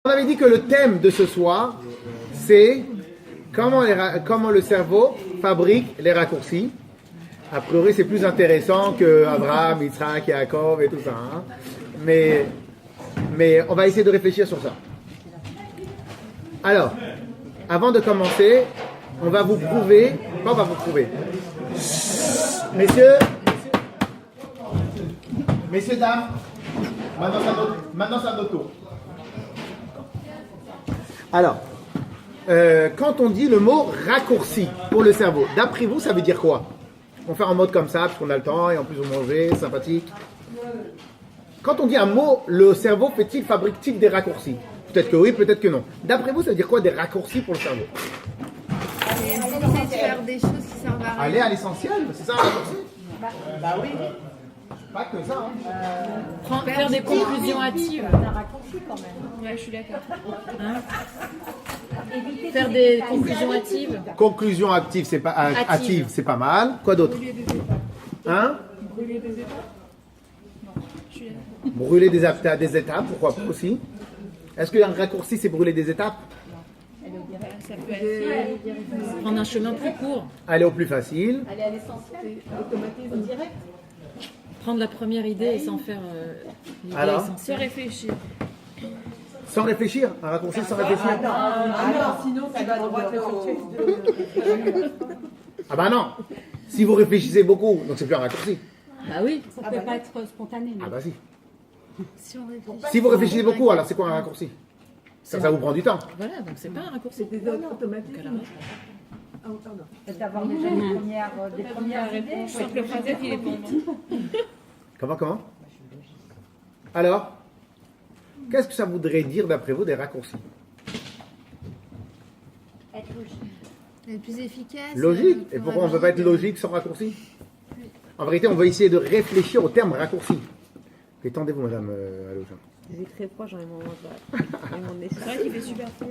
On avait dit que le thème de ce soir, c'est comment le cerveau fabrique les raccourcis. A priori, c'est plus intéressant que Abraham, Yitzhak, Yaakov et tout ça. Hein. Mais on va essayer de réfléchir sur ça. Alors, avant de commencer, on va vous prouver. Quoi on va vous prouver? Messieurs, dames, maintenant c'est à notre tour. Alors, quand on dit le mot raccourci pour le cerveau, d'après vous, ça veut dire quoi? On fait en mode comme ça, parce qu'on a le temps, et en plus on mange, sympathique. Quand on dit un mot, le cerveau fabrique-t-il des raccourcis? Peut-être que oui, peut-être que non. D'après vous, ça veut dire quoi des raccourcis pour le cerveau? Faire des choses qui servent à rien. Aller à l'essentiel, c'est ça un raccourci? Bah oui. Pas que ça. Hein. Faire des conclusions hâtives. Un raccourci quand même. Ouais, je suis d'accord. Faire des conclusions hâtives. Conclusion active, c'est pas hâtive, c'est pas mal. Quoi d'autre? Hein? Brûler des étapes. Non, je suis d'accord. Brûler des étapes, pourquoi pas aussi? Est-ce qu'un raccourci, c'est brûler des étapes? Ça peut être Prendre un chemin plus court. Aller au plus facile. Aller à l'essentiel, automatiser direct. Prendre la première idée et s'en faire l'idée Alors se essentielle. réfléchir. Sans réfléchir. Un raccourci sans réfléchir. Alors, sinon, ça va droit le Ah bah non. Si vous réfléchissez beaucoup, donc c'est plus un raccourci. Bah oui. Ça peut pas être spontané. Ah bah si. Si on réfléchit. Si vous réfléchissez beaucoup, alors c'est quoi un raccourci? Ça vous prend du temps. Voilà, donc c'est pas un raccourci. C'est des automatiques. C'est d'avoir déjà des premières idées. Simple phrase qui est bon. Comment? Alors, qu'est-ce que ça voudrait dire d'après vous des raccourcis? Être logique. Être plus efficace. Logique. Et pourquoi on ne peut pas être logique sans raccourci? En vérité, on va essayer de réfléchir au terme raccourci. Étendez-vous, madame Aloja. J'ai très froid, j'en ai mon C'est vrai qu'il fait super froid.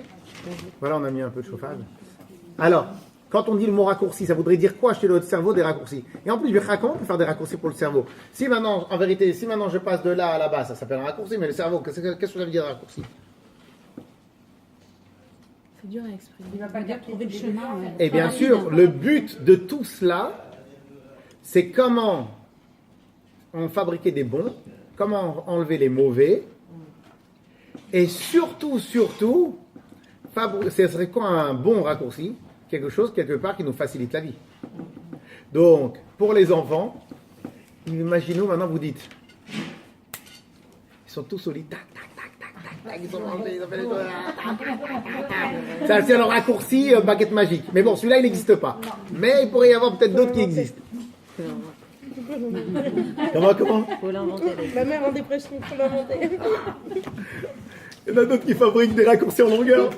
Voilà, on a mis un peu de chauffage. Alors, quand on dit le mot raccourci, ça voudrait dire quoi chez notre cerveau des raccourcis? Et en plus, comment on peut faire des raccourcis pour le cerveau? Si maintenant, en vérité, je passe de là à là-bas, ça s'appelle un raccourci, mais le cerveau, qu'est-ce que ça veut dire raccourci? C'est dur à exprimer. Il va pas dire trouver le chemin. Et bien sûr, le but de tout cela, c'est comment on fabriquait des bons, comment enlever les mauvais, et surtout, ce serait quoi un bon raccourci? Quelque chose, quelque part, qui nous facilite la vie. Donc, pour les enfants, imaginez maintenant, vous dites, ils sont tous au lit, tac, tac, tac, tac, tac, tac, ils ont mangé, ils ont fait des choses, tac, tac, tac, tac, tac. C'est le raccourci baguette magique. Mais bon, celui-là, il n'existe pas. Mais il pourrait y avoir peut-être d'autres qui existent. Comment? Faut l'inventer. Ma mère en dépression, faut l'inventer. Il y en a d'autres qui fabriquent des raccourcis en longueur.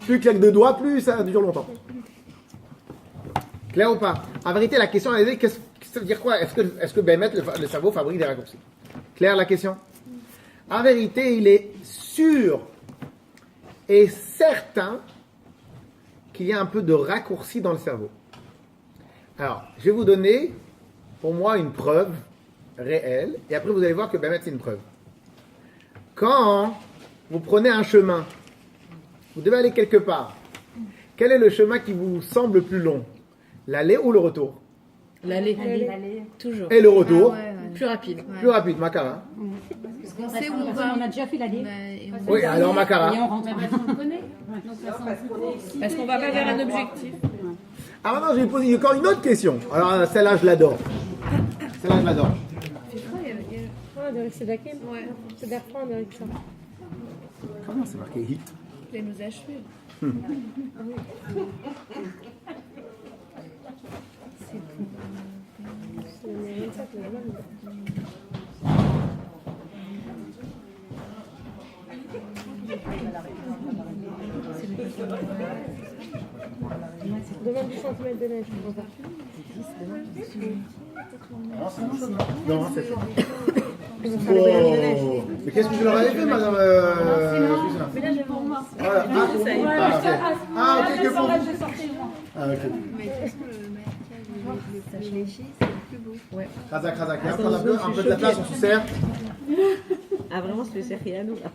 Plus claque de doigts, plus ça dure longtemps. Clair ou pas? En vérité, la question est qu'est-ce que ça veut dire quoi? Est-ce que Bémet, le cerveau, fabrique des raccourcis? Claire la question? En vérité, il est sûr et certain qu'il y a un peu de raccourci dans le cerveau. Alors, je vais vous donner, pour moi, une preuve réelle, et après vous allez voir que Bémet, c'est une preuve. Quand vous prenez un chemin, vous devez aller quelque part. Quel est le chemin qui vous semble le plus long? L'aller ou le retour? L'aller. L'aller. Toujours. Et le retour? Plus rapide. Plus rapide, Makara. Parce qu'on sait où on va. On a déjà fait l'aller. Oui, alors Makara. Et on rentre. On connaît. Parce qu'on va pas vers un objectif. Ah maintenant, je vais poser encore une autre question. Alors celle-là, je l'adore. Celle-là, je l'adore. On dirait que c'est d'Aken. Ouais. C'est d'Airfran, on dirait que ça. Comment c'est marqué hit? Il nous achever. Demande 10 cm de neige, je crois pas. Non, c'est ça. Oh. Mais qu'est-ce que je leur avais fait, madame Mais là, j'ai pour moi. Voilà. Ah, ok, que pour vous. Ah, ok. Mais de toute façon, le maquillage, les fléchis, c'est le plus beau. Razak, viens prendre un peu de la place, on se sert. Ah, vraiment, c'est le serré à nous, là.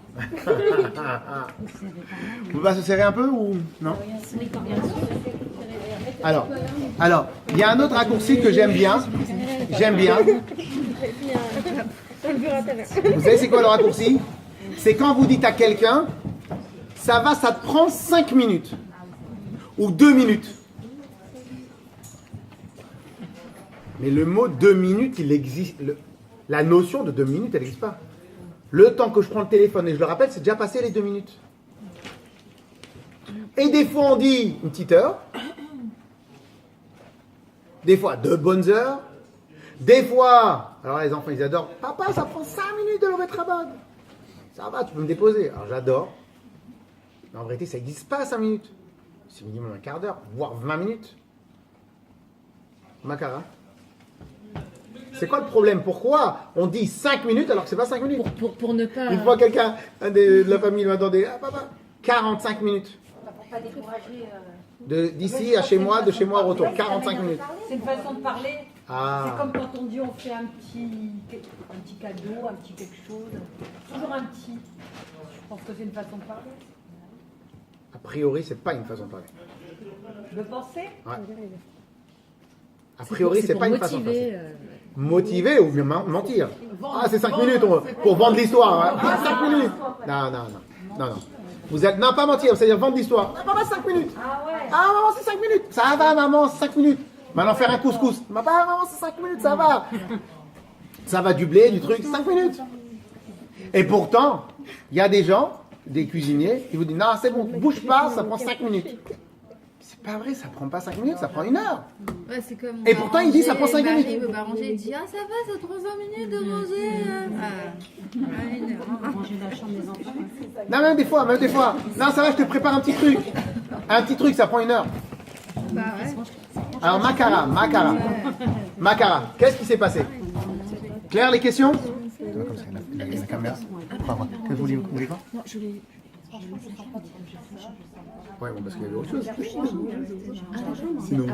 Vous pouvez pas se serrer un peu ou non? Alors, il y a un autre raccourci que j'aime bien. J'aime bien. Vous savez c'est quoi le raccourci? C'est quand vous dites à quelqu'un, ça te prend 5 minutes. Ou 2 minutes. Mais le mot 2 minutes, il existe. La notion de 2 minutes, elle n'existe pas. Le temps que je prends le téléphone et je le rappelle, c'est déjà passé les 2 minutes. Et des fois, on dit une petite heure. Des fois, 2 bonnes heures. Des fois, alors les enfants, ils adorent. Papa, ça prend 5 minutes de lever Chabad. Ça va, tu peux me déposer. Alors j'adore. Mais en vérité, ça n'existe pas 5 minutes. C'est minimum un quart d'heure, voire 20 minutes. Makara. C'est quoi le problème? Pourquoi on dit 5 minutes alors que c'est pas 5 minutes? Pour ne pas... Une fois quelqu'un de la famille m'a demandé, ah papa, 45 minutes. Pour pas décourager. D'ici à chez moi, de chez moi au retour, 45 minutes. C'est une façon de parler. Ah. C'est comme quand on dit on fait un petit cadeau, un petit quelque chose. Toujours un petit. Je pense que c'est une façon de parler. A priori, c'est pas une façon de parler. De penser. Ouais. A priori, c'est pas une façon de motiver, parler. Motiver ou bien mentir. Ah, c'est 5 minutes pour vendre l'histoire. Hein. Ah, 5 minutes. Non. Vous êtes, non, pas mentir, c'est-à-dire vendre l'histoire. Ah, maman, 5 minutes. Ah ouais. Ah, maman, c'est 5 minutes. Ça va, maman, 5 minutes. Maintenant, faire un couscous. Maman, c'est 5 minutes, ça va. Ça va du blé, du truc, 5 minutes. Et pourtant, il y a des gens, des cuisiniers, qui vous disent, non, c'est bon, bouge pas, ça prend 5 minutes. C'est pas vrai, ça prend pas 5 minutes, ça prend 1 heure. Ouais, c'est comme Et pourtant, il dit ça prend 5 minutes. Il veut pas ranger, il dit ah ça va, ça prend 5 minutes de manger. Une heure. Ranger la chambre des enfants. Non, même des fois. Non, ça va, je te prépare un petit truc. Un petit truc, ça prend 1 heure. Bah ouais. Alors, Makara, qu'est-ce qui s'est passé? Claire, les questions? Comme ça, la caméra. Qu'est-ce que vous voulez quoi? Non, je voulais... Ouais, bon, parce qu'il y avait autre chose. Sinon.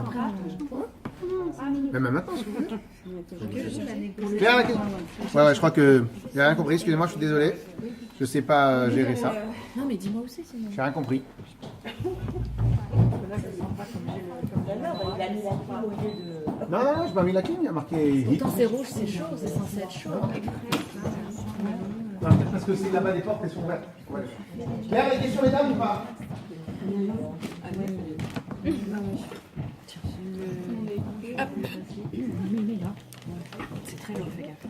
Même maintenant, si vous voulez. Claire, la question? Ouais, je crois que j'ai rien compris. Excusez-moi, je suis désolé. Je sais pas gérer ça. Non, mais dis-moi aussi, sinon. J'ai rien compris. Non, j'ai pas mis la clim, il y a marqué hit. Quand c'est rouge, c'est chaud, c'est censé être chaud. Non, parce que c'est là-bas des portes, elles sont ouvertes. Ouais. Claire, les questions, les dames ou pas? C'est très long, fais gaffe.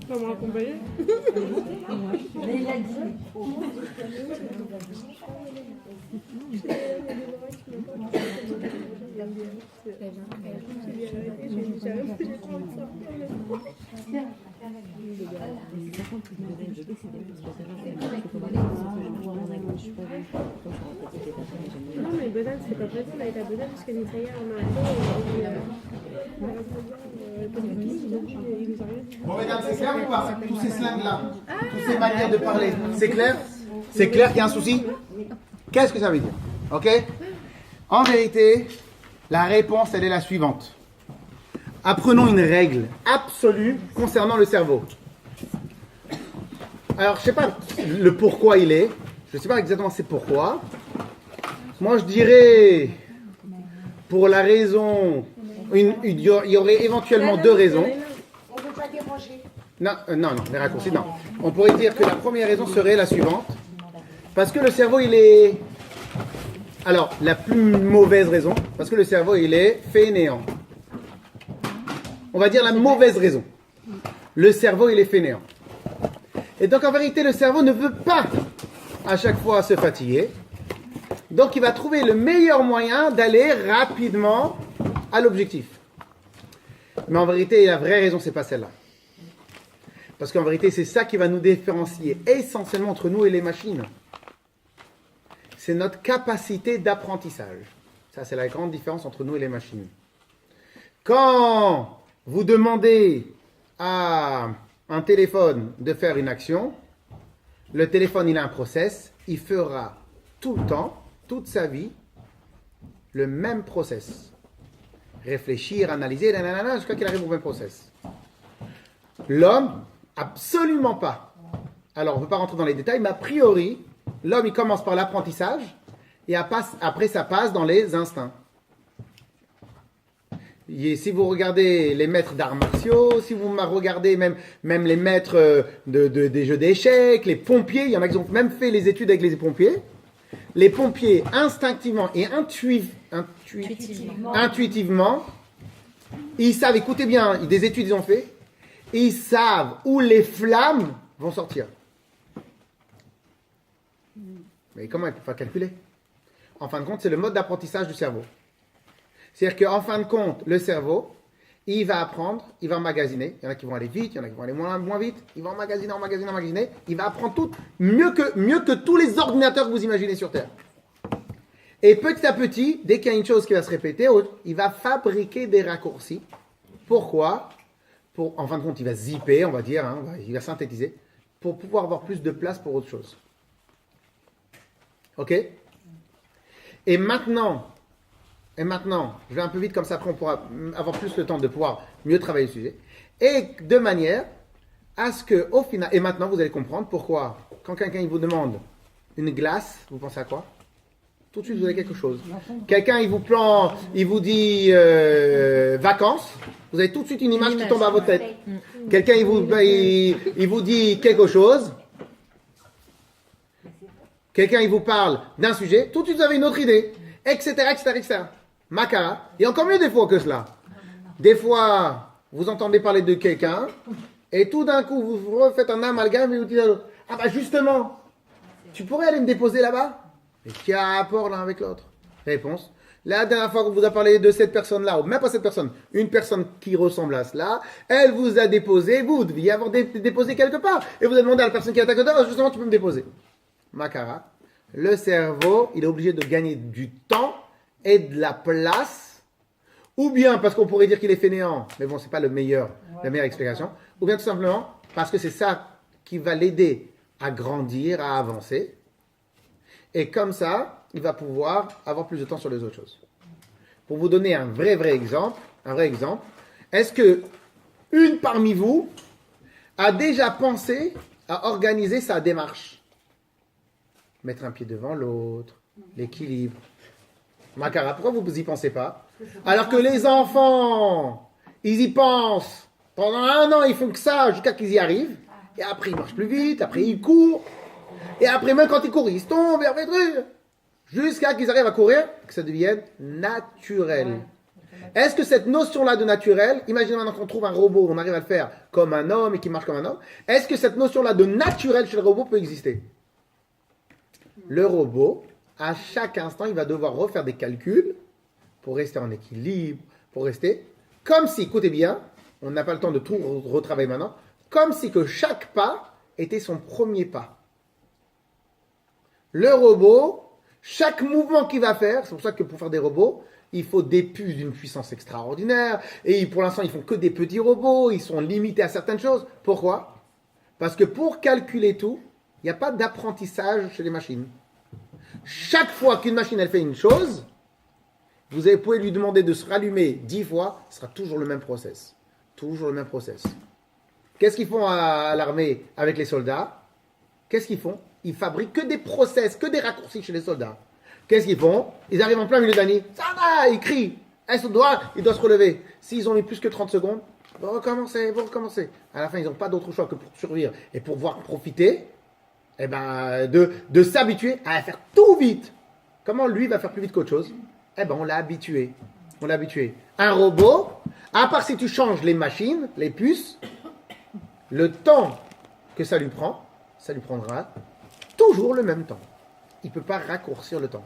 Comment accompagner? Mais il a dit. Non, mais Bedan, c'est pas facile avec la Bedan parce que les taillards en Bon, mesdames, c'est clair ou pas? Tous ces slangs-là, toutes ces manières de parler, c'est clair? C'est clair qu'il y a un souci? Qu'est-ce que ça veut dire? Ok? En vérité, la réponse, elle est la suivante. Apprenons une règle absolue concernant le cerveau. Alors, je ne sais pas le pourquoi il est. Je ne sais pas exactement c'est pourquoi. Moi, je dirais, pour la raison, il y aurait éventuellement 2 raisons. On ne veut pas déranger. Non, les raccourcis, non. On pourrait dire que la première raison serait la suivante. Parce que le cerveau, il est... Alors, la plus mauvaise raison, parce que le cerveau, il est fainéant. On va dire la mauvaise raison. Le cerveau, il est fainéant. Et donc, en vérité, le cerveau ne veut pas à chaque fois se fatiguer. Donc, il va trouver le meilleur moyen d'aller rapidement à l'objectif. Mais en vérité, la vraie raison, c'est pas celle-là. Parce qu'en vérité, c'est ça qui va nous différencier essentiellement entre nous et les machines. C'est notre capacité d'apprentissage. Ça, c'est la grande différence entre nous et les machines. Quand vous demandez à un téléphone de faire une action, le téléphone, il a un process, il fera tout le temps, toute sa vie, le même process. Réfléchir, analyser, nanana, jusqu'à qu'il arrive au même process. L'homme, absolument pas. Alors, on ne peut pas rentrer dans les détails, mais a priori, l'homme, il commence par l'apprentissage, et après, ça passe dans les instincts. Et si vous regardez les maîtres d'arts martiaux, si vous regardez même les maîtres des jeux d'échecs, les pompiers, il y en a qui ont même fait les études avec les pompiers. Les pompiers, instinctivement et intuitivement, ils savent, écoutez bien, des études ils ont fait, ils savent où les flammes vont sortir. Mais comment ils peuvent pas calculer? En fin de compte, c'est le mode d'apprentissage du cerveau. C'est-à-dire qu'en fin de compte, le cerveau, il va apprendre, il va emmagasiner. Il y en a qui vont aller vite, il y en a qui vont aller moins vite. Il va emmagasiner. Il va apprendre tout mieux que tous les ordinateurs que vous imaginez sur Terre. Et petit à petit, dès qu'il y a une chose qui va se répéter, il va fabriquer des raccourcis. Pourquoi? En fin de compte, il va zipper, on va dire, il va synthétiser, pour pouvoir avoir plus de place pour autre chose. Ok? Et maintenant, je vais un peu vite comme ça, après on pourra avoir plus le temps de pouvoir mieux travailler le sujet. Et de manière à ce que, au final, et maintenant vous allez comprendre pourquoi, quand quelqu'un il vous demande une glace, vous pensez à quoi? Tout de suite vous avez quelque chose. Quelqu'un il vous dit vacances, vous avez tout de suite une image qui tombe à votre tête. Quelqu'un il vous dit quelque chose. Quelqu'un il vous parle d'un sujet, tout de suite vous avez une autre idée, etc. Makara. Et encore mieux des fois que cela. Des fois, vous entendez parler de quelqu'un, et tout d'un coup, vous refaites un amalgame et vous dites à l'autre, ah bah justement, tu pourrais aller me déposer là-bas? Mais qui a un rapport l'un avec l'autre? Réponse. La dernière fois qu'on vous a parlé de cette personne-là, ou même pas cette personne, une personne qui ressemble à cela, elle vous a déposé, vous deviez avoir déposé quelque part. Et vous avez demandé à la personne qui est à côté, justement, tu peux me déposer. Makara. Le cerveau, il est obligé de gagner du temps et de la place, ou bien parce qu'on pourrait dire qu'il est fainéant, mais bon, c'est pas la meilleure explication, ou bien tout simplement parce que c'est ça qui va l'aider à grandir, à avancer, et comme ça, il va pouvoir avoir plus de temps sur les autres choses. Pour vous donner un vrai exemple, est-ce que une parmi vous a déjà pensé à organiser sa démarche? Mettre un pied devant l'autre, l'équilibre. Makara, pourquoi vous n'y pensez pas? Alors que les enfants, ils y pensent. Pendant 1 an, ils font que ça jusqu'à qu'ils y arrivent. Et après, ils marchent plus vite, après, ils courent. Et après, même quand ils courent, ils se tombent vers les trucs. Jusqu'à qu'ils arrivent à courir, que ça devienne naturel. Est-ce que cette notion-là de naturel, imaginez maintenant qu'on trouve un robot, on arrive à le faire comme un homme et qui marche comme un homme. Est-ce que cette notion-là de naturel chez le robot peut exister? Le robot, à chaque instant, il va devoir refaire des calculs pour rester en équilibre, pour rester comme si, écoutez bien, on n'a pas le temps de tout retravailler maintenant, comme si que chaque pas était son premier pas. Le robot, chaque mouvement qu'il va faire, c'est pour ça que pour faire des robots, il faut des puces d'une puissance extraordinaire, et pour l'instant, ils font que des petits robots, ils sont limités à certaines choses. Pourquoi? Parce que pour calculer tout, il n'y a pas d'apprentissage chez les machines. Chaque fois qu'une machine elle fait une chose, vous pouvez lui demander de se rallumer 10 fois, ce sera toujours le même process. Toujours le même process. Qu'est-ce qu'ils font à l'armée avec les soldats? Qu'est-ce qu'ils font? Ils fabriquent que des process, que des raccourcis chez les soldats. Qu'est-ce qu'ils font? Ils arrivent en plein milieu d'année. Ça va, ils crient. Il doit se relever. S'ils ont mis plus que 30 secondes, vous recommencez. À la fin, ils n'ont pas d'autre choix que pour survivre et pour pouvoir profiter. De s'habituer à faire tout vite. Comment lui va faire plus vite qu'autre chose? On l'a habitué. Un robot, à part si tu changes les machines, les puces, le temps que ça lui prendra toujours le même temps. Il ne peut pas raccourcir le temps.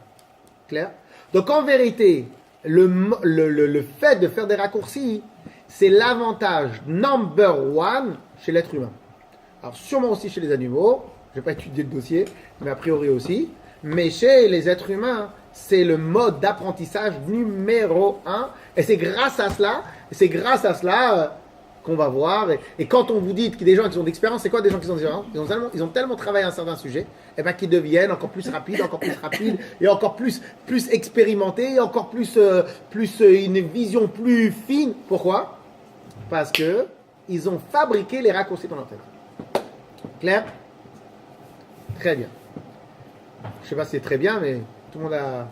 Clair? Donc en vérité, le fait de faire des raccourcis, c'est l'avantage number one chez l'être humain. Alors sûrement aussi chez les animaux, je n'ai pas étudié le dossier, mais a priori aussi. Mais chez les êtres humains, c'est le mode d'apprentissage numéro 1. Et c'est grâce à cela, qu'on va voir. Et quand on vous dit que des gens qui ont d'expérience, c'est quoi des gens qui ont d'expérience? Ils ont tellement travaillé un certain sujet, et ben qu'ils deviennent encore plus rapides, et encore plus expérimentés, et encore plus une vision plus fine. Pourquoi? Parce que ils ont fabriqué les raccourcis dans leur tête. Clair? Très bien. Je ne sais pas si c'est très bien, mais tout le monde a...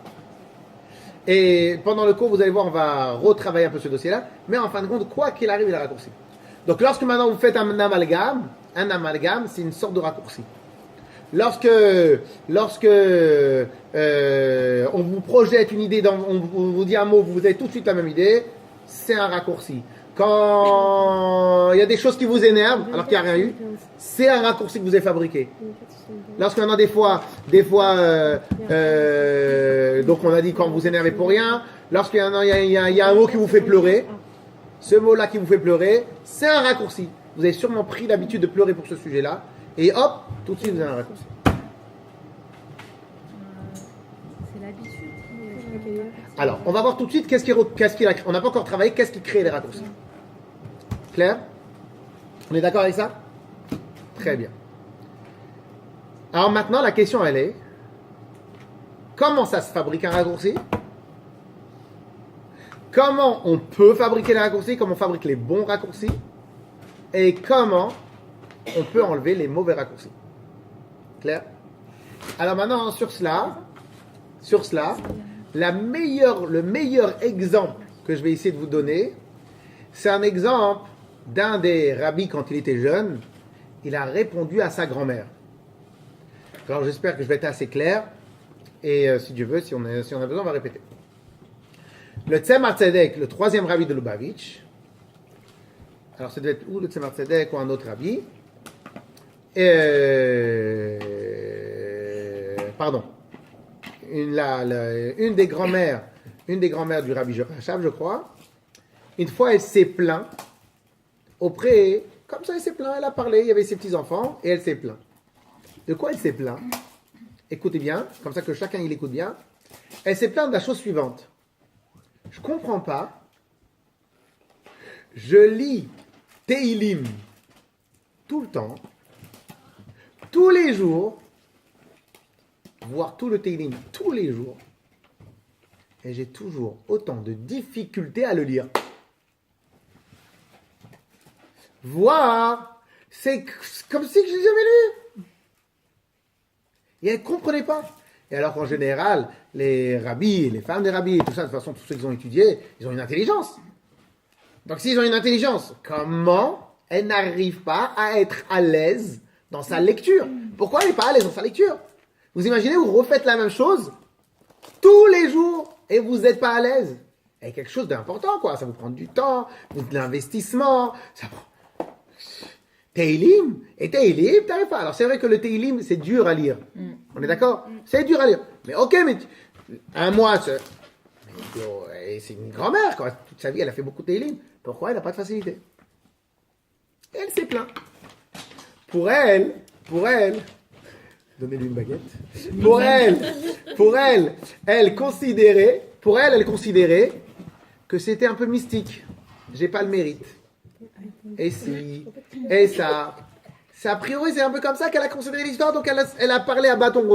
Et pendant le cours, vous allez voir, on va retravailler un peu ce dossier-là. Mais en fin de compte, quoi qu'il arrive, il a raccourci. Donc lorsque maintenant vous faites un amalgame, c'est une sorte de raccourci. Lorsque on vous projette une idée, on vous dit un mot, vous avez tout de suite la même idée, c'est un raccourci. Quand il y a des choses qui vous énervent, alors qu'il n'y a rien eu, c'est un raccourci que vous avez fabriqué. Lorsqu'il y en a des fois, donc on a dit quand vous énervez pour rien, lorsqu'il y a un mot qui vous fait pleurer, ce mot-là qui vous fait pleurer, c'est un raccourci. Vous avez sûrement pris l'habitude de pleurer pour ce sujet-là, et hop, tout de suite vous avez un raccourci. C'est l'habitude. Alors, on va voir tout de suite on n'a pas encore travaillé, qu'est-ce qui crée les raccourcis. Claire? On est d'accord avec ça? Très bien. Alors maintenant, la question elle est, comment ça se fabrique un raccourci? Comment on peut fabriquer les raccourcis? Comment on fabrique les bons raccourcis? Et comment on peut enlever les mauvais raccourcis? Claire? Alors maintenant, sur cela, le meilleur exemple que je vais essayer de vous donner, c'est un exemple d'un des rabbis quand il était jeune. Il a répondu à sa grand-mère. Alors j'espère que je vais être assez clair. Et si Dieu veut, si on a besoin, on va répéter. Le Tzemar Tzedek, le troisième rabbi de Lubavitch. Alors ça devait être ou le Tzemar Tzedek ou un autre rabbi. Pardon. Une des grand-mères du rabbi Rachab, je crois. Une fois, elle s'est plainte auprès, comme ça elle s'est plainte, elle a parlé, il y avait ses petits-enfants, et elle s'est plainte. De quoi elle s'est plainte? Écoutez bien, comme ça que chacun il écoute bien. Elle s'est plainte de la chose suivante. Je comprends pas. Je lis Teilim tout le temps, tous les jours, voire tout le Teilim tous les jours, et j'ai toujours autant de difficultés à le lire. Voir, c'est comme si je l'ai jamais lu. Et elle ne comprenait pas. Et alors qu'en général, les rabbis, les femmes des rabbis, tout ça, de toute façon, tous ceux qui ont étudié, ils ont une intelligence. Donc s'ils ont une intelligence, comment elle n'arrive pas à être à l'aise dans sa lecture? Pourquoi elle n'est pas à l'aise dans sa lecture? Vous imaginez, vous refaites la même chose tous les jours et vous n'êtes pas à l'aise. Et quelque chose d'important, quoi. Ça vous prend du temps, de l'investissement, ça prend... Teilim, t'arrives pas. Alors c'est vrai que le Teilim, c'est dur à lire. On est d'accord? C'est dur à lire. Mais ok, mais un mois, c'est une grand-mère, quoi. Toute sa vie, elle a fait beaucoup de Teilim. Pourquoi elle n'a pas de facilité? Et elle s'est plainte. Pour elle, donnez-lui une baguette. Elle considérait que c'était un peu mystique. J'ai pas le mérite. Et si, et ça. C'est a priori, c'est un peu comme ça qu'elle a considéré l'histoire. Donc elle a parlé à bâton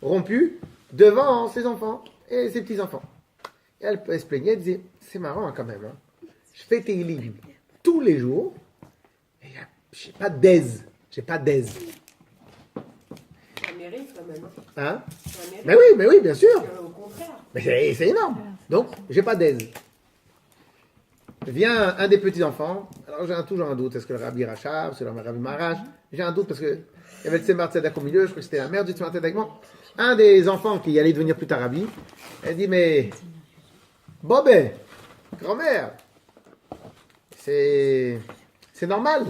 rompu devant ses enfants et ses petits-enfants. Et elle se plaignait, elle disait, c'est marrant hein, quand même. Hein. Je fais tes livres tous les jours. Et j'ai pas d'aise. Ça mérite quand même. Hein? Ça mérite. Mais oui, bien sûr. Au contraire. Mais c'est énorme. Donc, j'ai pas d'aise. Vient un des petits-enfants. Alors, j'ai toujours un doute. Est-ce que le Rabbi Rachab, c'est le Rabbi Marash? J'ai un doute parce que il y avait le Tzemar Tzedek au milieu. Je crois que c'était la mère du Tzemar Tzedek. Un des enfants qui allait devenir plus tard Rabbi, elle dit, mais Bobé, grand-mère, c'est normal.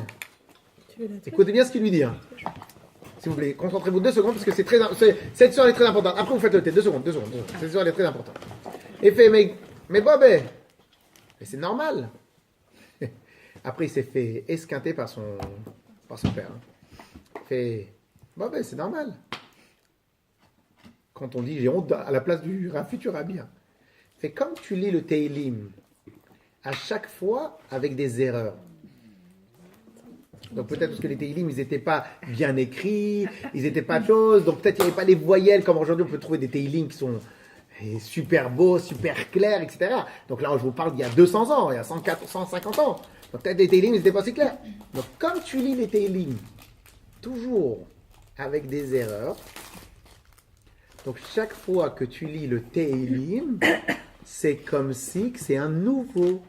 Écoutez bien ce qu'il lui dit. Hein. S'il vous plaît, concentrez-vous 2 secondes parce que cette histoire est très importante. Après, vous faites le thé. 2 secondes. Cette histoire est très importante. Il fait, mais Bobé, mais c'est normal. Après, il s'est fait esquinter par son père. Hein. Fait, bah ben c'est normal. Quand on dit j'ai honte à la place du futur Rabbi. Fait comme tu lis le Teilim, à chaque fois avec des erreurs. Donc peut-être parce que les Teilim, ils n'étaient pas bien écrits, ils n'étaient pas de choses, donc peut-être il n'y avait pas les voyelles, comme aujourd'hui on peut trouver des Teilim qui sont super beaux, super clairs, etc. Donc là, je vous parle d'il y a 200 ans, il y a 104, 150 ans. Donc peut-être les Teilim, ils n'étaient pas si clairs. Donc comme tu lis les Teilim, toujours avec des erreurs, donc chaque fois que tu lis le Teilim, c'est comme si que c'est un nouveau.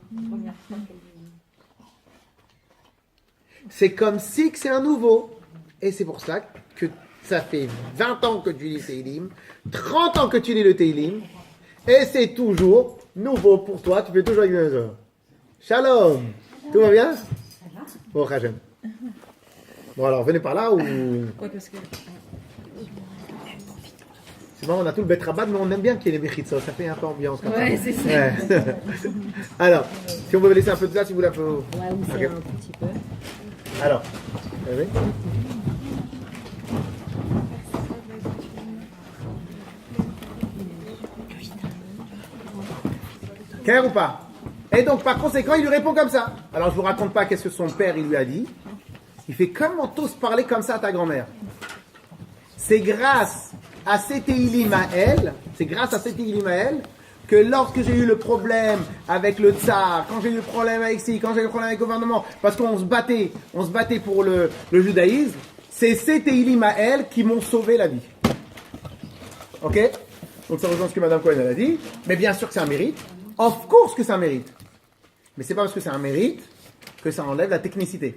C'est comme si que c'est un nouveau. Et c'est pour ça que ça fait 20 ans que tu lis le Teilim, 30 ans que tu lis le Teilim, et c'est toujours nouveau pour toi, tu fais toujours avec les mêmes heures. Shalom. Tout va bien? Bon, Hachem. Bon, alors, venez par là ou... Ouais, parce que... C'est bon, on a tout le Bet Rabat, mais on aime bien qu'il y ait les Mechitzot, ça fait un peu ambiance comme Ouais, ça. c'est ça. Ouais. Alors, si on veut laisser un peu de ça, si vous voulez un peu... Ouais, ou c'est Ok. un petit peu. Alors, vous avez clair ou pas? Et donc, par conséquent, il lui répond comme ça. Alors, je vous raconte pas qu'est-ce que son père, il lui a dit. Il fait, comment t'oses parler comme ça à ta grand-mère? C'est grâce à ces Teilim à elle, que lorsque j'ai eu le problème avec le tsar, quand j'ai eu le problème avec ci, quand j'ai eu le problème avec le gouvernement, parce qu'on se battait pour le judaïsme, c'est ces Teilim à elle qui m'ont sauvé la vie. Ok? Donc ça rejoint ce que Madame Cohen elle a dit, mais bien sûr que c'est un mérite. Of course que c'est un mérite. Mais c'est pas parce que c'est un mérite que ça enlève la technicité.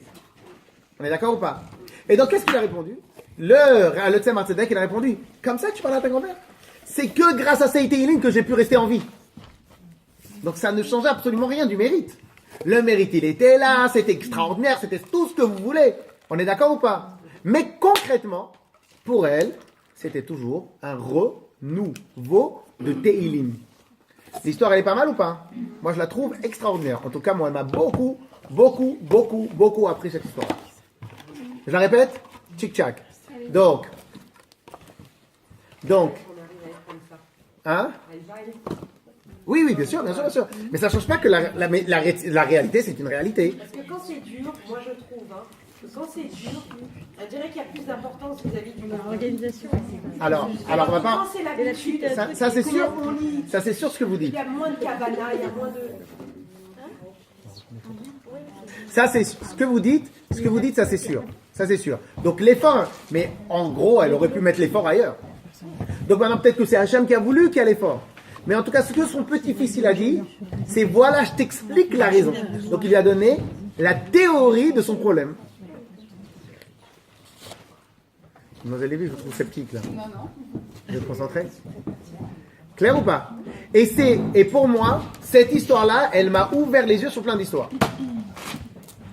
On est d'accord ou pas? Et donc qu'est-ce qu'il a répondu? Le Tzemar Tzedek, il a répondu, comme ça tu parles à ta grand-mère? C'est que grâce à ces Teilim que j'ai pu rester en vie. Donc ça ne change absolument rien du mérite. Le mérite, il était là, c'était extraordinaire, c'était tout ce que vous voulez. On est d'accord ou pas? Mais concrètement, pour elle, c'était toujours un renouveau de Teilim. L'histoire, elle est pas mal ou pas? Moi, je la trouve extraordinaire. En tout cas, moi, elle m'a beaucoup appris cette histoire. Je la répète? Tchic-tchac. Donc, hein? Oui, bien sûr. Mais ça ne change pas que la réalité, c'est une réalité. Parce que quand c'est dur, moi je trouve, que quand c'est dur, on dirait qu'il y a plus d'importance vis-à-vis du L'organisation. Alors, on va pas... Quand c'est l'habitude, Ça, c'est sûr. comment on lit, Ça, c'est sûr ce que vous dites. il y a moins de cabana, il y a moins de... Ça, c'est ce que vous dites. Ce que vous dites, ça, c'est sûr. Ça, c'est sûr. Donc, l'effort, mais en gros, elle aurait pu mettre l'effort ailleurs. Donc, maintenant, peut-être que c'est Hachem qui a voulu qu'il y ait l'effort. Mais en tout cas, ce que son petit-fils, il a dit, c'est voilà, je t'explique la raison. Donc, il lui a donné la théorie de son problème. Mademoiselle Lévy, je vous trouve sceptique, là. Non. Vous êtes concentrés? Clair ou pas? Et pour moi, cette histoire-là, elle m'a ouvert les yeux sur plein d'histoires.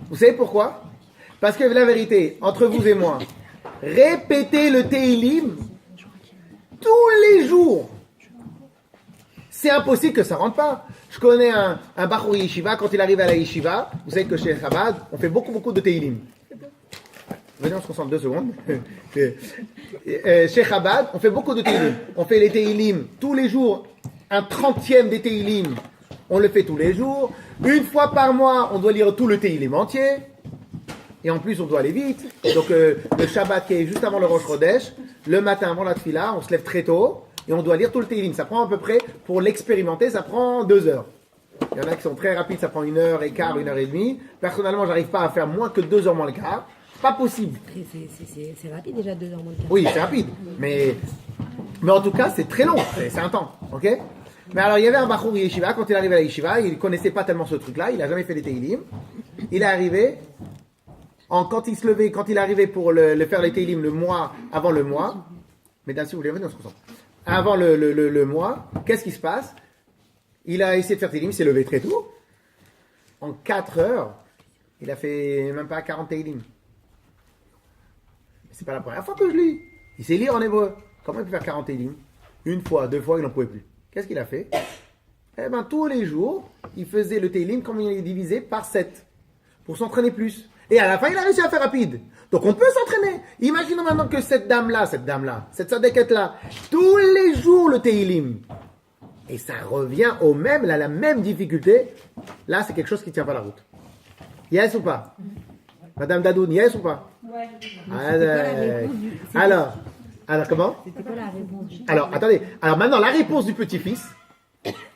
Vous savez pourquoi? Parce que la vérité, entre vous et moi, répéter le Teilim tous les jours, c'est impossible que ça rentre pas. Je connais un Bachour Yeshiva, quand il arrive à la Yeshiva, vous savez que chez Chabad, on fait beaucoup de Teilim. Venez, on se concentre 2 secondes. Chez Chabad, on fait beaucoup de Teilim. On fait les Teilim tous les jours. Un 30e des Teilim, on le fait tous les jours. Une fois par mois, on doit lire tout le Teilim entier. Et en plus, on doit aller vite. Donc, le Shabbat qui est juste avant le Rosh Chodesh, le matin avant la Tfila, on se lève très tôt. Et on doit lire tout le Teilim. Ça prend à peu près, pour l'expérimenter, ça prend 2 heures. Il y en a qui sont très rapides, ça prend 1h15, 1h30. Personnellement, j'arrive pas à faire moins que 2 heures moins le quart. Pas possible. C'est rapide déjà 2 heures moins le quart. Oui, c'est rapide. Mais en tout cas, c'est très long. C'est un temps. Ok? Mais alors, il y avait un Bachour Yeshiva, quand il arrivait à la Yeshiva, il connaissait pas tellement ce truc-là, il a jamais fait les Teilim. Il est arrivé, quand il se levait, quand il arrivait pour le faire les Teilim le mois, avant le mois, mesdames, si vous voulez, on se concentre. Avant le mois, qu'est-ce qui se passe? Il a essayé de faire Teilim, il s'est levé très tôt. En 4 heures, il a fait même pas 40 Teilim. C'est pas la première fois que je lis. Il sait lire en hébreu. Comment il peut faire 40 Teilim? 1 fois, 2 fois, il n'en pouvait plus. Qu'est-ce qu'il a fait? Eh bien, tous les jours, il faisait le Teilim comme il est divisé par 7. Pour s'entraîner plus. Et à la fin, il a réussi à faire rapide. Donc on peut s'entraîner. Imaginons maintenant que cette dame-là, cette sadéquette-là, tous les jours le Teilim. Et ça revient au même, elle a la même difficulté. Là, c'est quelque chose qui ne tient pas la route. Yes ou pas? Madame Dadoun, yes ou pas? Ouais. Alors, comment? C'était quoi la réponse? Alors, attendez. Alors maintenant, la réponse du petit-fils.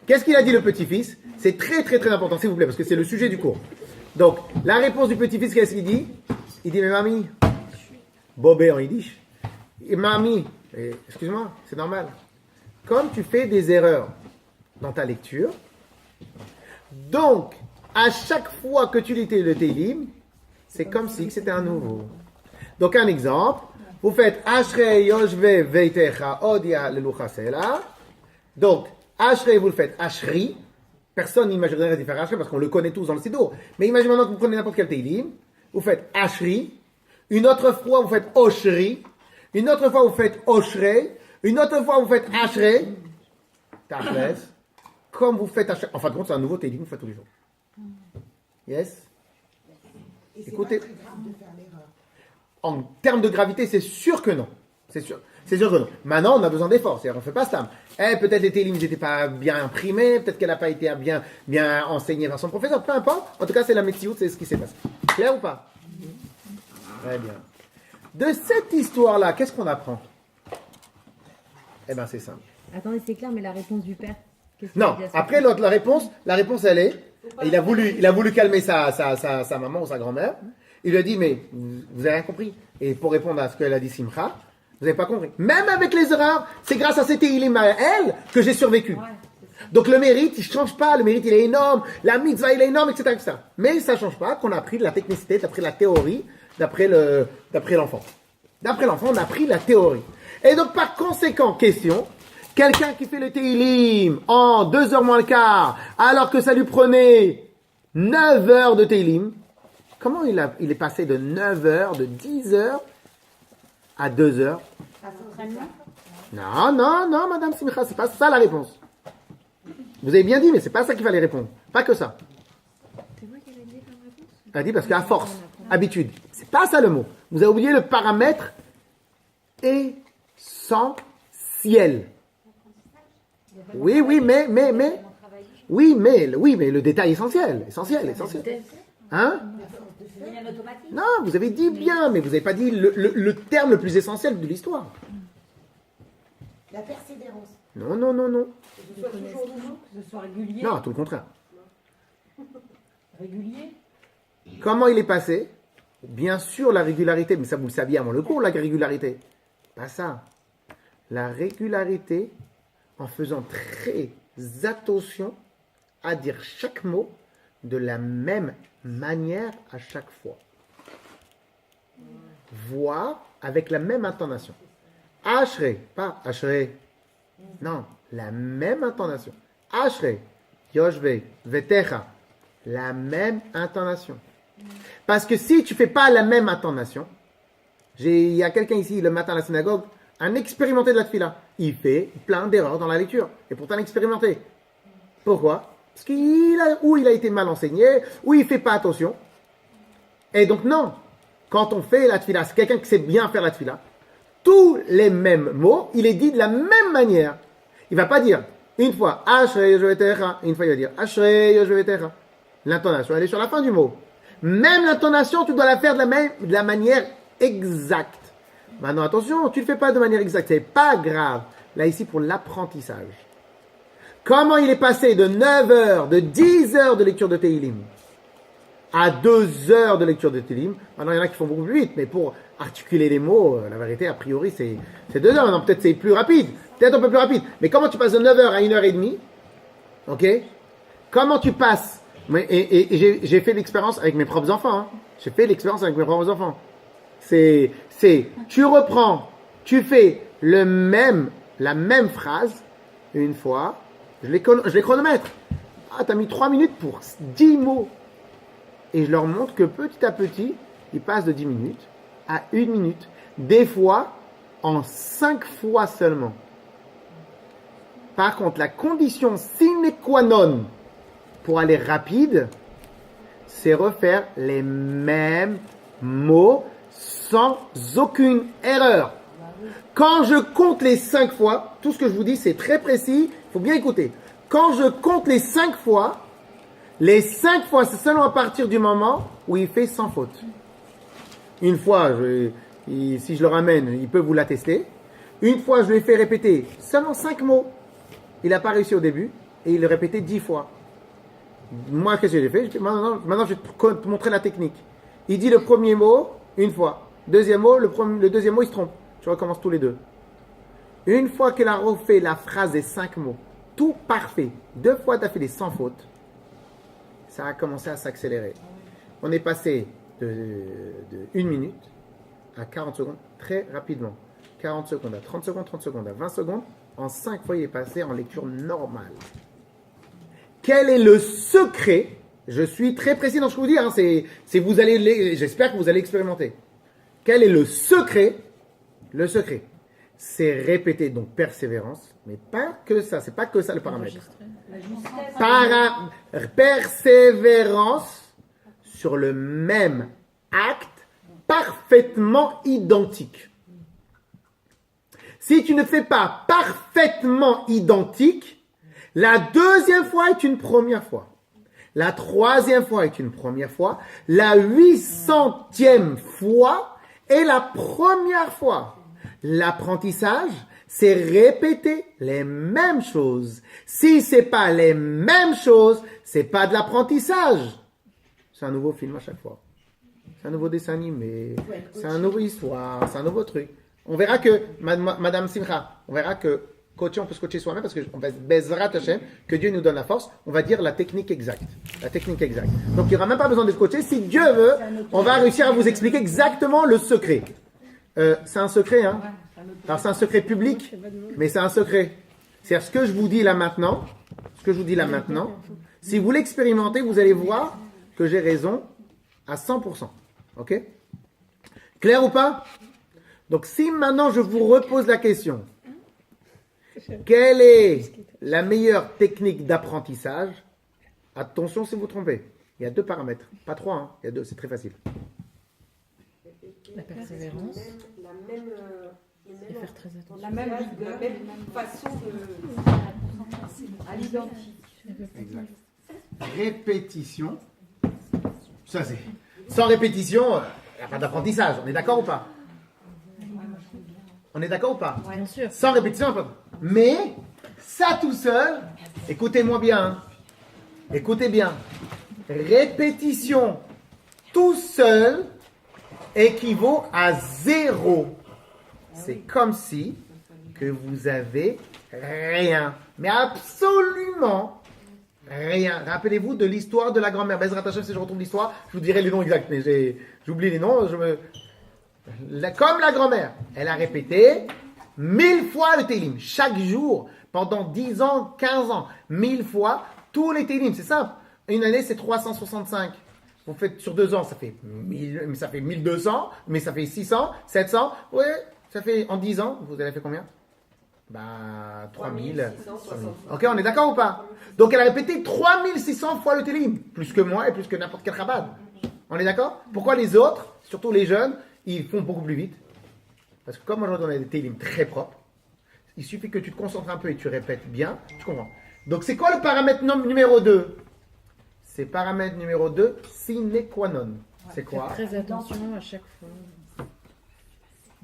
Qu'est-ce qu'il a dit le petit-fils? C'est très très très important, s'il vous plaît, parce que c'est le sujet du cours. Donc, la réponse du petit-fils, qu'est-ce qu'il dit? Il dit, mais mamie, bobé en yiddish, et mamie, excuse-moi, c'est normal. Comme tu fais des erreurs dans ta lecture, donc, à chaque fois que tu lis le Teilim, c'est comme si c'était un nouveau. Donc, un exemple, vous faites Ashrei Yoshve Veitecha Odia Leluchasela. Donc, Ashrei, vous le faites Ashri. Personne n'imaginerait de faire Ashrei parce qu'on le connaît tous dans le Siddur. Mais imaginez maintenant que vous prenez n'importe quel Teilim. Vous faites Ashri. Une autre fois, vous faites Oshri. Une autre fois, vous faites Oshrei. Une autre fois, vous faites Ashrei. Tachles. Comme vous faites Ashrei. En fin de compte, c'est un nouveau Teilim, vous faites tous les jours. Yes? Écoutez. En termes de gravité, c'est sûr que non. C'est sûr que non. Maintenant, on a besoin d'efforts. C'est-à-dire, on ne fait pas ça. Peut-être les télims n'étaient pas bien imprimés. Peut-être qu'elle n'a pas été bien enseignée par son professeur. Peu importe. En tout cas, c'est la météo, c'est ce qui s'est passé. Clair ou pas? Très bien. De cette histoire-là, qu'est-ce qu'on apprend? Eh bien, c'est simple. Attendez, c'est clair, mais la réponse du père. Non, après, la réponse, elle est... Il a voulu calmer sa maman ou sa grand-mère. Il lui a dit, mais vous avez rien compris. Et pour répondre à ce qu'elle a dit Simcha, vous n'avez pas compris. Même avec les erreurs, c'est grâce à ces Teilim à elle que j'ai survécu. Donc le mérite, il ne change pas. Le mérite, il est énorme. La mitzvah, il est énorme, etc. etc. Mais ça ne change pas qu'on a appris de la technicité, d'après la théorie, d'après l'enfant. D'après l'enfant, on a appris la théorie. Et donc, par conséquent, question, quelqu'un qui fait le Teilim en 2 heures moins le quart, alors que ça lui prenait 9 heures de Teilim, comment il est passé de 9 heures, de 10 heures à 2 heures? Non, Madame Simcha, c'est pas ça la réponse. Vous avez bien dit, mais c'est pas ça qu'il fallait répondre. Pas que ça. C'est moi qui avais dit comme réponse? Elle a dit parce qu'à force, habitude. C'est pas ça le mot. Vous avez oublié le paramètre essentiel. Oui, mais le détail essentiel. Hein? Non, vous avez dit bien, mais vous n'avez pas dit le terme le plus essentiel de l'histoire. La persévérance. Non. Que ce soit toujours nouveau, que ce soit régulier. Non, tout le contraire. Régulier. Comment il est passé? Bien sûr, la régularité, mais ça vous le saviez avant le cours, la régularité. Pas ça. La régularité, en faisant très attention à dire chaque mot de la même manière à chaque fois. Voire avec la même intonation. Ashrei, pas Ashrei. Non, la même intonation. Ashrei, Yoshve, Vetecha. La même intonation. Parce que si tu ne fais pas la même intonation, il y a quelqu'un ici le matin à la synagogue, un expérimenté de la tefila. Il fait plein d'erreurs dans la lecture. Et pourtant un expérimenté. Pourquoi? Parce qu'il a été mal enseigné, ou il ne fait pas attention. Et donc non, quand on fait la tefila, c'est quelqu'un qui sait bien faire la tefila, tous les mêmes mots, il est dit de la même manière. Il ne va pas dire une fois Ashrei Yoshvetecha, une fois il va dire Ashrei Yoshvetecha. L'intonation, elle est sur la fin du mot. Même l'intonation, tu dois la faire de la manière exacte. Maintenant, attention, tu ne le fais pas de manière exacte, c'est pas grave. Là, ici, pour l'apprentissage. Comment il est passé de 9 heures, de 10 heures de lecture de Teilim à 2 heures de lecture de Teilim? Maintenant, il y en a qui font beaucoup plus vite, mais pour articuler les mots, la vérité, a priori, c'est 2 heures. Non, peut-être c'est plus rapide, peut-être un peu plus rapide. Mais comment tu passes de 9 heures à 1h30? Ok? Comment tu passes? Et j'ai fait l'expérience avec mes propres enfants. Hein. J'ai fait l'expérience avec mes propres enfants. Tu reprends, tu fais la même phrase une fois, je les chronomètre. Ah, t'as mis 3 minutes pour 10 mots. Et je leur montre que petit à petit, ils passent de 10 minutes à 1 minute. Des fois, en 5 fois seulement. Par contre, la condition sine qua non pour aller rapide, c'est refaire les mêmes mots sans aucune erreur. Quand je compte les 5 fois, tout ce que je vous dis, c'est très précis, il faut bien écouter. Quand je compte les 5 fois, c'est seulement à partir du moment où il fait sans faute. Une fois, si je le ramène, il peut vous l'attester. Une fois, je lui ai fait répéter seulement 5 mots. Il n'a pas réussi au début et il le répétait 10 fois. Moi, qu'est-ce que j'ai fait? Maintenant, je vais te montrer la technique. Il dit le premier mot une fois. Deuxième mot, le deuxième mot, il se trompe. Je recommence tous les deux. Une fois qu'elle a refait la phrase des 5 mots, tout parfait, 2 fois d'affilée sans faute, ça a commencé à s'accélérer. On est passé de 1 minute à 40 secondes très rapidement. 40 secondes à 30 secondes, 30 secondes à 20 secondes. En 5 fois, il est passé en lecture normale. Quel est le secret? Je suis très précis dans ce que je vous dis. Hein, j'espère que vous allez expérimenter. Quel est le secret? Le secret, c'est répéter, donc persévérance, mais pas que ça, c'est pas que ça le paramètre. Persévérance sur le même acte parfaitement identique. Si tu ne fais pas parfaitement identique, la deuxième fois est une première fois. La troisième fois est une première fois. La 800e fois est la première fois. L'apprentissage, c'est répéter les mêmes choses. Si c'est pas les mêmes choses, c'est pas de l'apprentissage. C'est un nouveau film à chaque fois. C'est un nouveau dessin animé. C'est une nouvelle histoire. C'est un nouveau truc. On verra que, Madame Simcha, on verra que coacher, on peut se coacher soi-même parce que on va Bezrat Hashem, que Dieu nous donne la force. On va dire la technique exacte. La technique exacte. Donc il n'y aura même pas besoin de se coacher. Si Dieu veut, on va réussir à vous expliquer exactement le secret. C'est un secret, hein. Alors c'est un secret public, mais c'est un secret. C'est ce que je vous dis là maintenant. Si vous l'expérimentez, vous allez voir que j'ai raison à 100%. Ok? Clair ou pas? Donc si maintenant je vous repose la question, quelle est la meilleure technique d'apprentissage? Attention si vous vous trompez. Il y a 2 paramètres, pas 3, hein. Il y a 2, c'est très facile. La persévérance. Et faire très attention. La même façon à l'identique. Exact. Répétition. Ça c'est. Sans répétition, il n'y a pas d'apprentissage. On est d'accord ou pas? On est d'accord ou pas? Bien sûr. Sans répétition, pas. Mais ça tout seul, écoutez-moi bien. Hein. Écoutez bien. Répétition tout seul équivaut à 0. C'est comme si que vous avez rien, mais absolument rien. Rappelez-vous de l'histoire de la grand-mère. Bezrat Hashem, si je retrouve l'histoire, je vous dirai les noms exacts, mais j'oublie les noms. Comme la grand-mère, elle a répété 1000 fois le Télim, chaque jour, pendant 10 ans, 15 ans, 1000 fois, tous les Télim. C'est simple. Une année, c'est 365. Vous faites sur 2 ans, ça fait 1200, mais ça fait 600, 700. Ouais, ça fait en 10 ans, vous avez fait combien? 3000. Ok, on est d'accord ou pas? Donc elle a répété 3600 fois le Télim, plus que moi et plus que n'importe quel Chabad. On est d'accord? Pourquoi les autres, surtout les jeunes, ils font beaucoup plus vite? Parce que comme aujourd'hui on a des Télim très propres, il suffit que tu te concentres un peu et tu répètes bien, tu comprends. Donc c'est quoi le paramètre numéro 2? C'est paramètre numéro 2, sine qua non. C'est quoi? Faire très attention à chaque fois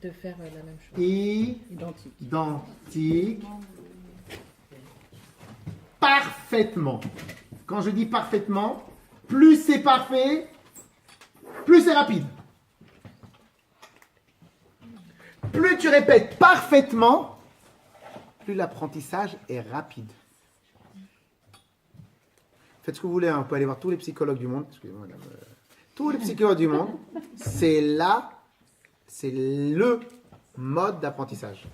de faire la même chose. Identique. Parfaitement. Quand je dis parfaitement, plus c'est parfait, plus c'est rapide. Plus tu répètes parfaitement, plus l'apprentissage est rapide. Faites ce que vous voulez, hein. Vous pouvez aller voir tous les psychologues du monde. Excusez-moi, madame. Tous les psychologues du monde, c'est le mode d'apprentissage.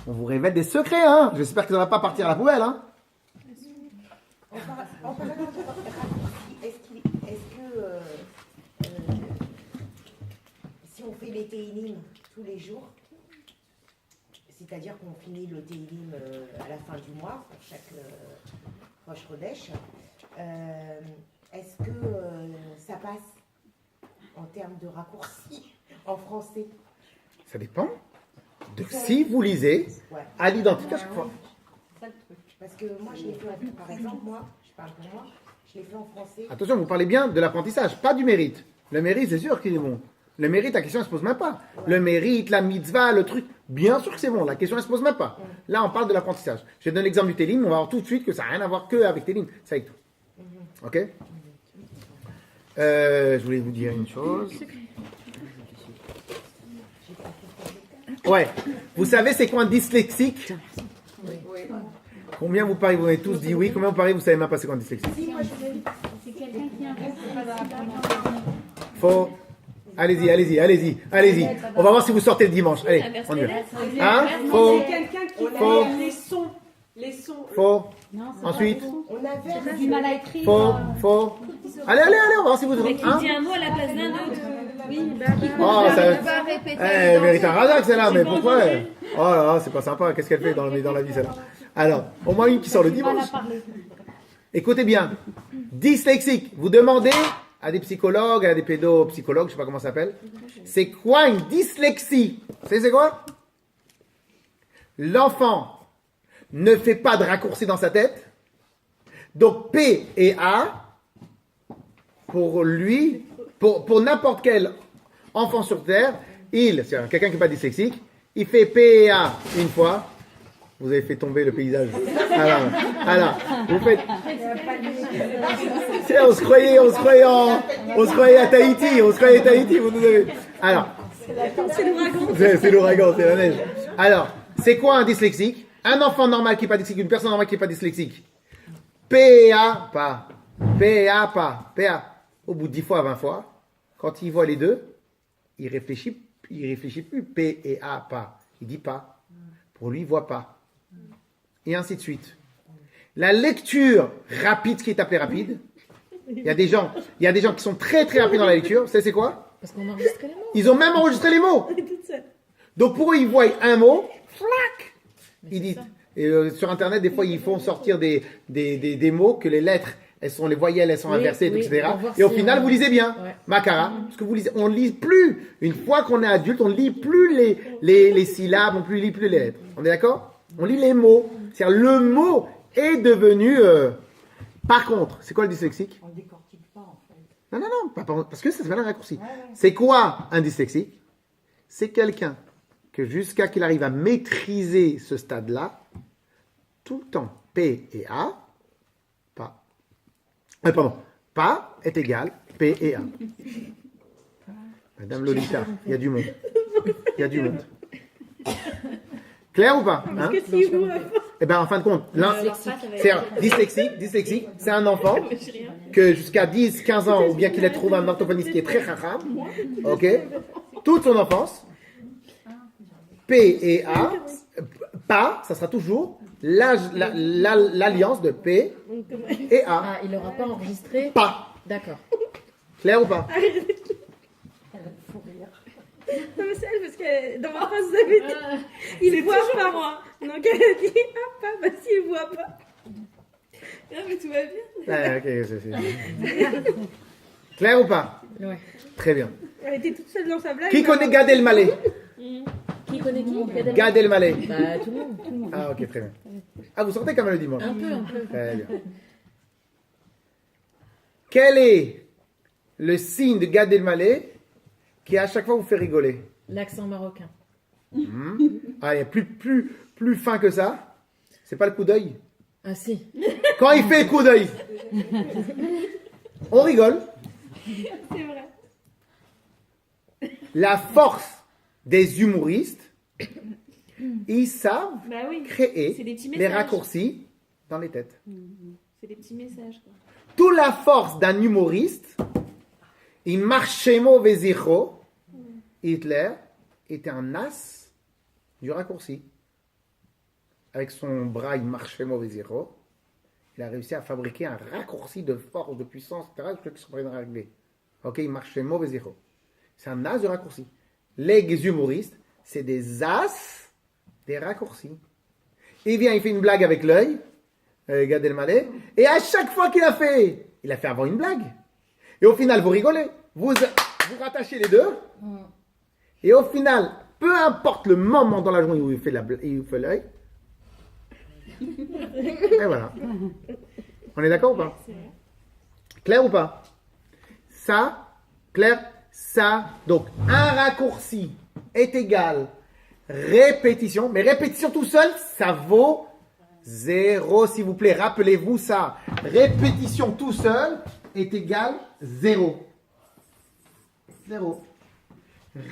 On vous révèle des secrets, hein. J'espère que ça ne va pas partir à la poubelle, hein. Est-ce que si on fait les Téhilim tous les jours, c'est-à-dire qu'on finit le Téhilim à la fin du mois, pour chaque Rosh Chodesh, est-ce que ça passe en termes de raccourci en français? Ça dépend de si vous lisez Ouais. à l'identique à chaque fois. C'est ça le truc. Parce que moi, je l'ai fait, par exemple, moi, je parle pour moi, je l'ai fait en français. Attention, vous parlez bien de l'apprentissage, pas du mérite. Le mérite, c'est sûr qu'il est bon. Le mérite, la question, elle se pose même pas. Le mérite, la mitzvah, le truc, bien sûr que c'est bon. La question, elle se pose même pas. Là, on parle de l'apprentissage. Je donne l'exemple du Télim, on va voir tout de suite que ça n'a rien à voir que avec Télim. C'est avec tout. Ok? Je voulais vous dire une chose. Ouais. Vous savez, c'est quoi un dyslexique? Combien vous parlez? Vous avez tous dit oui. Combien vous parlez? Vous savez même pas c'est quoi un dyslexique? C'est quelqu'un qui a un Faux. Allez-y, allez-y, allez-y, allez-y. On va voir si vous sortez le dimanche. Allez, on y va. Hein? Faux. C'est quelqu'un qui Faux. fait les sons. Faux. Ensuite. On avait du mal à écrire. Faux. Faux. Allez, allez, allez, on va voir si vous... Il Hein? dit un mot à la place d'un autre. Oui, Oh, ça... pas répéter. Elle mérite un radar, celle-là, mais pourquoi? Oh là là, c'est pas sympa. Qu'est-ce qu'elle fait dans la vie, celle-là? Alors, au moins une qui sort le dimanche. Écoutez bien. Dyslexique. Vous demandez à des psychologues, à des pédopsychologues, je sais pas comment ça s'appelle. C'est quoi une dyslexie? Vous savez c'est quoi? L'enfant ne fait pas de raccourci dans sa tête. Donc P et A, pour lui, pour n'importe quel enfant sur Terre, c'est quelqu'un qui n'est pas dyslexique, il fait P et A une fois. Vous avez fait tomber le paysage. Alors, vous faites... Tiens, on se croyait à Tahiti, vous nous avez... Alors, c'est l'ouragan, c'est la neige. Alors, c'est quoi un dyslexique? Un enfant normal qui n'est pas dyslexique, une personne normale qui n'est pas dyslexique. PA, pas. PA, pas. PA. Au bout de 10 fois, 20 fois, quand il voit les deux, il réfléchit plus. P et A, pas. Il dit pas. Pour lui, il voit pas. Et ainsi de suite. La lecture rapide, ce qui est appelé rapide, il y a des gens qui sont très très rapides dans la lecture. Vous savez c'est quoi? Parce qu'on a enregistré les mots. Ils ont même enregistré les mots. Donc pour eux, ils voient un mot, flac. Ils disent. Et sur Internet, des fois, ils font sortir des mots que les lettres, les voyelles, elles sont inversées, etc. Et au final, vous lisez bien. Ouais. Makara. Parce que on ne lit plus. Une fois qu'on est adulte, on ne lit plus les syllabes, on ne lit plus les lettres. On est d'accord? On lit les mots. C'est-à-dire, le mot est devenu... Par contre, c'est quoi le dyslexique? On ne décortique pas, en fait. Non, parce que ça s'appelle un raccourci. C'est quoi un dyslexique? C'est quelqu'un que jusqu'à qu'il arrive à maîtriser ce stade-là, tout le temps, P et A, pas. Pas est égal P et A. Madame Lolita, il y a du monde. Clair ou pas? Hein? Eh bien, en fin de compte, dyslexique, c'est un enfant que jusqu'à 10, 15 ans, ou bien qu'il ait trouvé un orthophoniste qui est très rare, ok, toute son enfance, P et A, pas, ça sera toujours l'alliance de P et A. Ah, il n'aura pas enregistré. Pas. D'accord. Clair ou pas? Non, mais c'est elle, parce que dans ma phrase, vous avez dit, il voit pas moi. Donc elle a dit, ah, pas, bah si, il voit pas. Non, mais tout va bien. Ok, c'est. Clair ou pas? Ouais. Très bien. Elle était toute seule dans sa blague. Qui connaît Gad Elmaleh? Qui connaît qui? Gad Elmaleh. Bah, tout le monde. Ah, ok, très bien. Ah, vous sortez quand même le dimanche? Un peu. Très bien. Quel est le signe de Gad Elmaleh qui à chaque fois vous fait rigoler? L'accent marocain. Ah, il y a plus fin que ça. C'est pas le coup d'œil. Ah si. Quand il fait le coup d'œil, on rigole. C'est vrai. La force des humoristes, ils savent Bah oui. créer C'est des petits les messages. raccourcis dans les têtes. C'est des petits messages, quoi. Toute la force d'un humoriste, il marchemo vezicho, Hitler était un as du raccourci. Avec son bras, il marchemo vezicho, il a réussi à fabriquer un raccourci de force, de puissance, etc. Je qui sont pas arriver. Ok, il marchemo vezicho. C'est un as du raccourci. Les humoristes, c'est des as des raccourcis. Il vient, il fait une blague avec l'œil. Gad Elmaleh. Et à chaque fois qu'il a fait, il a fait avant une blague. Et au final, vous rigolez. Vous rattachez les deux. Et au final, peu importe le moment dans la journée où il fait l'œil. Et voilà. On est d'accord ou pas? Clair ou pas? Ça, clair, ça. Donc, un raccourci est égal répétition. Mais répétition tout seul, ça vaut 0, s'il vous plaît. Rappelez-vous ça. Répétition tout seul est égal 0. 0.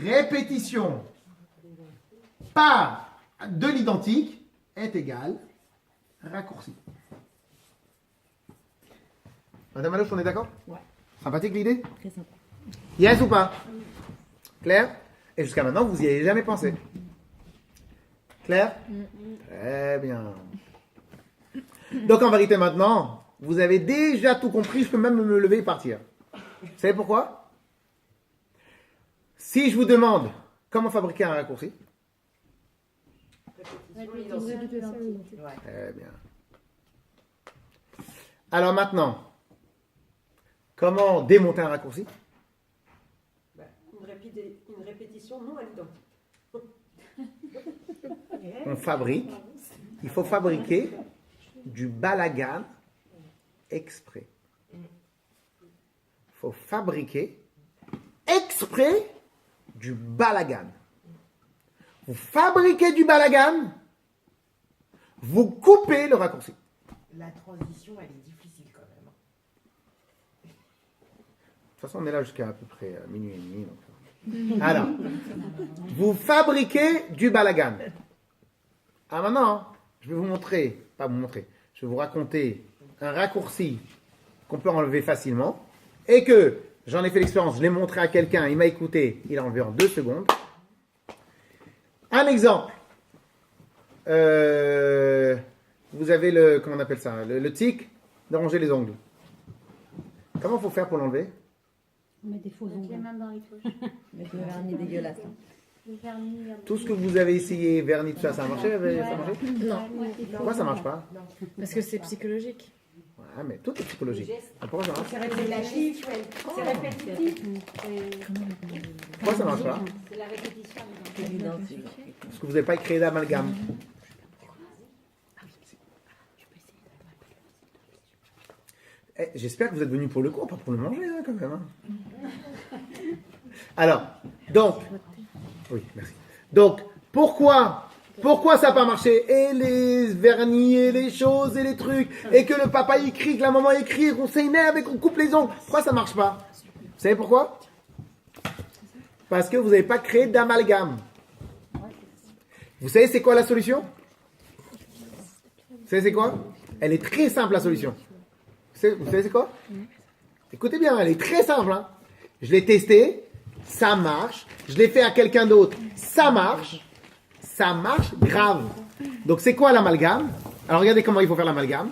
Répétition par de l'identique est égal raccourci. Madame Aloche, on est d'accord? Ouais. Sympathique l'idée? Très sympa. Yes ou pas? Clair? Et jusqu'à maintenant, vous n'y avez jamais pensé. Clair? Très bien. Donc en vérité maintenant, vous avez déjà tout compris, je peux même me lever et partir. Vous savez pourquoi? Si je vous demande comment fabriquer un raccourci, très bien. Alors maintenant, comment démonter un raccourci? Une répétition non à l'identique. On fabrique, il faut fabriquer du balagan exprès. Il faut fabriquer exprès du balagan. Vous fabriquez du balagan, vous coupez le raccourci. La transition, elle est difficile quand même. De toute façon, on est là jusqu'à à peu près minuit et demi. Donc... Alors, vous fabriquez du balagan. Ah maintenant, je vais vous montrer, pas vous montrer, je vais vous raconter un raccourci qu'on peut enlever facilement et que j'en ai fait l'expérience, je l'ai montré à quelqu'un, il m'a écouté, il a enlevé en 2 secondes. Un exemple. Vous avez le, comment on appelle ça, le tic de ronger les ongles. Comment il faut faire pour l'enlever? On met des faux ongles. Les mains dans les poches. Mais le vernis dégueulasse. hein. Le vernis. Tout ce que vous avez essayé, vernis, tout ça, ça a marché? Ça a marché? Non, Pourquoi ça marche pas? parce que c'est psychologique. Ouais, mais tout est psychologique. Ah, pourquoi ça marche? C'est répétitif. C'est répétitif. Pourquoi ça marche pas? C'est la répétition. C'est identique. Parce que vous n'avez pas créé d'amalgame. Eh, j'espère que vous êtes venus pour le cours, pas pour le manger, hein, quand même. Hein. Alors, donc, oui, merci. Donc, pourquoi ça n'a pas marché? Et les vernis, et les choses, et les trucs, et que le papa écrit, que la maman écrit, qu'on s'énerve et qu'on coupe les ongles. Pourquoi ça ne marche pas? Vous savez pourquoi? Parce que vous n'avez pas créé d'amalgame. Vous savez c'est quoi la solution? Vous savez c'est quoi? Elle est très simple la solution. Vous savez c'est quoi? Écoutez bien, elle est très simple. Hein. Je l'ai testé, ça marche. Je l'ai fait à quelqu'un d'autre, ça marche. Ça marche grave. Donc c'est quoi l'amalgame? Alors regardez comment il faut faire l'amalgame.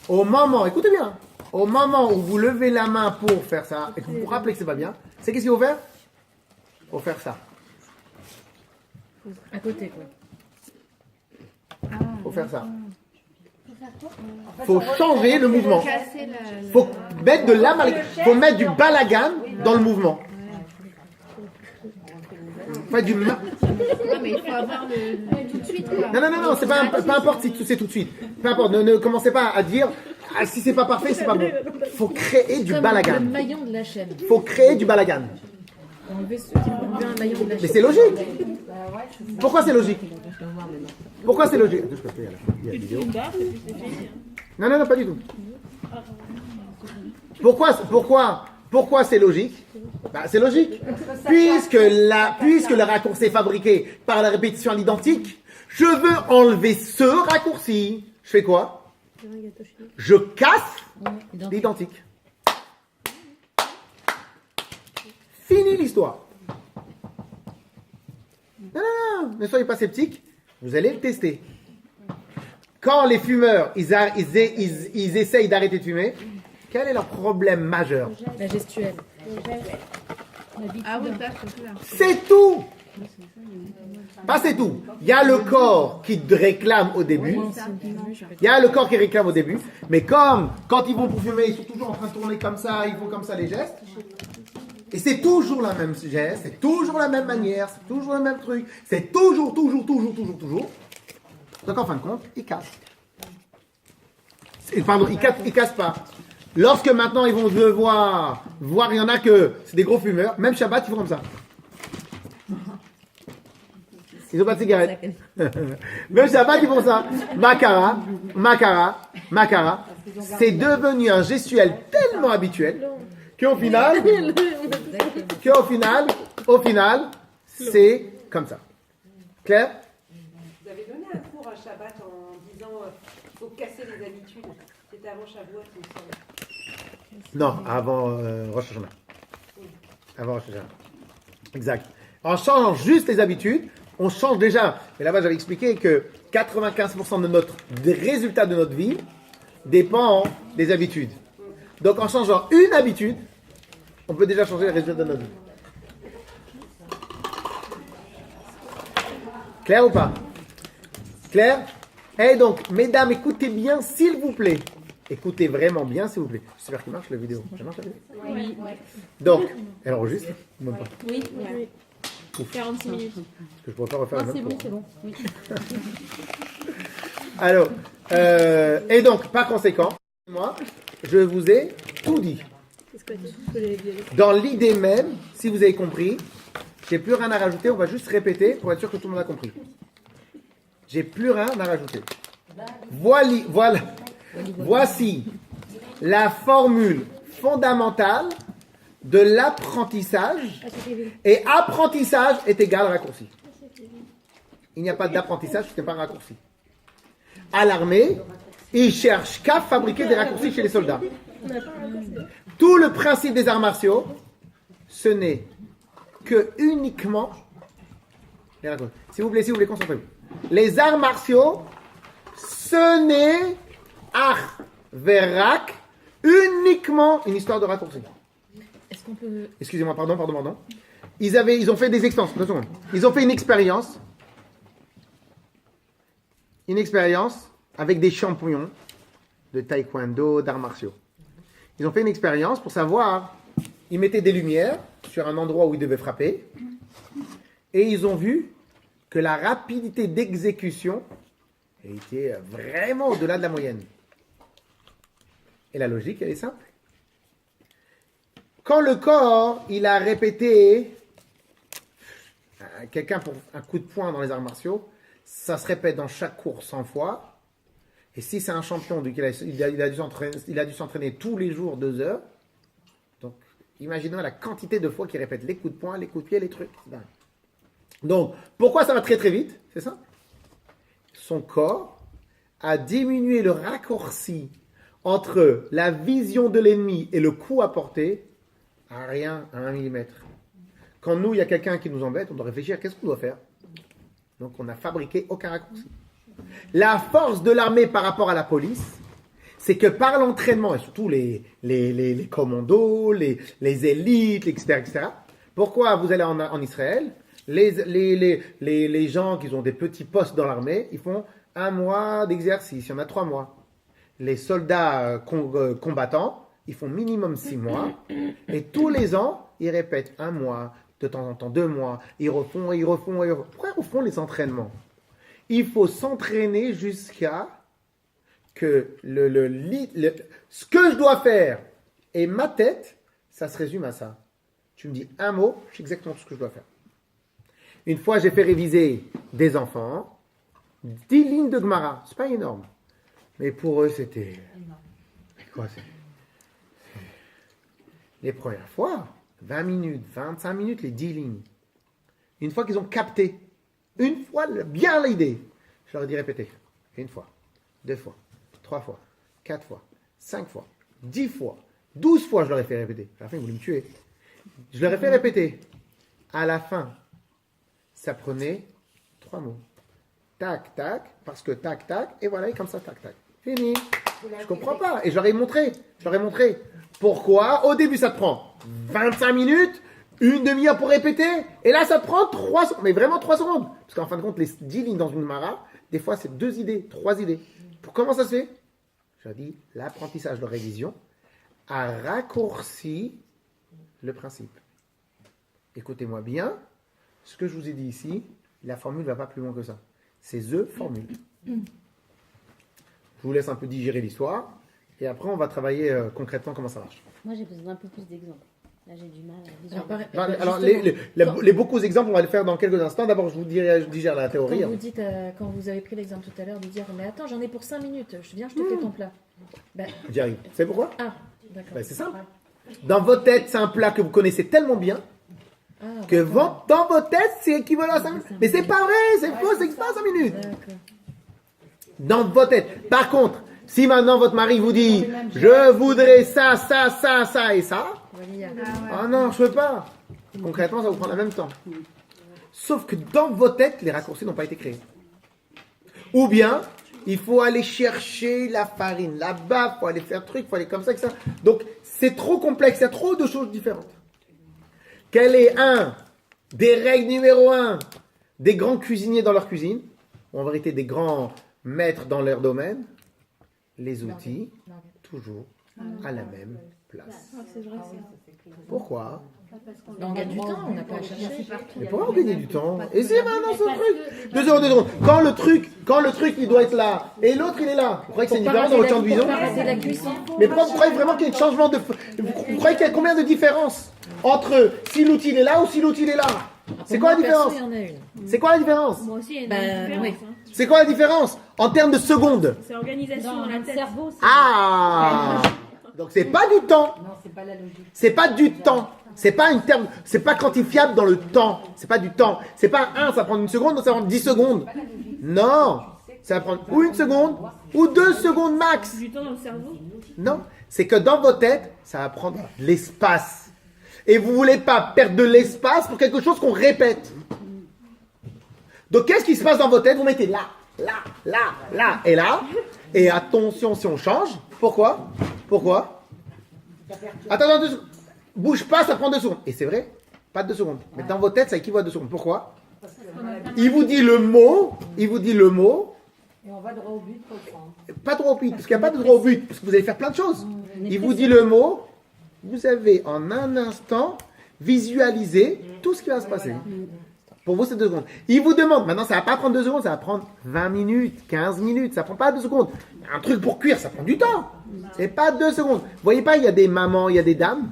Au moment, écoutez bien, au moment où vous levez la main pour faire ça, et que vous vous rappelez que c'est pas bien, c'est qu'est-ce qu'il faut faire? Il faut faire ça. À côté, quoi. Il faut faire ça. Faut faire quoi? Il faut changer le mouvement. Casser Il faut mettre de l'amalgame. Il faut mettre du balagan dans le mouvement. Pas du Non, mais il faut avoir le tout de suite, quoi. Non, c'est pas importe si c'est tout de suite. Peu importe, ne commencez pas à dire ah, si c'est pas parfait, c'est pas bon. Il faut créer du Comme balagan. le maillon de la chaîne. Il faut créer du balagan. Enlever un maillon de la Mais chaîne. c'est logique. Pourquoi c'est logique? Pourquoi c'est logique? Attends, je peux faire, il y a la vidéo. Non, pas du tout. Pourquoi c'est logique? Bah, c'est logique. Puisque le raccourci est fabriqué par la répétition à l'identique, je veux enlever ce raccourci. Je fais quoi? Je casse l'identique. Fini l'histoire. Non, ne soyez pas sceptiques. Vous allez le tester. Quand les fumeurs, ils essayent d'arrêter de fumer, quel est leur problème majeur? La gestuelle. Ah oui, ça, c'est clair. C'est tout. Pas c'est tout. Il y a le corps qui te réclame au début. Il y a le corps qui réclame au début. Mais comme, quand ils vont pour fumer, ils sont toujours en train de tourner comme ça, ils font comme ça les gestes. Et c'est toujours la même geste, c'est toujours la même manière, c'est toujours le même truc. C'est toujours. Donc en fin de compte, ils cassent. Pardon, ils cassent pas. Lorsque maintenant ils vont devoir voir, il y en a que c'est des gros fumeurs, même Shabbat, ils font comme ça. Ils n'ont pas de cigarette. Même Shabbat, ils font ça. Makara. C'est devenu un gestuel tellement habituel qu'au final, c'est comme ça. Claire? Vous avez donné un cours à Shabbat en disant faut casser les habitudes. C'était avant Shavuot, il me semble. Non, avant Rosh Hashanah. Avant Rosh Hashanah. Exact. En changeant juste les habitudes, on change déjà. Et là-bas, j'avais expliqué que 95% des résultats de notre vie dépend des habitudes. Donc, en changeant une habitude, on peut déjà changer les résultats de notre vie. Clair ou pas? Clair? Et donc, mesdames, écoutez bien, s'il vous plaît. Écoutez vraiment bien, s'il vous plaît. J'espère qu'il marche la vidéo. Ça marche la vidéo? Oui. Donc, elle enregistre? Même pas. Oui. 46 minutes. Parce que je ne pourrais pas refaire le même cours. C'est bon. Oui. Alors, et donc, par conséquent, moi, je vous ai tout dit. Dans l'idée même, si vous avez compris, j'ai plus rien à rajouter, on va juste répéter pour être sûr que tout le monde a compris. J'ai plus rien à rajouter. Voici la formule fondamentale de l'apprentissage. Et apprentissage est égal à raccourci. Il n'y a pas d'apprentissage, ce n'est pas un raccourci. À l'armée, ils cherchent qu'à fabriquer des raccourcis chez les soldats. Tout le principe des arts martiaux, ce n'est que uniquement les raccourcis. S'il vous plaît, concentrez-vous. Les arts martiaux, ce n'est art verak uniquement une histoire de raccourcis. Est-ce qu'on peut... Excusez-moi, pardon. Ils ont fait des expériences. Ils ont fait une expérience avec des champions de taekwondo, d'arts martiaux. Ils ont fait une expérience pour savoir, ils mettaient des lumières sur un endroit où ils devaient frapper, et ils ont vu que la rapidité d'exécution était vraiment au-delà de la moyenne. Et la logique, elle est simple. Quand le corps, il a répété quelqu'un pour un coup de poing dans les arts martiaux, ça se répète dans chaque cours 100 fois. Et si c'est un champion, il a dû s'entraîner tous les jours 2 heures. Donc, imaginons la quantité de fois qu'il répète les coups de poing, les coups de pied, les trucs. Donc, pourquoi ça va très très vite? C'est ça. Son corps a diminué le raccourci entre la vision de l'ennemi et le coup à porter à rien, à 1 millimètre. Quand nous, il y a quelqu'un qui nous embête, on doit réfléchir, qu'est-ce qu'on doit faire? Donc, on n'a fabriqué aucun raccourci. La force de l'armée par rapport à la police, c'est que par l'entraînement, et surtout les commandos, les élites, etc., pourquoi vous allez en Israël, les gens qui ont des petits postes dans l'armée, ils font 1 mois d'exercice, il y en a 3 mois. Les soldats combattants, ils font minimum 6 mois, et tous les ans, ils répètent 1 mois, de temps en temps 2 mois, ils refont. Pourquoi ils refont les entraînements? Il faut s'entraîner jusqu'à que ce que je dois faire et ma tête, ça se résume à ça. Tu me dis un mot, je sais exactement ce que je dois faire. Une fois, j'ai fait réviser des enfants, 10 lignes de Gemara, c'est pas énorme. Mais pour eux, c'était... Quoi, les premières fois, 20 minutes, 25 minutes, les 10 lignes. Une fois qu'ils ont capté, une fois bien l'idée, je leur ai dit répéter. 1 fois, 2 fois, 3 fois, 4 fois, 5 fois, 10 fois, 12 fois, je leur ai fait répéter. À la fin, ils voulaient me tuer. Je leur ai fait répéter. À la fin, ça prenait 3 mots. Tac, tac, parce que tac, tac, et voilà, et comme ça, tac, tac. Fini. Je comprends pas. Et je leur ai montré. Pourquoi? Au début, ça te prend 25 minutes. une demi-heure pour répéter. Et là, ça prend 3 secondes. Mais vraiment 3 secondes. Parce qu'en fin de compte, les 10 lignes dans une mara, des fois, c'est 2 idées, 3 idées. Pour comment ça se fait? Je dis, l'apprentissage de révision a raccourci le principe. Écoutez-moi bien. Ce que je vous ai dit ici, la formule ne va pas plus loin que ça. C'est the formule. Je vous laisse un peu digérer l'histoire. Et après, on va travailler concrètement comment ça marche. Moi, j'ai besoin d'un peu plus d'exemples. Là, j'ai du mal à Alors, visualiser. Alors, justement, les beaucoup d'exemples, on va les faire dans quelques instants. D'abord, je digère la théorie. quand vous dites, quand vous avez pris l'exemple tout à l'heure de dire, mais attends, j'en ai pour 5 minutes, je viens, je te fais ton plat. Ben, J'y arrive. Vous savez pourquoi? ah, d'accord. Ben, c'est simple. Dans votre tête, c'est un plat que vous connaissez tellement bien Ah, que d'accord. dans votre tête, c'est équivalent à 5 minutes. Mais c'est pas vrai, c'est faux, c'est pas 5 minutes. D'accord. Dans votre tête. Par contre, si maintenant votre mari vous dit, je voudrais ça, ça, ça, ça et ça, Voilà. ah non, je peux pas. Concrètement, ça vous prend le même temps. Sauf que dans vos têtes, les raccourcis n'ont pas été créés. Ou bien, il faut aller chercher la farine là-bas, il faut aller faire truc, il faut aller comme ça, que ça. Donc, c'est trop complexe, il y a trop de choses différentes. Quel est des règles numéro 1 des grands cuisiniers dans leur cuisine, ou en vérité des grands maîtres dans leur domaine? Les outils, toujours à la même place. C'est vrai, Pourquoi? On gagne du temps, on n'a pas à chercher. Mais pourquoi on gagne du temps? Et c'est maintenant ce truc. 2 secondes, 2 secondes. Quand le truc il doit être là et l'autre il est là, vous croyez que c'est une différence dans votre champ de vision? C'est la cuisson. Mais pourquoi vous croyez vraiment qu'il y a un changement de... Vous croyez qu'il y a combien de différences entre si l'outil est là ou si l'outil est là? C'est quoi la différence? Il y en a une. C'est quoi la différence? Moi aussi, il y a une Ben, différence. oui. Hein. C'est quoi la différence en termes de secondes? C'est organisation dans la tête. cerveau, c'est Ah! Donc c'est pas du temps. Non, c'est pas la logique. C'est pas du temps. C'est pas une terme, c'est pas quantifiable dans le temps. C'est pas du temps. C'est pas ça va prendre 1 seconde, ça va prendre 10 secondes. Non. Ça va prendre ou 1 seconde ou 2 secondes max. Du temps dans le cerveau. Non. C'est que dans vos têtes, ça va prendre l'espace. Et vous voulez pas perdre de l'espace pour quelque chose qu'on répète. Donc qu'est-ce qui se passe dans vos têtes? Vous mettez là, là, là, là et là. Et attention si on change. Pourquoi? Attends, 2 secondes. Bouge pas, ça prend 2 secondes. Et c'est vrai, pas 2 secondes. Mais dans vos têtes, ça équivaut à 2 secondes. Pourquoi? Il vous dit le mot. Et on va droit au but pour le prendre. Pas droit au but, parce qu'il n'y a pas de droit au but, parce que vous allez faire plein de choses. Il vous dit le mot. Vous avez en un instant visualisé tout ce qui va se passer. Pour vous, c'est 2 secondes. Il vous demande, maintenant, ça va pas prendre 2 secondes, ça va prendre 20 minutes, 15 minutes, ça prend pas 2 secondes. Un truc pour cuire, ça prend du temps. C'est pas 2 secondes. Vous voyez pas, il y a des mamans, il y a des dames,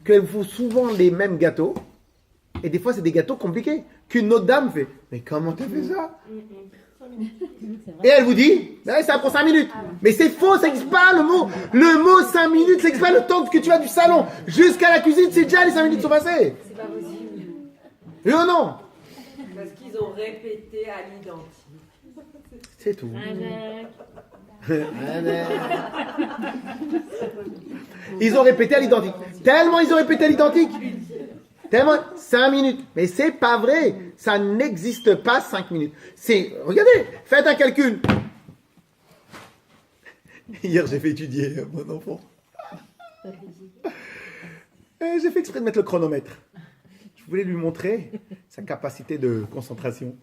qu'elles font souvent les mêmes gâteaux, et des fois, c'est des gâteaux compliqués, qu'une autre dame fait. Mais comment t'as fait ça? Et elle vous dit, ben, ça prend 5 minutes. Mais c'est faux, ça n'existe pas le mot. Le mot 5 minutes, ça n'existe pas le temps que tu vas du salon jusqu'à la cuisine, c'est déjà les 5 minutes sont passées. C'est pas possible. Oui ou non? Parce qu'ils ont répété à l'identique. C'est tout. Ils ont répété à l'identique. Tellement ils ont répété à l'identique. Tellement 5 minutes. Mais c'est pas vrai. Ça n'existe pas 5 minutes. Regardez, faites un calcul. Hier, j'ai fait étudier mon enfant. Et j'ai fait exprès de mettre le chronomètre. Je voulais lui montrer sa capacité de concentration.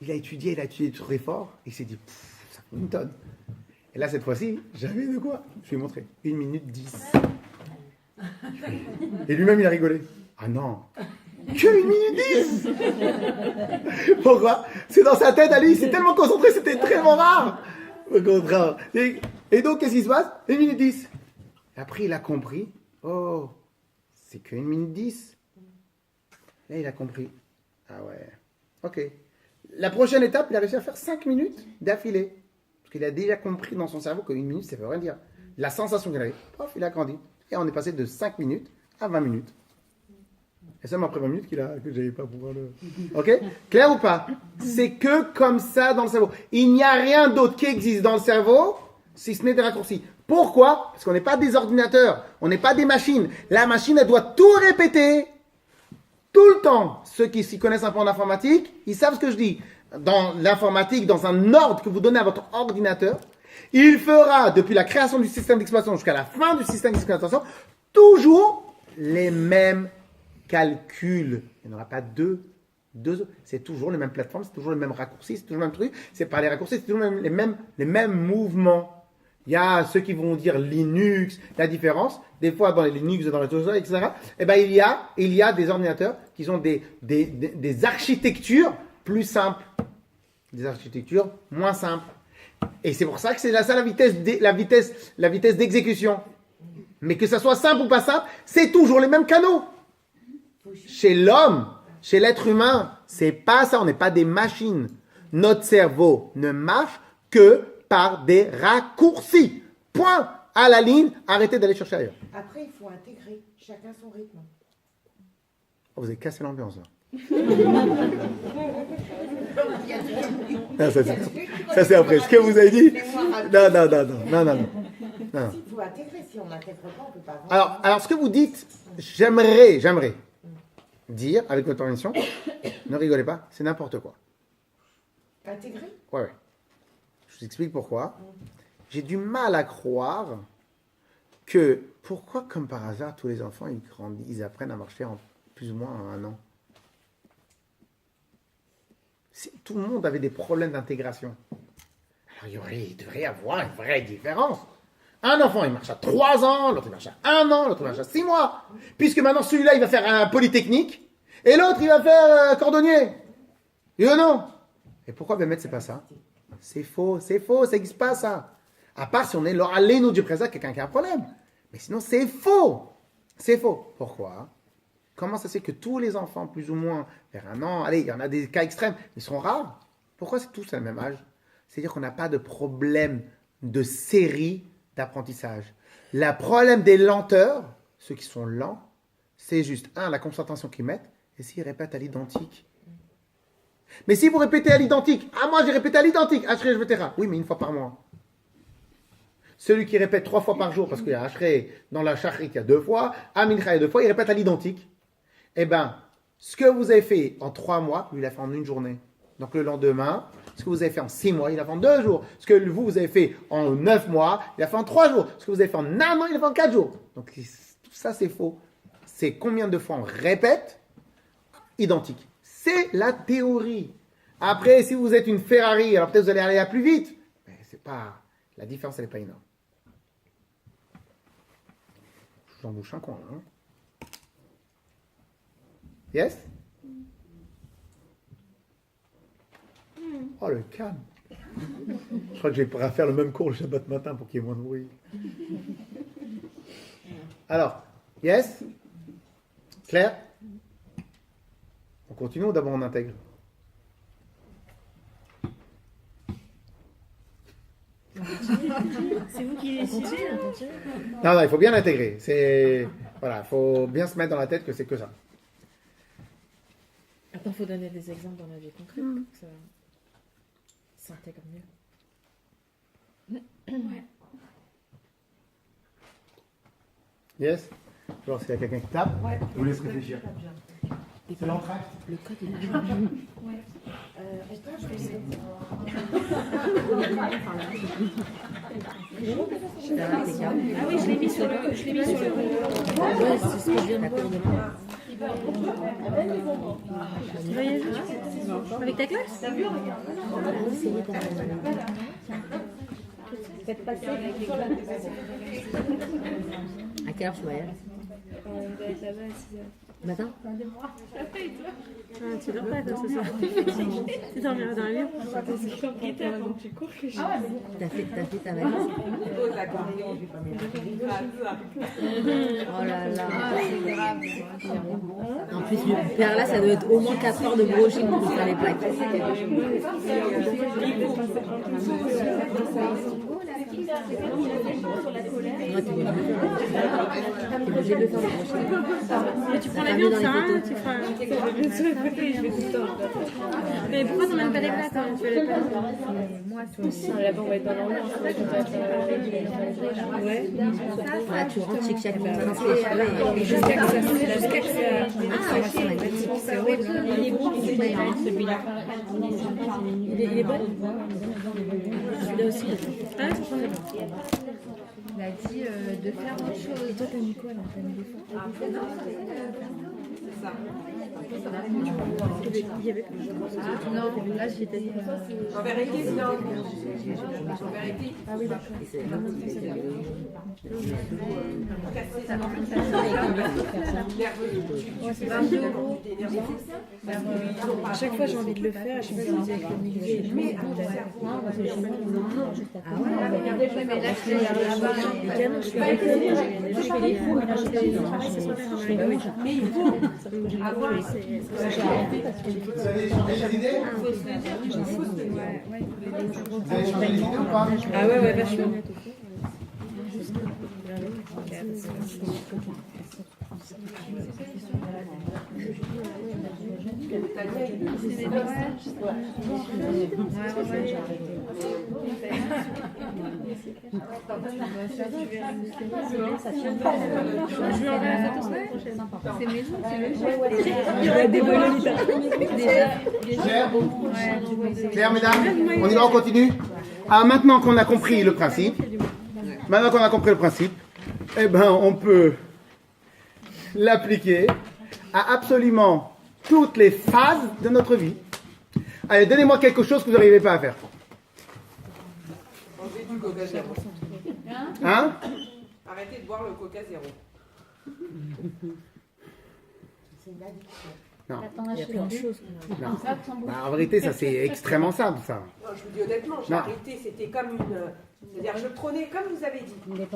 Il a étudié très fort. Il s'est dit, ça fait une tonne. Et là, cette fois-ci, j'avais de quoi. Je lui ai montré. 1 minute 10. Et lui-même, il a rigolé. Ah non, que 1 minute 10. Pourquoi? C'est dans sa tête à lui, il s'est tellement concentré, c'était tellement rare. Au contraire. Et donc, qu'est-ce qui se passe? 1 minute 10. Et après, il a compris. Oh, c'est que 1 minute 10. Là, il a compris. Ah ouais. Ok. La prochaine étape, il a réussi à faire 5 minutes d'affilée. Parce qu'il a déjà compris dans son cerveau que 1 minute, ça veut rien dire. La sensation qu'il avait, pof, il a grandi. Et on est passé de 5 minutes à 20 minutes. Et c'est seulement après 20 minutes que j'avais pas pouvoir le... Ok? Clair ou pas? C'est que comme ça dans le cerveau. Il n'y a rien d'autre qui existe dans le cerveau si ce n'est des raccourcis. Pourquoi? Parce qu'on n'est pas des ordinateurs. On n'est pas des machines. La machine, elle doit tout répéter. Tout le temps. Ceux qui s'y connaissent un peu en informatique, ils savent ce que je dis. Dans l'informatique, dans un ordre que vous donnez à votre ordinateur, il fera, depuis la création du système d'exploitation jusqu'à la fin du système d'exploitation, toujours les mêmes calcul. Il n'y en aura pas deux. C'est toujours les mêmes plateformes, c'est toujours les mêmes raccourcis, c'est toujours le même truc. C'est pas les raccourcis, c'est toujours les mêmes mouvements. Il y a ceux qui vont dire Linux, la différence. Des fois, dans les Linux, dans les choses, etc. Eh ben, il y a des ordinateurs qui ont des architectures plus simples. Des architectures moins simples. Et c'est pour ça que c'est ça la vitesse d'exécution. Mais que ça soit simple ou pas simple, c'est toujours les mêmes canaux. Chez l'homme, chez l'être humain, c'est pas ça, on n'est pas des machines. Notre cerveau ne marche que par des raccourcis. Point. À la ligne, arrêtez d'aller chercher ailleurs. Après, il faut intégrer chacun son rythme. Oh, vous avez cassé l'ambiance là. Non, ça c'est après. Ce que vous avez dit. Non. Il faut intégrer. Si on n'intègre pas, on ne peut pas avoir. Alors, ce que vous dites, j'aimerais dire, avec votre permission, ne rigolez pas, c'est n'importe quoi. Intégrer? Ouais. Je vous explique pourquoi. J'ai du mal à croire que, pourquoi, comme par hasard, tous les enfants, ils apprennent à marcher en plus ou moins en 1 an. Si tout le monde avait des problèmes d'intégration, alors il devrait y avoir une vraie différence. Un enfant, il marche à 3 ans, l'autre, il marche à 1 an, l'autre, il marche à 6 mois. Puisque maintenant, celui-là, il va faire un polytechnique, et l'autre, il va faire cordonnier. Et non. Et pourquoi Bémet, c'est pas ça? C'est faux, ça n'existe pas, ça. À part si on est l'allez-nous du présent, quelqu'un qui a un problème. Mais sinon, c'est faux. C'est faux. Pourquoi? Comment ça se fait que tous les enfants, plus ou moins, vers 1 an, allez, il y en a des cas extrêmes, ils sont rares. Pourquoi c'est tous à le même âge? C'est-à-dire qu'on n'a pas de problème de série d'apprentissage. Le problème des lenteurs, ceux qui sont lents, c'est juste, la concentration qu'ils mettent, et s'ils répètent à l'identique. Mais si vous répétez à l'identique, moi j'ai répété à l'identique, Ashrei Shvetera. Oui, mais 1 fois par mois. Celui qui répète 3 fois par jour, parce qu'il y a Ashrei dans la Shachrit, il y a 2 fois, Mincha il y a 2 fois, il répète à l'identique. Eh bien, ce que vous avez fait en 3 mois, lui, il l'a fait en 1 journée. Donc le lendemain, ce que vous avez fait en 6 mois, il l'a fait en 2 jours. Ce que vous avez fait en 9 mois, il l'a fait en 3 jours. Ce que vous avez fait en 1 an, il l'a fait en 4 jours. Donc tout ça, c'est faux. C'est combien de fois on répète identique. C'est la théorie. Après, si vous êtes une Ferrari, alors peut-être vous allez aller à plus vite. Mais c'est pas... La différence, elle n'est pas énorme. J'en bouche un coin, hein. Yes? Oh, le calme. Je crois que je vais faire le même cours le Shabbat matin pour qu'il y ait moins de bruit. Alors, yes? Claire? On continue ou d'abord on intègre? C'est vous qui décidez. Non, il faut bien l'intégrer. Voilà, il faut bien se mettre dans la tête que c'est que ça. Attends, il faut donner des exemples dans la vie concrète pour que ça s'intègre mieux. Ouais. Yes? Je vais voir s'il y a quelqu'un qui tape. Ouais. Je vous laisse réfléchir. C'est l'entracte. Le code est là. Ah oui, je l'ai mis sur le. Ouais, c'est ce que je viens de voir. Tu voyages avec ta classe? Faites passer avec les À quelle heure tu voyages? On doit être là-bas à 6h. Matin? Tu dors pas toi ce soir? Tu dormiras dans l'avion? C'est compliqué, donc tu cours que je... T'as fait ta valise? Oh là là. En plus, le père là, ça doit être au moins 4 heures de brushing pour faire les plaques. Ouais, t'es obligé de le faire le brushing. Mais tu prends l'avion, ça, hein? Tu feras un truc je vais tout le temps. Mais pourquoi t'en mets pas des plaques? Tu vas les plaques? Moi, là-bas, on va être dans l'ambiance. Ouais. Voilà, tu rentres chic-chac pour Jusqu'à que ça... Ah, ouais, c'est magnifique. Il est bon, celui-là. Il est bon? Ida aussi. Ah, ça change. Il a dit de faire autre chose. Et toi, t'as mis quoi là? T'as mis des fois? C'est ça. Il y avait Non, là j'étais. En vérité, non. En vérité, Ah oui, d'accord. casser Ça ça. m'en fait ça. Nerveux. C'est 22 euros. À chaque fois, j'ai envie de le faire. À chaque fois, je me dis avec le milieu. Mais à ton cerveau. Regardez, mais là je l'ai là-bas. Les canons, je fais des canons. Je fais des fours. Je fais des travail, c'est super. Mais il faut avoir. Vous avez changé les idées Vous avez changé les idées ou pas Ah ouais, vachement. Je lui enverrai la photo semaine prochaine. C'est maison, c'est maison. Il y aura des bolonitas. Claire, mesdames, on y va, on continue. Ah, maintenant qu'on a compris le principe, eh ben, on peut l'appliquer à absolument toutes les phases de notre vie. Allez, donnez-moi quelque chose que vous n'arrivez pas à faire. Enlever du coca zéro. Hein? Arrêtez de boire le coca zéro. C'est une addiction. Non. Il y a plein de choses. Non. Bah, en vérité, ça c'est extrêmement simple, ça. Non, je vous dis honnêtement, j'ai Non. arrêté, c'était comme une. C'est-à-dire, je prenais, comme vous avez dit,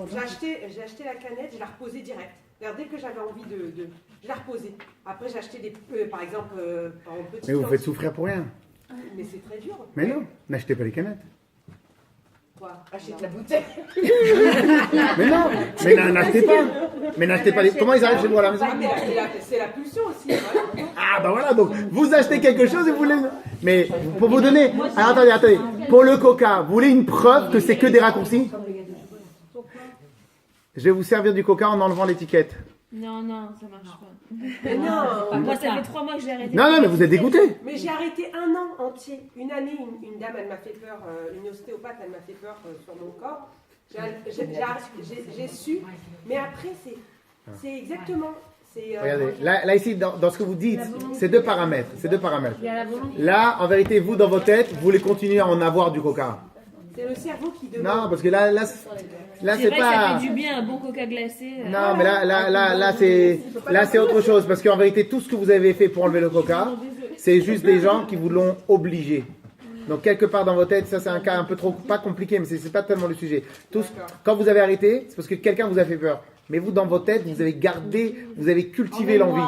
j'ai acheté la canette, je la reposais direct. C'est-à-dire, dès que j'avais envie de. Je la reposais. Après, j'ai acheté des. Par exemple, par exemple, petit. Mais vous faites souffrir pour rien. Mais c'est très dur. Mais non, n'achetez pas les canettes. Quoi Achète la bouteille. Mais non, mais n'achetez pas. Mais n'achetez pas les. Comment ils arrivent chez vous à la maison? Ah, mais c'est la pulsion aussi. Voilà. Ah bah voilà, donc vous achetez quelque chose et vous voulez... Mais pour vous donner... Alors attendez. Pour le coca, vous voulez une preuve que c'est que des raccourcis? Je vais vous servir du coca en enlevant l'étiquette. Non, ça marche pas. Mais non. Moi, ça fait 3 mois que j'ai arrêté. Non, mais vous êtes dégoûté. Mais j'ai arrêté un an entier. Une année, une dame, elle m'a fait peur. Une ostéopathe, elle m'a fait peur sur mon corps. J'ai su. Mais après, c'est exactement... Regardez, là ici, dans ce que vous dites, c'est deux paramètres. Là, en vérité, vous, dans votre tête, vous voulez continuer à en avoir du coca. C'est le cerveau qui demande. Non, parce que là C'est c'est vrai que ça pas... fait du bien, un bon coca glacé. Non, mais là c'est autre chose. Parce qu'en vérité, tout ce que vous avez fait pour enlever le coca, c'est juste des gens qui vous l'ont obligé. Donc, quelque part dans votre tête, ça c'est un cas un peu trop, pas compliqué, mais c'est pas tellement le sujet. Quand vous avez arrêté, c'est parce que quelqu'un vous a fait peur. Mais vous, dans votre tête, vous avez gardé, vous avez cultivé l'envie.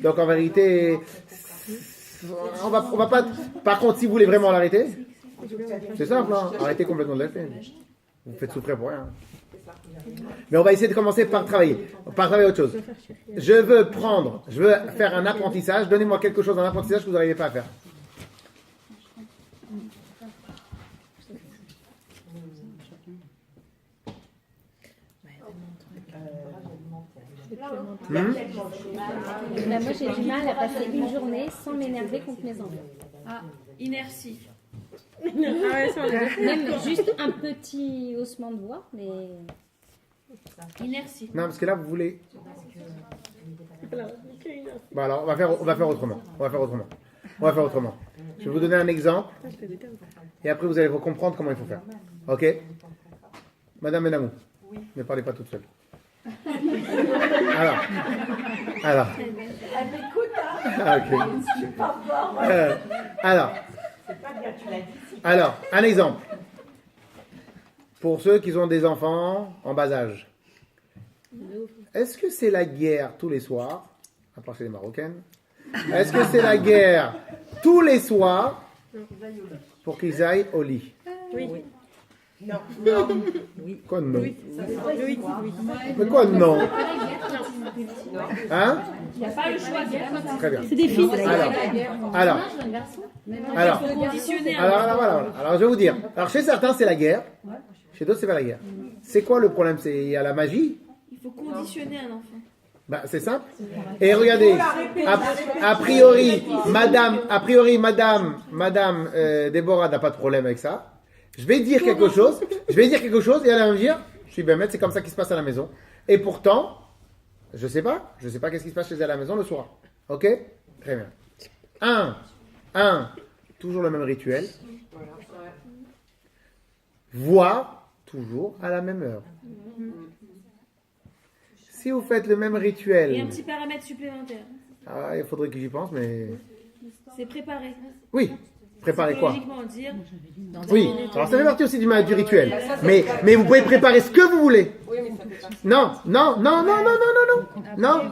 Donc, en vérité, on va pas... Par contre, si vous voulez vraiment l'arrêter, c'est simple, hein. Arrêtez complètement de la faire. Vous faites souffrir pour rien. Mais on va essayer de commencer par travailler autre chose. Je veux faire un apprentissage. Donnez-moi quelque chose en apprentissage que vous n'arrivez pas à faire. Bah, moi j'ai du mal à passer une journée sans m'énerver contre mes enfants. Ah, inertie. Même juste un petit haussement de voix, mais... Inertie. Non, parce que là, vous voulez... Bon, alors, on va faire autrement. Je vais vous donner un exemple. Et après, vous allez comprendre comment il faut faire. Ok? Madame Benamou, ne parlez pas toute seule. Alors. Elle m'écoute, hein. Ah, ok. Je suis pas fort. Alors. C'est pas bien, tu l'as dit. Alors, un exemple. Pour ceux qui ont des enfants en bas âge. Est-ce que c'est la guerre tous les soirs, à part chez les Marocaines? Est-ce que c'est la guerre tous les soirs pour qu'ils aillent au lit? Oui. Non. Quoi non? Oui. Mais quoi non? Hein? Il n'y a pas le choix. Très bien. C'est des filles. Alors, Conditionner. alors, je vais vous dire. Alors, chez certains, c'est la guerre. Chez d'autres, c'est pas la guerre. C'est quoi le problème? C'est il y a la magie. Il faut conditionner un enfant. Bah, c'est simple. Et regardez, a priori, Madame Déborah n'a pas de problème avec ça. Je vais dire quelque chose, et elle va me dire, je suis Bémet, c'est comme ça qui se passe à la maison. Et pourtant, je sais pas qu'est-ce qui se passe chez elle à la maison le soir. Ok? Très bien. Toujours le même rituel. Voir toujours à la même heure. Si vous faites le même rituel... Et un petit paramètre supplémentaire. Ah, il faudrait que j'y pense, mais... C'est préparer. Oui. Préparer quoi? Psychologiquement, dire. Oui. Alors ça fait partie aussi du rituel. Mais vous pouvez préparer ce que vous voulez. Oui, mais ça fait pas. Non. Non.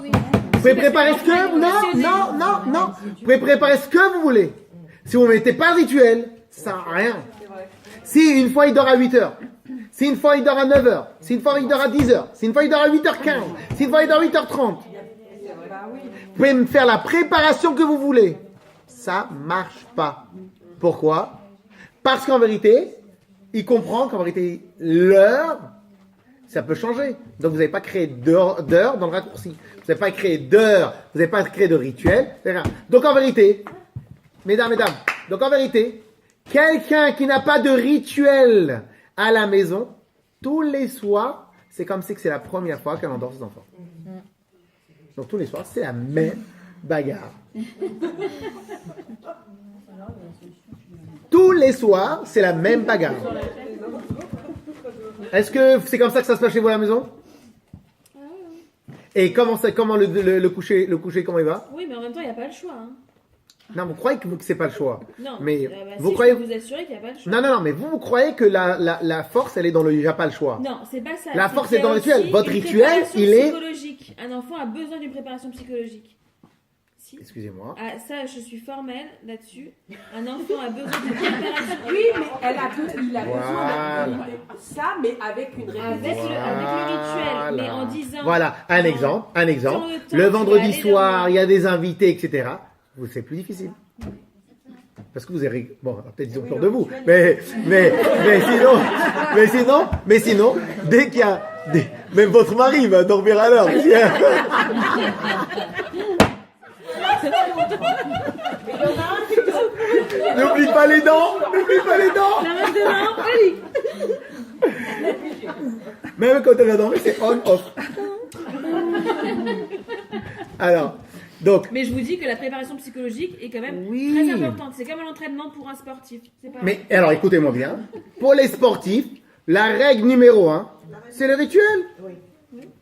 Vous pouvez préparer ce que... Non. Vous pouvez préparer ce que vous voulez. Si vous ne mettez pas le rituel, ça sert à rien. Si une fois il dort à 8h, si une fois il dort à 9h, si une fois il dort à 10h, si une fois il dort à 8h15, si une fois il dort à 8h30, vous pouvez me faire la préparation que vous voulez. Ça marche pas. Pourquoi? Parce qu'en vérité, il comprend qu'en vérité, l'heure, ça peut changer. Donc vous n'avez pas créé d'heure dans le raccourci. Vous n'avez pas créé d'heure, vous n'avez pas créé de rituel, etc. Donc en vérité, mesdames, donc en vérité, quelqu'un qui n'a pas de rituel à la maison, tous les soirs, c'est comme si c'est la première fois qu'elle endort ses enfants. Donc tous les soirs, c'est la même bagarre. Tous les soirs, c'est la même bagarre. Est-ce que c'est comme ça que ça se passe chez vous à la maison? Et comment le coucher, comment il va? Oui, mais en même temps, il n'y a pas le choix. Hein. Non, vous croyez que c'est pas le choix. Non, mais vous croyez... je peux vous assurer qu'il n'y a pas le choix. Non, mais vous croyez que la force, elle est dans le il n'y a pas le choix. Non, c'est pas ça. La force est dans le rituel. Votre rituel, il est... psychologique. Un enfant a besoin d'une préparation psychologique. Si. Excusez-moi. Ah, ça, je suis formelle là-dessus. Un enfant a besoin d'une préparation. Oui, mais il a besoin de ça, mais avec une répétition. Avec le rituel, mais en disant... Voilà, un exemple. Le vendredi soir, il y a des invités, etc. C'est plus difficile. Parce que vous avez... Bon, peut-être ils ont peur de vous. Mais sinon, dès qu'il y a... Même votre mari va dormir à l'heure. N'oublie pas les dents. Même quand elle va dormir, c'est on-off. Alors, donc... Mais je vous dis que la préparation psychologique est quand même très importante. C'est comme l'entraînement pour un sportif. Mais alors, écoutez-moi bien. Pour les sportifs, la règle numéro 1, c'est le rituel.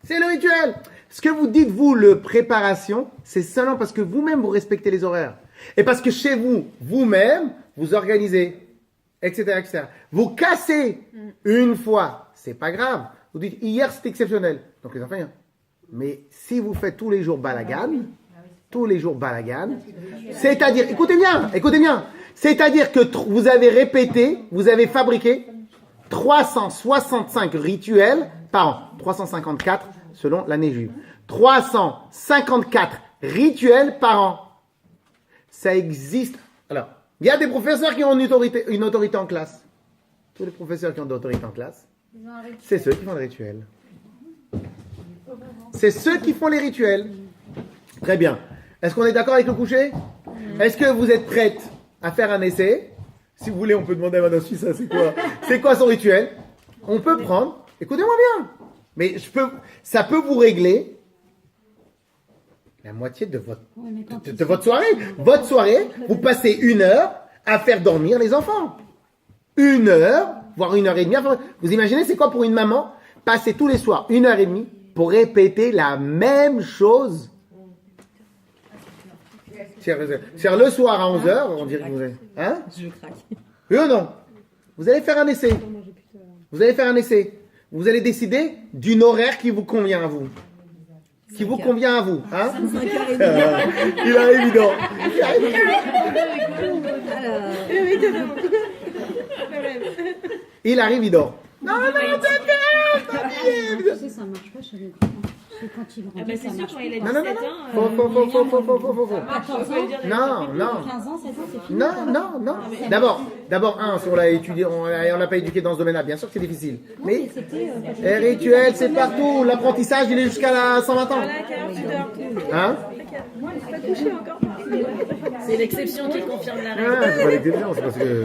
C'est le rituel. Ce que vous dites, vous, le préparation, c'est seulement parce que vous-même, vous respectez les horaires. Et parce que chez vous, vous-même, vous organisez, etc. Vous cassez une fois, c'est pas grave. Vous dites, hier, c'était exceptionnel. Donc, les enfants, rien. Mais si vous faites tous les jours balagan, c'est-à-dire, écoutez bien, c'est-à-dire que vous avez fabriqué 365 rituels par an. 354 selon l'année juive. 354 rituels par an. Ça existe. Alors, il y a des professeurs qui ont une autorité en classe. Tous les professeurs qui ont de l'autorité en classe, c'est ceux qui font les rituels. C'est ceux qui font les rituels. Très bien. Est-ce qu'on est d'accord avec le coucher? Est-ce que vous êtes prête à faire un essai? Si vous voulez, on peut demander à Madame Suisse, c'est quoi son rituel? On peut prendre, écoutez-moi bien, mais ça peut vous régler la moitié de votre soirée. Votre soirée, vous passez 1 heure à faire dormir les enfants. 1 heure, voire 1h30. Vous imaginez, c'est quoi pour une maman? Passer tous les soirs 1h30 pour répéter la même chose. C'est le soir à 11h, on dirait que vous avez... Hein? Je craque. Oui ou non? Vous allez faire un essai. Vous allez décider d'une horaire qui vous convient à vous. Hein? Il arrive, il dort. Il arrive, il dort. Non, Ça marche pas chez les grands. Quand ils Ah ben c'est sûr, quand il a 17 non. ans... Faux. Non. 15 ans, 16 ans, c'est fini. Non. D'abord, si on l'a étudié, on l'a pas éduqué dans ce domaine-là. Bien sûr que c'est difficile. Mais les rituels, c'est partout. L'apprentissage, il est jusqu'à 120 ans. Hein? Moi, je ne suis pas couchée encore. C'est l'exception qui confirme la règle. Ah, c'est pas l'exception, c'est parce que...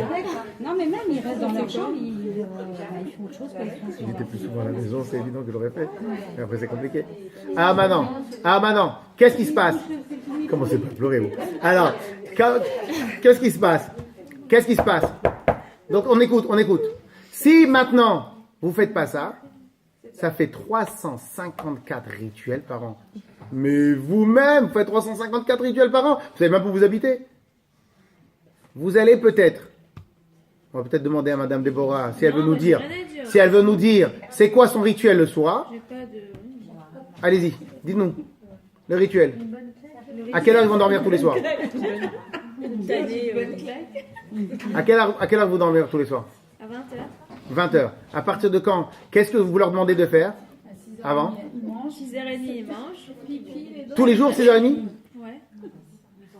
Non, mais même, il ils restent dans leur chambre, ils font autre chose. Si j'étais plus souvent à la maison, c'est évident que je l'aurais fait. Mais après, c'est compliqué. Ah, maintenant, qu'est-ce qui se passe? Commencez pas à pleurer, vous. Alors, qu'est-ce qui se passe? Donc, on écoute. Si maintenant, vous faites pas ça, ça fait 354 rituels par an. Mais vous-même, vous faites 354 rituels par an. Vous savez même pas où vous habitez. Vous allez on va peut-être demander à Madame Déborah si elle veut nous dire c'est quoi son rituel le soir. Allez-y, dites-nous le rituel. À quelle heure ils vont dormir tous les soirs? À quelle heure vous dormez tous les soirs? À 20h. 20h. À partir de quand? Qu'est-ce que vous leur demandez de faire? Avant? 6h30, ils mangent. Pipi. Tous les jours 6h30? Ouais.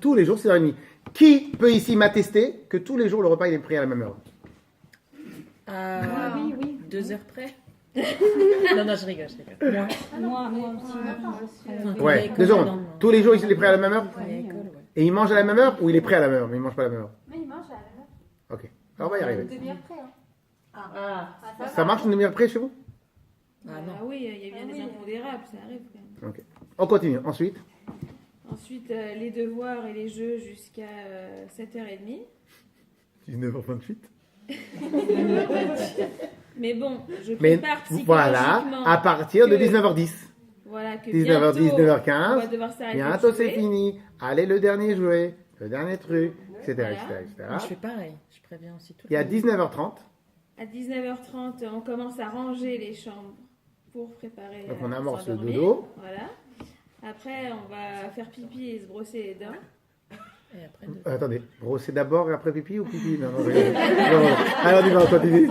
Tous les jours 6h30. Qui peut ici m'attester que tous les jours le repas il est pris à la même heure? Oui. 2 heures près. non, je rigole. Moi aussi. Ouais, 2 heures. Tous les jours il est prêt à la même heure? Et il mange à la même heure ou il est prêt à la même heure mais il mange pas à la même heure? Mais il mange à la même heure. Ok, alors on va y arriver. Une demi-heure près. Ça marche une demi-heure près chez vous? Ah oui, il y a bien des impondérables, ça arrive quand même. Ok. On continue. Ensuite, les devoirs et les jeux jusqu'à 7h30. 19h28. Mais bon, je Mais prépare psychologiquement. voilà, à partir de 19h10. Voilà, que 19h10, bientôt, 19h15. on va devoir s'arrêter de Bientôt c'est jouer. fini. Allez, le dernier jouet, le dernier truc, etc. Moi, je fais pareil. Je préviens aussi tout Et à le monde. 19h30, À 19h30, on commence à ranger les chambres pour préparer. donc on amorce le s'endormir. dodo. Voilà. Après, on va faire pipi et se brosser les dents. Et après, Attendez, brosser d'abord et après pipi ou pipi? Non, je rigole. Non. Alors, on continue.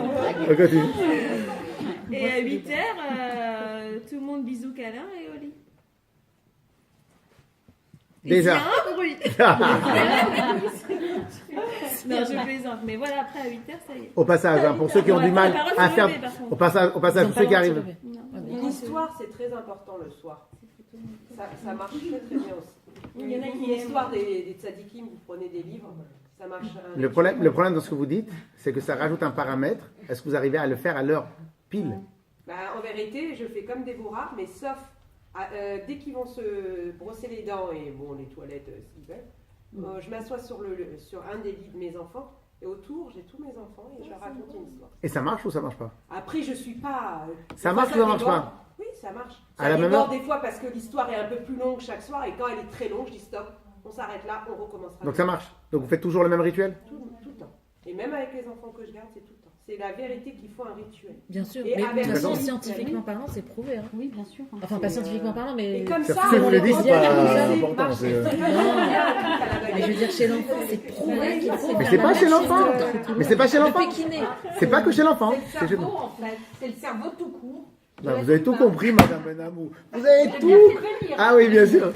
Et à 8h, tout le monde bisous câlin et au lit. Et Déjà. s'il y a un bruit. Non, je plaisante. Mais voilà, après à 8h, ça y est. Au passage, hein, pour ceux qui ont du mal à faire. Au passage, pour ceux qui arrivent. Une histoire, c'est très important le soir. Ça marche très très bien aussi. Il y en a qui Une histoire des tzadikim, vous prenez des livres, ça marche. Le problème dans ce que vous dites, c'est que ça rajoute un paramètre. Est-ce que vous arrivez à le faire à l'heure pile? En vérité, je fais comme Déborah, mais sauf dès qu'ils vont se brosser les dents et bon, les toilettes s'ils veulent, je m'assois sur un des lits de mes enfants et autour j'ai tous mes enfants et je leur raconte une histoire. Et ça marche ou ça marche pas? Après, je suis pas. Ça marche ou ça marche pas? Oui, ça marche. À Ça la même déborde heure des fois parce que l'histoire est un peu plus longue chaque soir et quand elle est très longue, je dis stop, on s'arrête là, on recommencera. Donc ça marche. Donc vous faites toujours le même rituel? Tout le temps. Et même avec les enfants que je garde, c'est tout le temps. C'est la vérité qu'il faut un rituel. Bien sûr. Et Mais avec de toute façon, raison. scientifiquement parlant, c'est prouvé. Hein. Oui, bien sûr. Enfin, pas scientifiquement parlant, mais. Et comme Ça ça, fait, vous le dites, on c'est pas marche. important. c'est- Mais je veux dire, chez l'enfant, c'est prouvé qu'il faut. Mais faire c'est la pas même chez l'enfant. chose. Mais c'est pas chez Le l'enfant. pékiné. C'est pas que chez l'enfant. C'est C'est le chez nous. cerveau en fait. C'est le cerveau tout court. Bah, vous avez tout compris, Madame Benamou. Vous avez tout. Ah oui, bien sûr.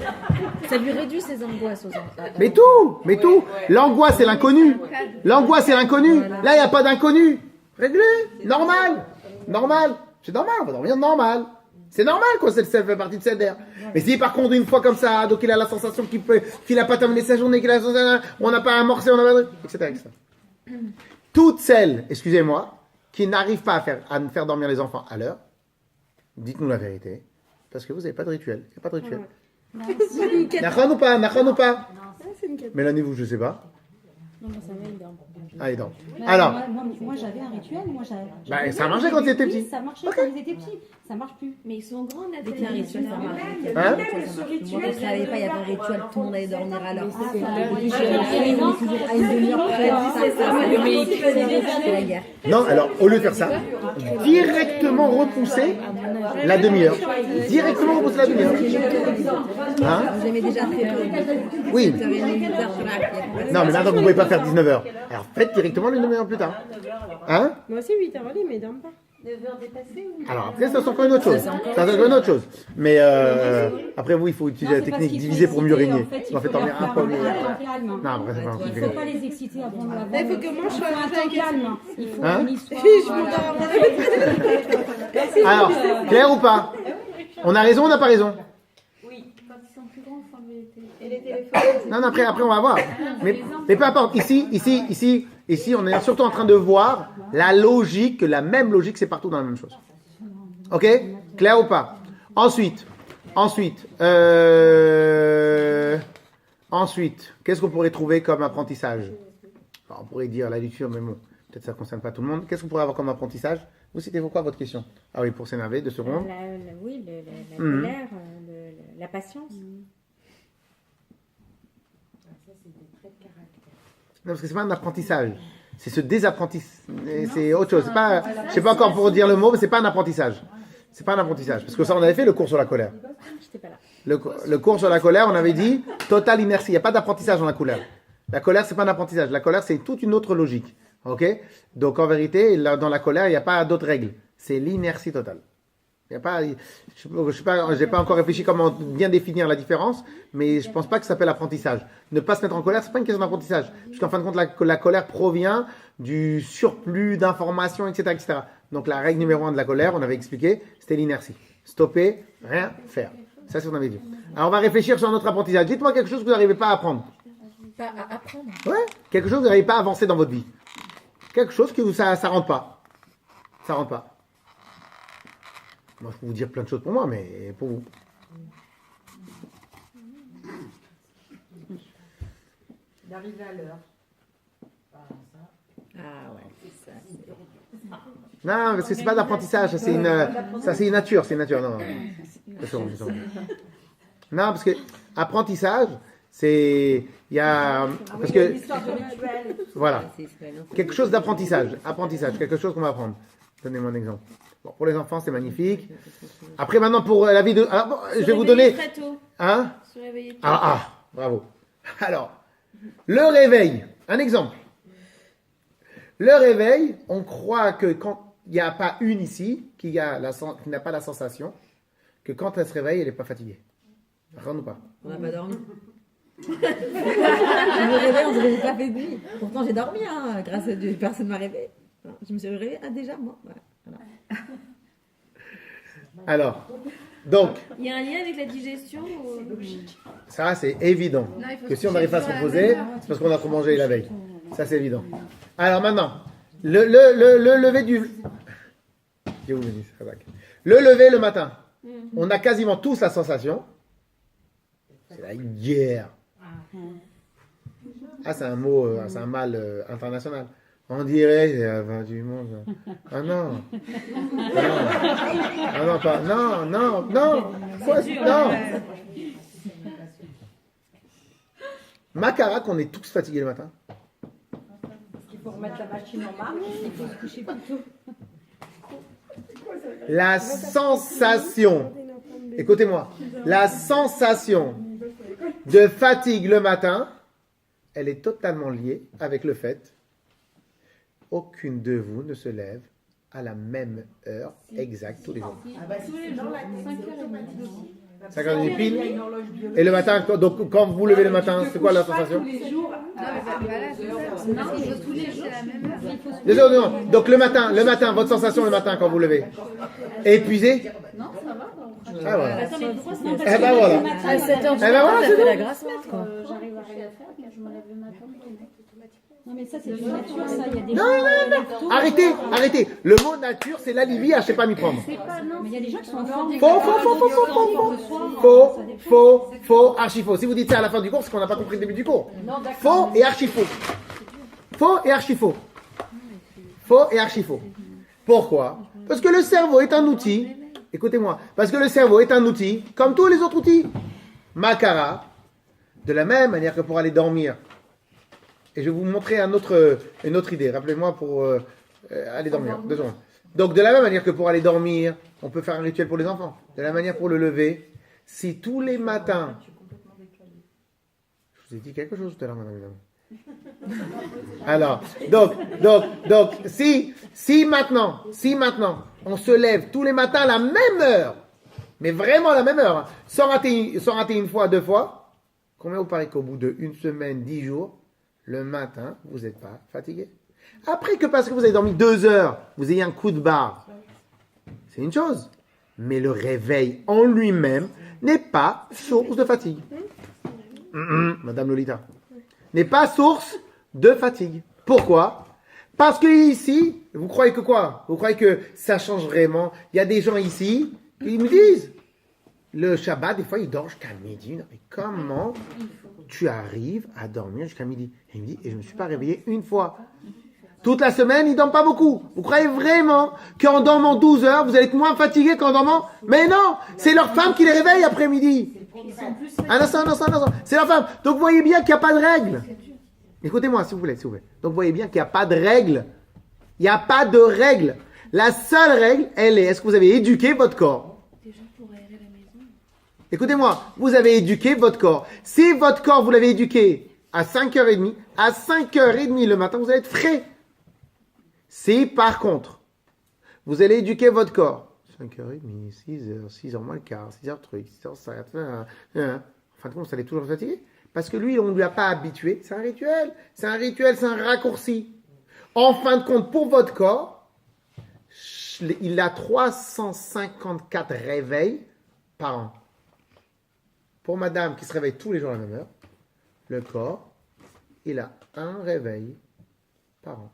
Ça lui réduit ses angoisses aux enfants. Mais tout. L'angoisse, c'est l'inconnu. L'angoisse, c'est l'inconnu. Là, il n'y a pas d'inconnu. Réglé. Normal. C'est normal, on va dormir normal. C'est normal, quoi, ça fait partie de cette air. Mais si par contre, une fois comme ça, donc il a la sensation qu'il n'a pas terminé sa journée, qu'il a la sensation, on n'a pas amorcé, on n'a pas, etc. Toutes celles, excusez-moi, qui n'arrivent pas à faire dormir les enfants à l'heure, dites-nous la vérité, parce que vous n'avez pas de rituel. Il n'y a pas de rituel. Nachon ou pas? Mélanie, vous, je sais pas. Non, ça va, il dort. Ah, il dort. Alors, Moi j'avais un rituel. bah, ça marchait quand tu étais petit. Oui, ça marchait quand ils étaient petits. Ça marche plus. Mais ils sont grands, Dès qu'il y a un rituel, ça marche. Hein? Moi, quand je savais pas, il y avait un rituel, tout le monde allait dormir à l'heure. Ah, Depuis que je suis arrivée, on est toujours à une demi-heure près. C'est la guerre. Non, alors, au lieu de faire ça, directement repousser la demi-heure. Directement repousser la demi-heure. Hein? Vous aimez déjà très tôt. Oui. 7h30, 8h sur la pièce. Non, mais maintenant, vous ne pouvez pas faire 19h. Alors, faites directement une demi-heure plus tard. Hein? Moi aussi 8h au lit, mais ils dorment pas. 9h dépassées ou Alors, après, ça, c'est encore une autre chose. Ça, c'est encore une autre chose. Mais après, vous, il faut utiliser la technique diviser pour mieux régner. On fait dormir un peu mieux. Non, après, c'est pas un Il truc. ne faut pas les exciter avant de la Il faut que moi je sois un temps calme. Il faut Hein? une histoire. Alors, clair ou pas? On a raison ou on n'a pas raison? Quand ils sont plus grands, il faut enlever les téléphones. Et les téléphones. Non, après, on va voir. Mais peu importe. Ici, Ici, on est surtout en train de voir la logique, que la même logique, c'est partout dans la même chose. Ok? Clair ou pas? Ensuite, qu'est-ce qu'on pourrait trouver comme apprentissage? Alors, on pourrait dire la lecture, mais bon, peut-être ça ne concerne pas tout le monde. Qu'est-ce qu'on pourrait avoir comme apprentissage? Vous citez quoi votre question? Ah oui, pour s'énerver, 2 secondes. Oui, la colère, la patience. Non, parce que c'est pas un apprentissage. C'est ce désapprentissage. C'est autre chose. C'est pas, je sais pas encore pour dire le mot, mais c'est pas un apprentissage. C'est pas un apprentissage. Parce que ça, on avait fait le cours sur la colère. J'étais pas là. Le cours sur la colère, on avait dit totale inertie. Il n'y a pas d'apprentissage dans la colère. La colère, c'est pas un apprentissage. La colère, c'est toute une autre logique. Ok? Donc, en vérité, dans la colère, il n'y a pas d'autres règles. C'est l'inertie totale. Il y a pas, j'ai pas encore réfléchi comment bien définir la différence, mais je pense pas que ça s'appelle apprentissage. Ne pas se mettre en colère, c'est pas une question d'apprentissage. Parce qu'en fin de compte, la colère provient du surplus d'informations, etc., etc. Donc, la règle numéro 1 de la colère, on avait expliqué, c'était l'inertie. Stopper, rien faire. Ça, c'est ce qu'on avait dit. Alors, on va réfléchir sur un autre apprentissage. Dites-moi quelque chose que vous n'arrivez pas à apprendre. Pas à apprendre. Ouais, quelque chose que vous n'arrivez pas à avancer dans votre vie. Quelque chose que ça rentre pas. Ça rentre pas. Moi, je peux vous dire plein de choses pour moi, mais pour vous. D'arriver à l'heure. Ah ouais, c'est ça. Non, parce que c'est pas d'apprentissage, ça c'est une nature, c'est une nature. Non, non, parce que apprentissage, c'est il y a parce que voilà quelque chose d'apprentissage, quelque chose qu'on va apprendre. Donnez-moi un exemple. Bon, pour les enfants, c'est magnifique. Après, maintenant, pour la vie de... Alors, bon, je vais vous donner... Très tôt. Hein? Se réveiller tôt. Bravo. Alors, le réveil. Un exemple. Le réveil, on croit que quand il n'y a pas une ici, qui n'a pas la sensation, que quand elle se réveille, elle n'est pas fatiguée. D'accord ou pas? On n'a pas dormi. Je me réveille, on dirait que j'ai pas fait de nuit. Pourtant, j'ai dormi, hein, grâce à Dieu. Personne ne m'a réveillé. Je me suis réveillée. Ah, déjà, moi. Voilà. Alors, donc, Il y a un lien avec la digestion ou... ça c'est évident. Non, il faut Que se si on n'arrive pas à se coucher reposer, à la c'est parce qu'on a trop mangé la veille. Ça c'est évident. Alors maintenant, le lever du... J'ai oublié, c'est pas le lever le matin. On a quasiment tous la sensation. C'est la guerre. Ah, c'est un mot, c'est un mal international. On dirait la fin du monde. Ah non. Ah non, pas. Non. Quoi, non. Makara, qu'on est tous fatigués le matin. Il faut remettre la machine en marche, il faut se coucher plus tôt. La sensation, écoutez-moi, la sensation de fatigue le matin, elle est totalement liée avec le fait aucune de vous ne se lève à la même heure exacte tous les jours. Ah bah si, c'est dans la tête, c'est automatique. 5h30 pile. Et le matin, donc quand vous vous levez le matin, c'est quoi la sensation? Non, mais voilà, il faut tous les jours, c'est la même heure. Non. Donc le matin, votre sensation le matin quand vous levez, épuisé? Non, ça va. Ah voilà. Attends, mais pourquoi c'est Eh ben voilà. À 7h, Eh ben voilà, t'as c'est fait bon. la grasse mat, quoi. J'arrive à rien faire, quand je me lève le matin. Non, mais ça, c'est de nature, ça. Il y a des Non. Arrêtez. Le mot nature, c'est l'alibi à je sais pas m'y prendre. Mais il y a des gens qui sont en forme. Faux, archi faux. Si vous dites ça à la fin du cours, c'est qu'on n'a pas compris le début du cours. Faux et archi faux. Faux et archi faux. Faux et archi faux. Pourquoi? Parce que le cerveau est un outil. Écoutez-moi. Parce que le cerveau est un outil, comme tous les autres outils. Makara, de la même manière que pour aller dormir. Et je vais vous montrer une autre idée. Rappelez-moi pour aller dormir. 2 secondes. Donc, de la même manière que pour aller dormir, on peut faire un rituel pour les enfants. De la même manière pour le lever. Si tous les matins... Je vous ai dit quelque chose tout à l'heure, madame. Alors, donc, si maintenant, on se lève tous les matins à la même heure, mais vraiment à la même heure, hein, sans rater une fois, 2 fois, combien vous paraît qu'au bout d'1 semaine, 10 jours, le matin, vous n'êtes pas fatigué? Après que parce que vous avez dormi 2 heures, vous ayez un coup de barre, c'est une chose. Mais le réveil en lui-même n'est pas source de fatigue. Madame Lolita. N'est pas source de fatigue. Pourquoi? Parce que ici, vous croyez que quoi? Vous croyez que ça change vraiment? Il y a des gens ici qui me disent, le Shabbat, des fois, ils dorment jusqu'à midi. Mais comment tu arrives à dormir jusqu'à midi? Et il me dit, et je ne me suis pas réveillé une fois. Toute la semaine, ils ne dorment pas beaucoup. Vous croyez vraiment qu'en dormant 12 heures, vous allez être moins fatigué qu'en dormant? Mais non, c'est leur femme qui les réveille après-midi. Un instant. C'est leur femme. Donc, vous voyez bien qu'il n'y a pas de règle. Écoutez-moi, s'il vous plaît. Donc, vous voyez bien qu'il n'y a pas de règle. Il n'y a pas de règle. La seule règle, elle est, est-ce que vous avez éduqué votre corps? Déjà pour aérer la maison. Écoutez-moi, vous avez éduqué votre corps. Si votre corps, vous l'avez éduqué à 5h30, à 5h30 le matin, vous allez être frais. Si, par contre, vous allez éduquer votre corps, 5h30, 6h, 6h moins le quart, 6h truc, 6h ça, en fin de compte, vous allez toujours fatiguer. Parce que lui, on ne lui a pas habitué. C'est un rituel, c'est un raccourci. En fin de compte, pour votre corps, il a 354 réveils par an. Pour madame qui se réveille tous les jours à la même heure, le corps, il a un réveil par an.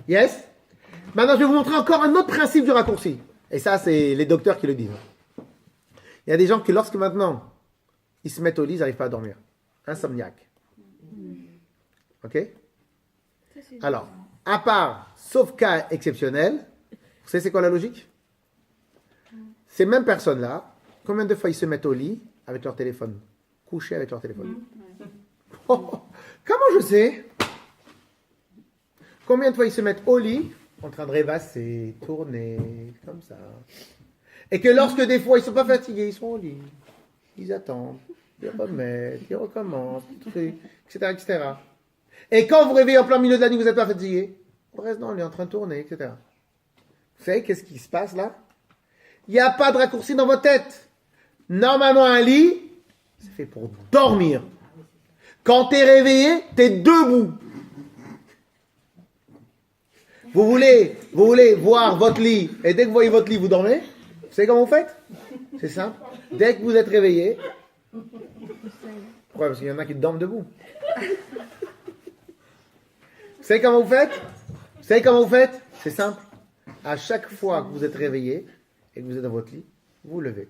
Yes? Maintenant, je vais vous montrer encore un autre principe du raccourci. Et ça, c'est les docteurs qui le disent. Il y a des gens qui, lorsque maintenant, ils se mettent au lit, ils n'arrivent pas à dormir. Insomniaque. Ok? Alors, à part, sauf cas exceptionnel, vous savez c'est quoi la logique? Ces mêmes personnes-là, combien de fois ils se mettent au lit avec leur téléphone? Couchés avec leur téléphone. Oh, comment je sais? Combien de fois ils se mettent au lit, en train de rêvasser, tourner, comme ça. Et que lorsque des fois ils ne sont pas fatigués, ils sont au lit. Ils attendent, ils remettent, ils recommencent, etc., etc. Et quand vous réveillez en plein milieu de la nuit, vous n'êtes pas fatigué, on reste dans le lit en train de tourner, etc. Vous savez qu'est-ce qui se passe là? Il n'y a pas de raccourci dans votre tête. Normalement, un lit, c'est fait pour dormir. Quand tu es réveillé, tu es debout. Vous voulez voir votre lit, et dès que vous voyez votre lit, vous dormez? Vous savez comment vous faites? C'est simple. Dès que vous êtes réveillé, pourquoi? Parce qu'il y en a qui dorment debout. Vous savez comment vous faites? C'est simple. À chaque fois que vous êtes réveillé, et que vous êtes dans votre lit, vous levez.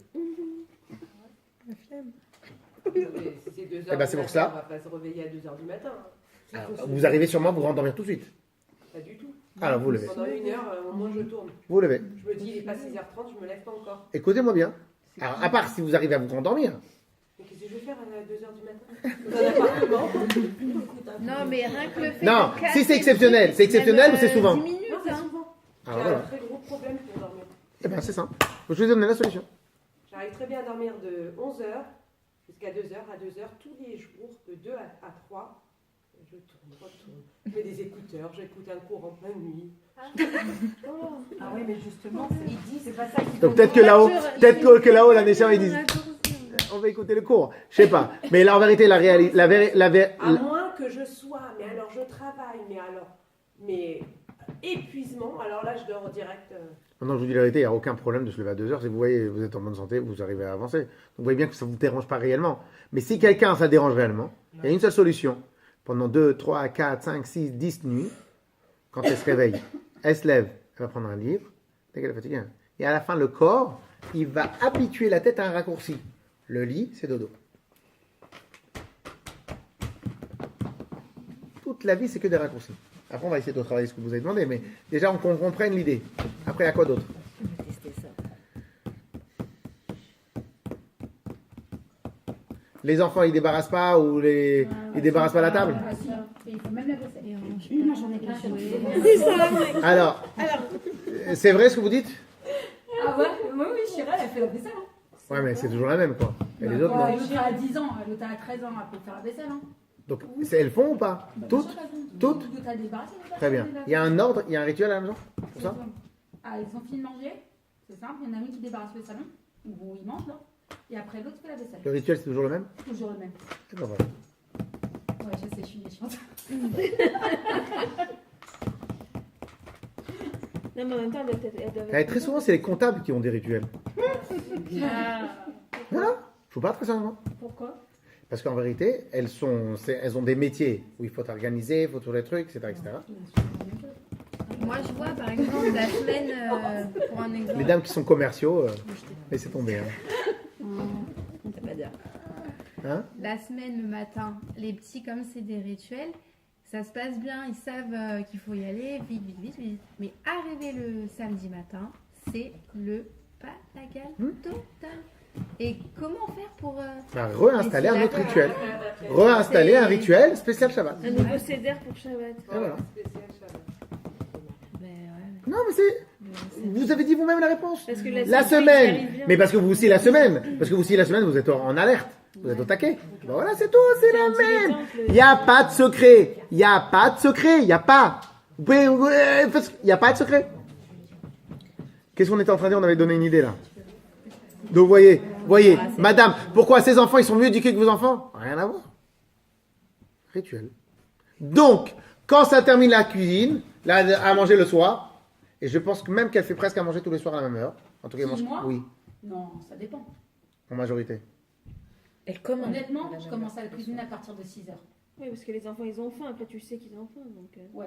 Et ben c'est pour ça. On va pas se réveiller à 2h du matin. Alors, vous arrivez sûrement à vous rendormir tout de suite. Pas du tout. Alors vous levez. Pendant 1 heure, au moins je tourne. Vous levez. Je me dis, il n'est pas 6h30, je me lève pas encore. Écoutez-moi bien. Alors, à part si vous arrivez à vous rendormir. Mais qu'est-ce que je vais faire à 2h du matin dans un appartement? Non, mais rien que le fait Non, de casser si c'est le exceptionnel, truc, c'est exceptionnel même, ou c'est souvent? 10 minutes, Non, c'est hein. souvent. Alors J'ai voilà. un très gros problème pour dormir. Eh bien c'est simple. Je vais vous donner la solution. J'arrive très bien à dormir de 11h jusqu'à 2h. À 2h, tous les jours, de 2 à 3, je tourne. Je mets des écouteurs, j'écoute un cours en pleine nuit. Ah oui, mais justement, il dit, c'est pas ça qu'il Donc faut peut-être que là-haut, la nation, ils disent, on va écouter le cours. Je sais pas. Mais là, en vérité, À moins que je sois, mais alors je travaille, mais épuisement, alors là, je dors direct. Non, je vous dis la vérité, il n'y a aucun problème de se lever à 2h. Si vous voyez, vous êtes en bonne santé, vous arrivez à avancer. Donc vous voyez bien que ça ne vous dérange pas réellement. Mais si quelqu'un, ça dérange réellement, il y a une seule solution. Pendant 2, 3, 4, 5, 6, 10 nuits, quand elle se réveille, elle se lève, elle va prendre un livre, dès qu'elle est fatiguée. Et à la fin, le corps, il va habituer la tête à un raccourci. Le lit, c'est dodo. Toute la vie, c'est que des raccourcis. Après, on va essayer de travailler ce que vous avez demandé, mais déjà, on comprenne l'idée. Après, il y a quoi d'autre? On va tester ça. Les enfants, ils débarrassent pas ou ils débarrassent pas la table? Il faut même la vaisselle. Moi, j'en ai pas C'est ça. Alors, c'est vrai ce que vous dites? Ah ouais, oui, Chira, elle a fait la vaisselle. Hein. Ouais, mais c'est toujours la même, quoi. Et les autres, non. L'autre a 10 ans, l'autre a 13 ans, elle peut faire la vaisselle. Hein. Donc, elles font ou pas? Toutes? Toutes? L'autre a débarrassé. Très bien. Il y a un ordre, il y a un rituel à la maison pour ça? Ah, ils ont fini de manger, c'est simple, il y en a une qui débarrasse le salon, où ils mangent là, et après l'autre fait la vaisselle. Le rituel, c'est toujours le même? Toujours le même. C'est pas vrai. Ouais, je sais, je suis méchante. Non, mais en même temps, elle doit Très souvent, c'est les comptables qui ont des rituels. Voilà. Je vous parle très sérieusement. Pourquoi? Parce qu'en vérité, elles ont des métiers où il faut organiser, il faut tous les trucs, etc., etc. Moi, je vois par exemple la semaine, pour un exemple. Les dames qui sont commerciaux, laissez tomber. Hein. On peut pas dire. Hein? La semaine, le matin, les petits, comme c'est des rituels, ça se passe bien, ils savent qu'il faut y aller, vite, vite, vite, vite. Mais arriver le samedi matin, c'est le balagan total. Et comment faire pour... Bah, réinstaller un autre rituel. Réinstaller un rituel spécial Shabbat. Un nouveau CDR pour Shabbat. Et voilà. Ben, ouais. Non, mais c'est... Vous avez dit vous-même la réponse. Parce que La semaine. Mais parce que vous aussi la semaine. Parce que vous aussi la semaine, vous êtes en alerte. Vous êtes au taquet. Ben voilà, c'est tout. C'est la même. Il n'y a pas de secret. Il n'y a pas de secret. Il n'y a pas. Il n'y a pas de secret. Qu'est-ce qu'on était en train de dire? On avait donné une idée là. Donc voyez, madame, pourquoi ces enfants ils sont mieux éduqués que vos enfants? Rien à voir. Rituel. Donc, quand ça termine la cuisine, là, à manger le soir, et je pense que même qu'elle fait presque à manger tous les soirs à la même heure. En tout cas, Moi oui, Non, ça dépend. en majorité. Elle commande. Honnêtement, je commence à la cuisiner à partir de 6h. Oui, parce que les enfants, ils ont faim. Après, tu sais qu'ils ont faim. Donc, Ouais,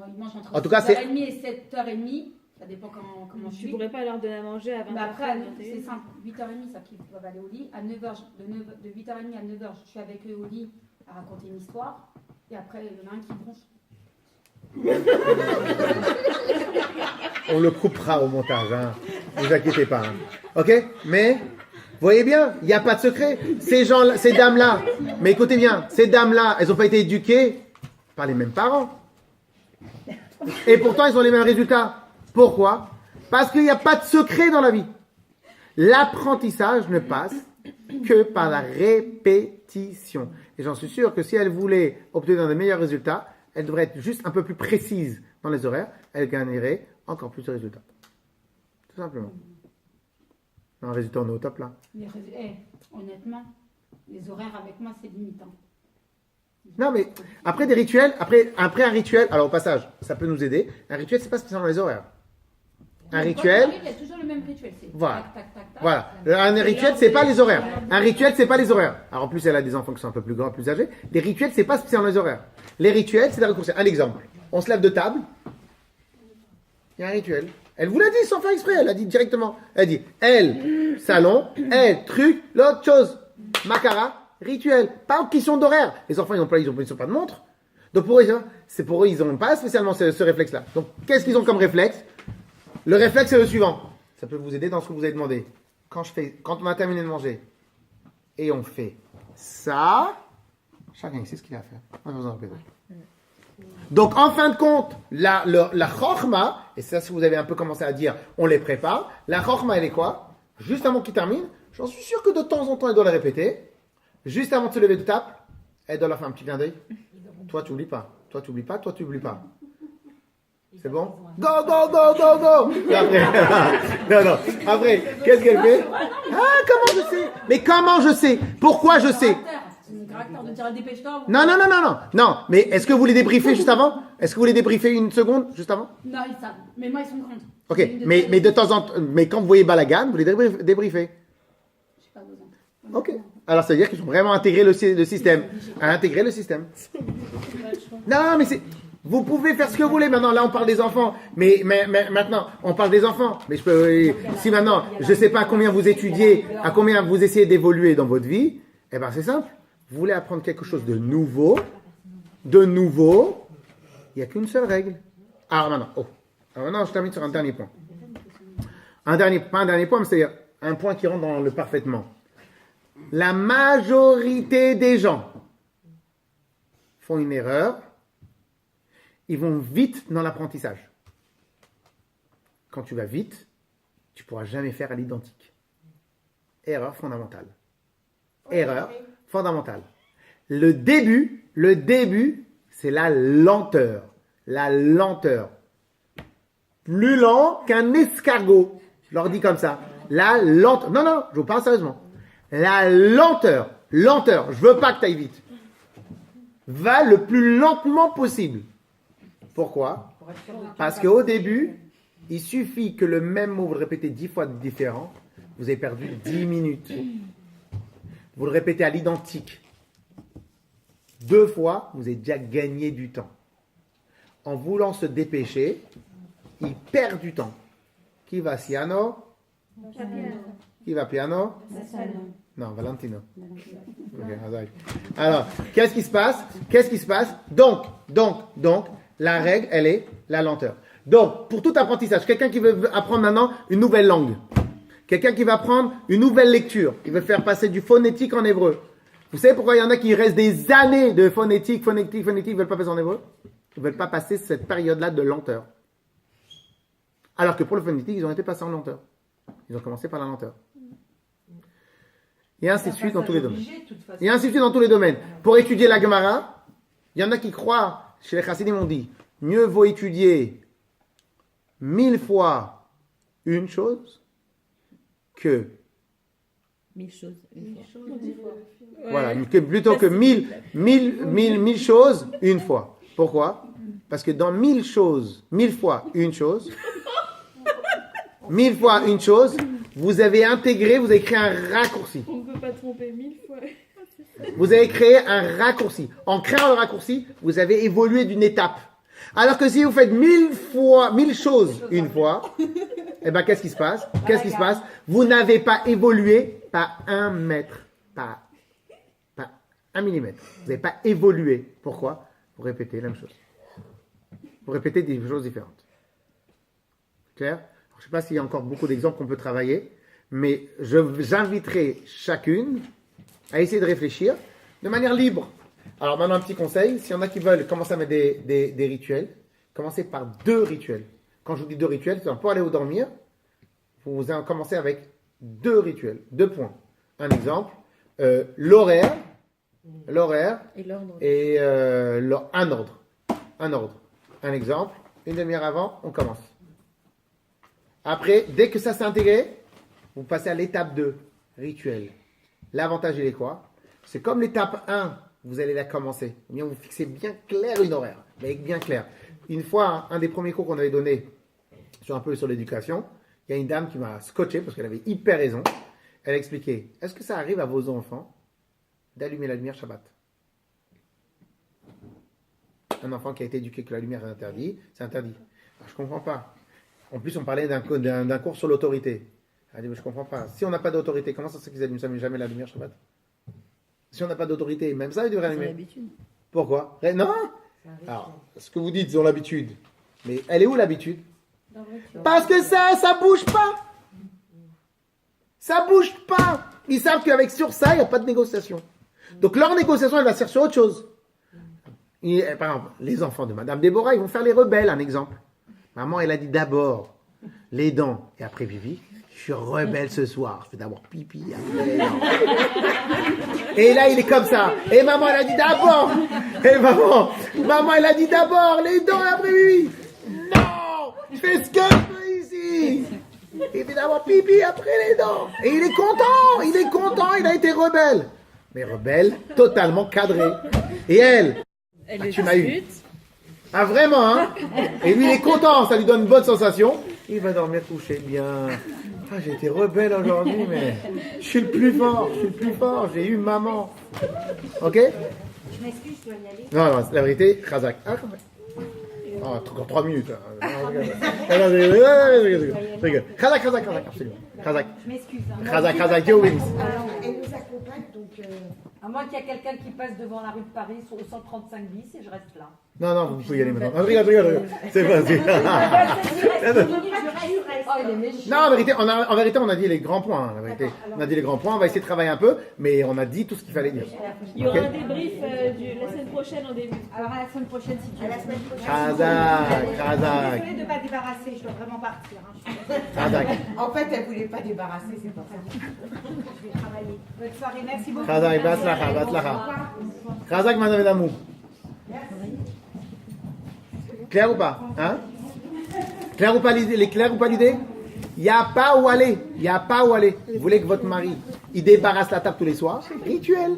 ils mangent entre En tout cas, c'est- 6h30 et 7h30. Ça dépend comment je tu suis. pourrais pas leur donner à manger à 20h. Bah après, c'est simple. 8h30, ça qu'ils doivent aller au lit. À 9h, de 8h30 à 9h, je suis avec eux au lit à raconter une histoire. Et après, il y en a un qui bronche. On le coupera au montage, hein. Ne vous inquiétez pas. Hein. Ok? Mais, voyez bien, il n'y a pas de secret. Ces gens-là, ces dames-là, mais écoutez bien, ces dames-là, elles n'ont pas été éduquées par les mêmes parents. Et pourtant, ils ont les mêmes résultats. Pourquoi? Parce qu'il n'y a pas de secret dans la vie. L'apprentissage ne passe que par la répétition. Et j'en suis sûr que si elle voulait obtenir des meilleurs résultats, elle devrait être juste un peu plus précise dans les horaires. Elle gagnerait encore plus de résultats. Tout simplement. Un résultat, on est au top là. Honnêtement, les horaires avec moi, c'est limitant. Non, mais après des rituels, après un rituel, alors au passage, ça peut nous aider. Un rituel, c'est pas spécialement les horaires. Un rituel, Il y a toujours le même rituel. C'est Voilà. tac, tac, tac, tac. voilà. Un rituel, c'est pas les horaires. Un rituel, c'est pas les horaires. Alors en plus, elle a des enfants qui sont un peu plus grands, plus âgés. Les rituels, c'est pas spécialement les horaires. Les rituels, c'est des raccourcis. Un exemple. On se lève de table. Il y a un rituel. Elle vous l'a dit sans faire exprès. Elle a dit directement. Elle dit, elle, salon, elle, truc, l'autre chose. Macara, rituel. Pas en question d'horaire. Les enfants, ils n'ont pas de montre. Donc pour eux, ils n'ont pas spécialement ce réflexe-là. Donc qu'est-ce qu'ils ont comme réflexe? Le réflexe, c'est le suivant. Ça peut vous aider dans ce que vous avez demandé. Quand on a terminé de manger, et on fait ça, chacun sait ce qu'il a à faire. On va vous en répéter. Donc, en fin de compte, la chorma, et ça, si vous avez un peu commencé à dire, on les prépare. La chorma, elle est quoi? Juste avant qu'il termine, j'en suis sûr que de temps en temps, elle doit la répéter. Juste avant de se lever de table, elle doit leur faire un petit clin d'œil. Toi, tu n'oublies pas. Toi, tu n'oublies pas. Toi, tu n'oublies pas. C'est bon? Go, go, go, go, go! Et après, non. Après, qu'est-ce qu'elle fait? Ah, comment je sais? Mais comment je sais? Pourquoi je sais? C'est mon caractère de dire dépêche-toi. Non, mais est-ce que vous les débriefez juste avant? Est-ce que vous les débriefez une seconde juste avant? Non, ils savent. Mais moi, ils sont grands. Ok, mais de temps en temps, mais quand vous voyez Balagan, vous les débriefez. J'ai pas besoin. Ok. Alors, ça veut dire qu'ils ont vraiment intégré le système. Intégrer le système. Non, mais c'est... Vous pouvez faire ce que vous voulez. Maintenant, là, on parle des enfants. Mais maintenant, on parle des enfants. Mais si maintenant, je ne sais pas à combien vous étudiez, à combien vous essayez d'évoluer dans votre vie, eh ben, c'est simple. Vous voulez apprendre quelque chose de nouveau, il n'y a qu'une seule règle. Alors maintenant, je termine sur un dernier point. Pas un dernier point, mais c'est-à-dire un point qui rentre dans le parfaitement. La majorité des gens font une erreur. Ils vont vite dans l'apprentissage. Quand tu vas vite, tu ne pourras jamais faire à l'identique. Erreur fondamentale. Erreur fondamentale. Le début, c'est la lenteur. La lenteur. Plus lent qu'un escargot. Je leur dis comme ça. La lenteur. Non, je vous parle sérieusement. La lenteur. Lenteur. Je veux pas que tu ailles vite. Va le plus lentement possible. Pourquoi? Parce qu'au début, il suffit que le même mot, vous le répétez 10 fois différent, vous avez perdu 10 minutes. vous le répétez à l'identique 2 fois, vous avez déjà gagné du temps. En voulant se dépêcher, il perd du temps. Qui va piano? Qui va piano? Non, Valentino. Ok, alors, qu'est-ce qui se passe? Donc, la règle, elle est la lenteur. Donc, pour tout apprentissage, quelqu'un qui veut apprendre maintenant une nouvelle langue, quelqu'un qui va apprendre une nouvelle lecture, il veut faire passer du phonétique en hébreu. Vous savez pourquoi il y en a qui restent des années de phonétique, ils ne veulent pas passer en hébreu? Ils ne veulent pas passer cette période-là de lenteur. Alors que pour le phonétique, ils ont été passés en lenteur. Ils ont commencé par la lenteur. Et ainsi de suite dans tous les domaines. Et ainsi de suite dans tous les domaines. Pour étudier la Gemara, il y en a qui croient, chez les Chassidim on dit, mieux vaut étudier 1000 fois une chose que 1000 choses. Une fois. voilà, plutôt que 1000 choses une fois. Pourquoi? Parce que dans 1000 choses, 1000 fois une chose, 1000 fois une chose, vous avez intégré, vous avez créé un raccourci. On ne peut pas tromper 1000 fois. Vous avez créé un raccourci. En créant le raccourci, vous avez évolué d'une étape. Alors que si vous faites 1000 choses une fois, eh ben, qu'est-ce qui se passe? Vous n'avez pas évolué par 1 mètre, pas 1 millimètre. Vous n'avez pas évolué. Pourquoi? Vous répétez la même chose. Vous répétez des choses différentes. Clair? Je ne sais pas s'il y a encore beaucoup d'exemples qu'on peut travailler, mais j'inviterai chacune à essayer de réfléchir de manière libre. Alors maintenant, un petit conseil, s'il y en a qui veulent commencer à mettre des rituels, commencez par 2 rituels. Quand je vous dis 2 rituels, c'est pour aller au dormir, vous commencez avec 2 rituels, 2 points. Un exemple, l'horaire et un ordre. Un exemple, une demi-heure avant, on commence. Après, dès que ça s'est intégré, vous passez à l'étape 2, rituel. L'avantage, il est quoi? C'est comme l'étape 1, vous allez la commencer. Ou bien vous fixez bien clair une horaire, mais bien clair. Une fois, un des premiers cours qu'on avait donné sur l'éducation, il y a une dame qui m'a scotché parce qu'elle avait hyper raison. Elle a expliqué, est-ce que ça arrive à vos enfants d'allumer la lumière Shabbat? Un enfant qui a été éduqué que la lumière est interdite, c'est interdit. Alors, je ne comprends pas. En plus, on parlait d'un cours sur l'autorité. Elle dit, mais je ne comprends pas. Si on n'a pas d'autorité, comment ça se fait qu'ils n'allument jamais la lumière Shabbat? Si on n'a pas d'autorité, même ça, ils devraient allumer. C'est l'habitude. Pourquoi? Non. Alors, ce que vous dites, ils ont l'habitude. Mais elle est où l'habitude? Parce que ça bouge pas. Ça bouge pas. Ils savent qu'avec sur ça, il n'y a pas de négociation. Donc leur négociation, elle va se faire sur autre chose. Par exemple, les enfants de Madame Déborah, ils vont faire les rebelles, un exemple. Maman, elle a dit d'abord les dents et après pipi. Je suis rebelle ce soir. Je fais d'abord pipi, après les dents. Et là, il est comme ça. Et maman, elle a dit d'abord. Et maman, elle a dit d'abord les dents et après pipi. Non, je fais ce que je veux ici. Il fait d'abord pipi après les dents. Et il est content, il a été rebelle. Mais rebelle, totalement cadré. Et elle tu m'as eu. Ah vraiment, hein? Et lui, il est content, ça lui donne une bonne sensation. Il va dormir couché bien. Ah, j'ai été rebelle aujourd'hui, mais je suis le plus fort, j'ai eu maman. Ok? Je m'excuse, je dois y aller. Non, la vérité, Khazak. Ah, quand même. Encore 3 minutes. Rigole. Khazak, absolument. Khazak. Je m'excuse. Khazak, Dieu bénisse. Elle nous accompagne, donc... À moins qu'il y ait quelqu'un qui passe devant la rue de Paris sur le 135 bis et je reste là. Non, vous pouvez y aller maintenant. Rigole. C'est facile. Non, en vérité, on a dit les grands points. La vérité. On a dit les grands points. On va essayer de travailler un peu, mais on a dit tout ce qu'il fallait dire. Il y aura un débrief la semaine prochaine en début. Alors à la semaine prochaine, si tu veux. À la semaine prochaine. Khazak. Désolée de ne pas débarrasser, je dois vraiment partir. Khazak. En fait, elle voulait pas débarrasser, c'est pour ça. Je vais travailler. Bonne soirée, merci beaucoup. Khazak, Baslacha. Khazak, madame d'amour. Clair ou pas? Hein? Clair ou pas l'idée? Il n'y a pas où aller. Vous voulez que votre mari, il débarrasse la table tous les soirs? Rituel.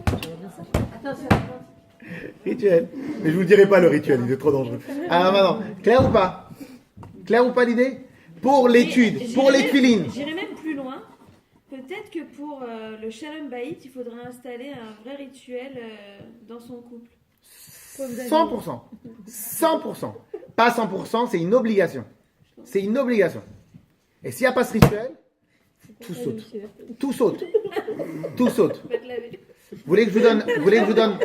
Mais je vous dirai pas le rituel, il est trop dangereux. Alors maintenant, clair ou pas l'idée? Pour l'étude, pour les filines. J'irai même plus loin. Peut-être que pour le Shalom Bayit, il faudrait installer un vrai rituel dans son couple. 100%. 100%. Pas 100%, c'est une obligation. C'est une obligation. Et s'il n'y a pas ce rituel, tout saute. Tout saute. Tout saute. Vous voulez que je vous donne... Vous voulez que je vous donne...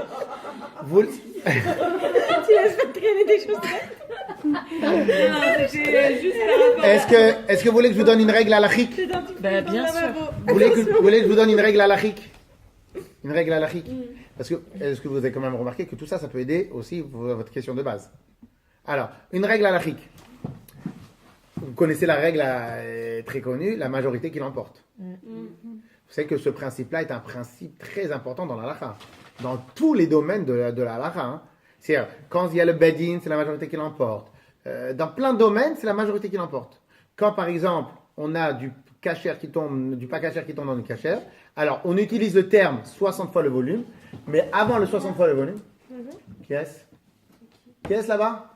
Vous... Tu laisses pas traîner des choses. Non, c'était juste par rapport Est-ce que vous voulez que je vous donne une règle halachique? Bien sûr. Vous voulez que je vous donne une règle halachique? Une règle halachique? Parce que, est-ce que vous avez quand même remarqué que tout ça, ça peut aider aussi votre question de base? Alors, une règle halachique. Vous connaissez la règle très connue, la majorité qui l'emporte. Vous savez que ce principe-là est un principe très important dans la halakha. Dans tous les domaines de la halakha. Hein. C'est-à-dire, quand il y a le bedin, c'est la majorité qui l'emporte. Dans plein de domaines, c'est la majorité qui l'emporte. Quand, par exemple, on a du kasher qui tombe, du pas kasher qui tombe dans le kasher, alors on utilise le terme 60 fois le volume, mais avant le 60 fois le volume, qui est-ce? Qui est-ce là-bas?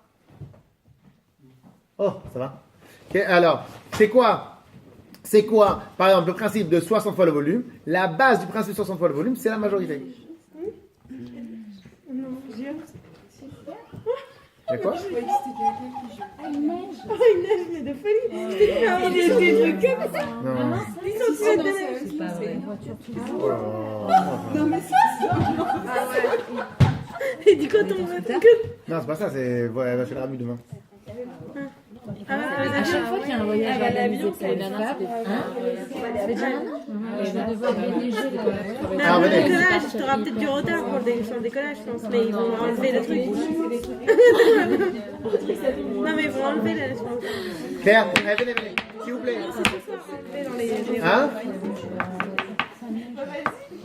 Oh, ça va. Okay, alors, c'est quoi? C'est quoi, par exemple, le principe de 60 fois le volume? La base du principe de 60 fois le volume, c'est la majorité. C'est quoi? une neige, mais de folie. Des trucs comme ça. Non. Ils sont tués de neige. C'est pas vrai. Non, mais c'est ça. Et du coup, on va. Non, c'est pas ça, c'est. Ouais, elle va chez le Rabu demain. À chaque fois qu'il y a un voyage organisé pour une femme, je vais devoir déneiger le Ah, le venez. décollage, tu auras peut-être du retard pour le décollage, je pense, mais ils vont enlever le truc. Non, mais ils vont enlever le truc. Claire, venez, s'il vous plaît. Hein?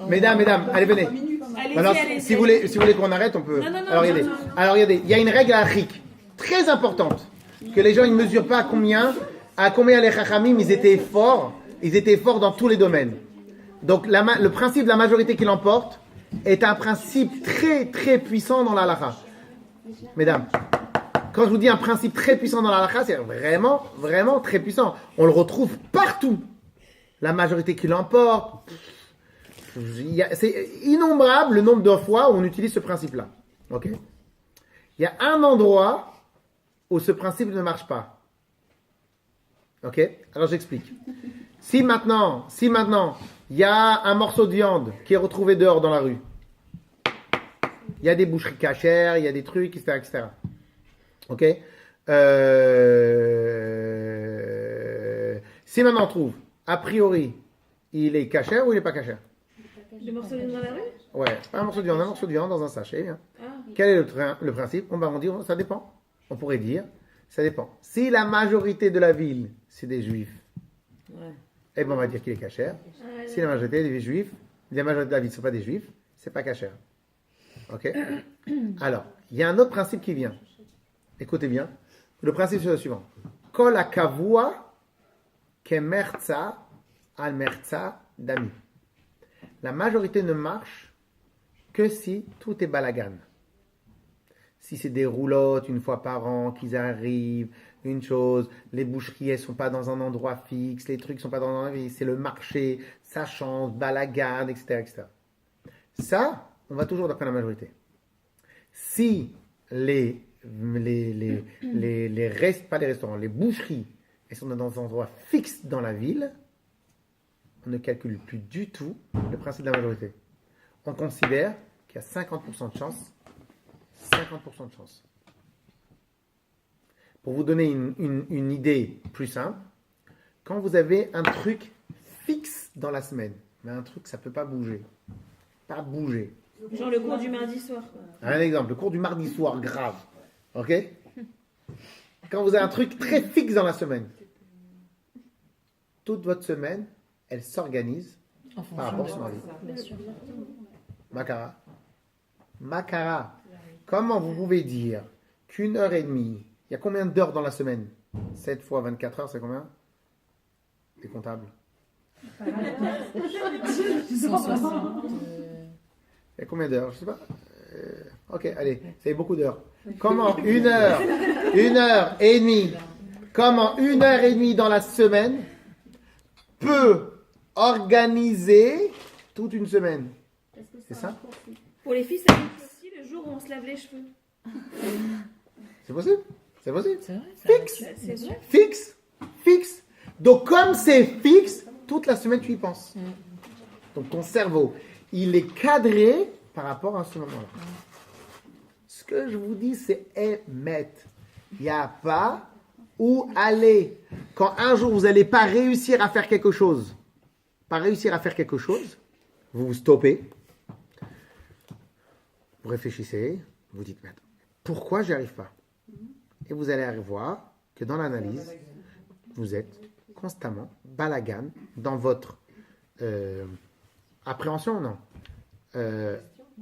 Mesdames, allez, venez. Alors, si vous voulez qu'on arrête, on peut. Alors, regardez, il y a une règle halachique très importante que les gens ne mesurent pas à combien les chachamim ils étaient forts dans tous les domaines. Donc le principe de la majorité qui l'emporte est un principe très très puissant dans la halakha. Mesdames, quand je vous dis un principe très puissant dans la halakha, c'est vraiment vraiment très puissant. On le retrouve partout. La majorité qui l'emporte, c'est innombrable le nombre de fois où on utilise ce principe-là. Ok? Il y a un endroit où ce principe ne marche pas. Ok? Alors j'explique. Si maintenant, il y a un morceau de viande qui est retrouvé dehors dans la rue, il y a des boucheries cachères, il y a des trucs, etc. Ok? Si maintenant on trouve, a priori, il est cachère ou il n'est pas cachère? Le morceau de viande dans la rue? Ouais, pas un morceau de viande dans un sachet. Hein. Quel est le principe? On va dire, ça dépend. On pourrait dire, ça dépend. Si la majorité de la ville, c'est des juifs, eh ben on va dire qu'il est cachère. Si la majorité des juifs, la majorité de la ville ne sont pas des juifs, c'est pas cachère. Ok? Alors, il y a un autre principe qui vient. Écoutez bien. Le principe c'est le suivant. Kol hakavua kemerza al merza dami. La majorité ne marche que si tout est balagan. Si c'est des roulottes une fois par an qu'ils arrivent, une chose, les boucheries elles sont pas dans un endroit fixe, les trucs sont pas dans un endroit fixe, c'est le marché, ça change, balagan, etc. Ça, on va toujours d'après la majorité. Si les restaurants, les boucheries, elles sont dans un endroit fixe dans la ville, on ne calcule plus du tout le principe de la majorité. On considère qu'il y a 50% de chance. 50% de chance. Pour vous donner une idée plus simple, quand vous avez un truc fixe dans la semaine, mais un truc ça ne peut pas bouger. Pas bouger. Genre le cours du mardi soir. Un exemple, le cours du mardi soir, grave. Ok? Quand vous avez un truc très fixe dans la semaine, toute votre semaine, elle s'organise par rapport à ce mardi. Makara. Comment vous pouvez dire qu'une heure et demie, il y a combien d'heures dans la semaine? 7 fois 24 heures, c'est combien? T'es comptable. 160. Il y a combien d'heures? Je sais pas. Ok, allez, c'est beaucoup d'heures. Comment une heure et demie dans la semaine peut organiser toute une semaine. C'est ça? Pour les filles, ça compte aussi le jour où on se lave les cheveux. C'est possible? C'est possible? C'est vrai. Fixe. C'est vrai. Fixe. Fixe. Donc, comme c'est fixe, toute la semaine, tu y penses. Donc, ton cerveau, il est cadré par rapport à ce moment-là. Ce que je vous dis, c'est émettre. Il n'y a pas où aller. Quand un jour, vous n'allez pas réussir à faire quelque chose, vous vous stoppez, vous réfléchissez, vous dites, mais attends, pourquoi je n'y arrive pas? Et vous allez voir que dans l'analyse, vous êtes constamment balagan dans votre appréhension, non.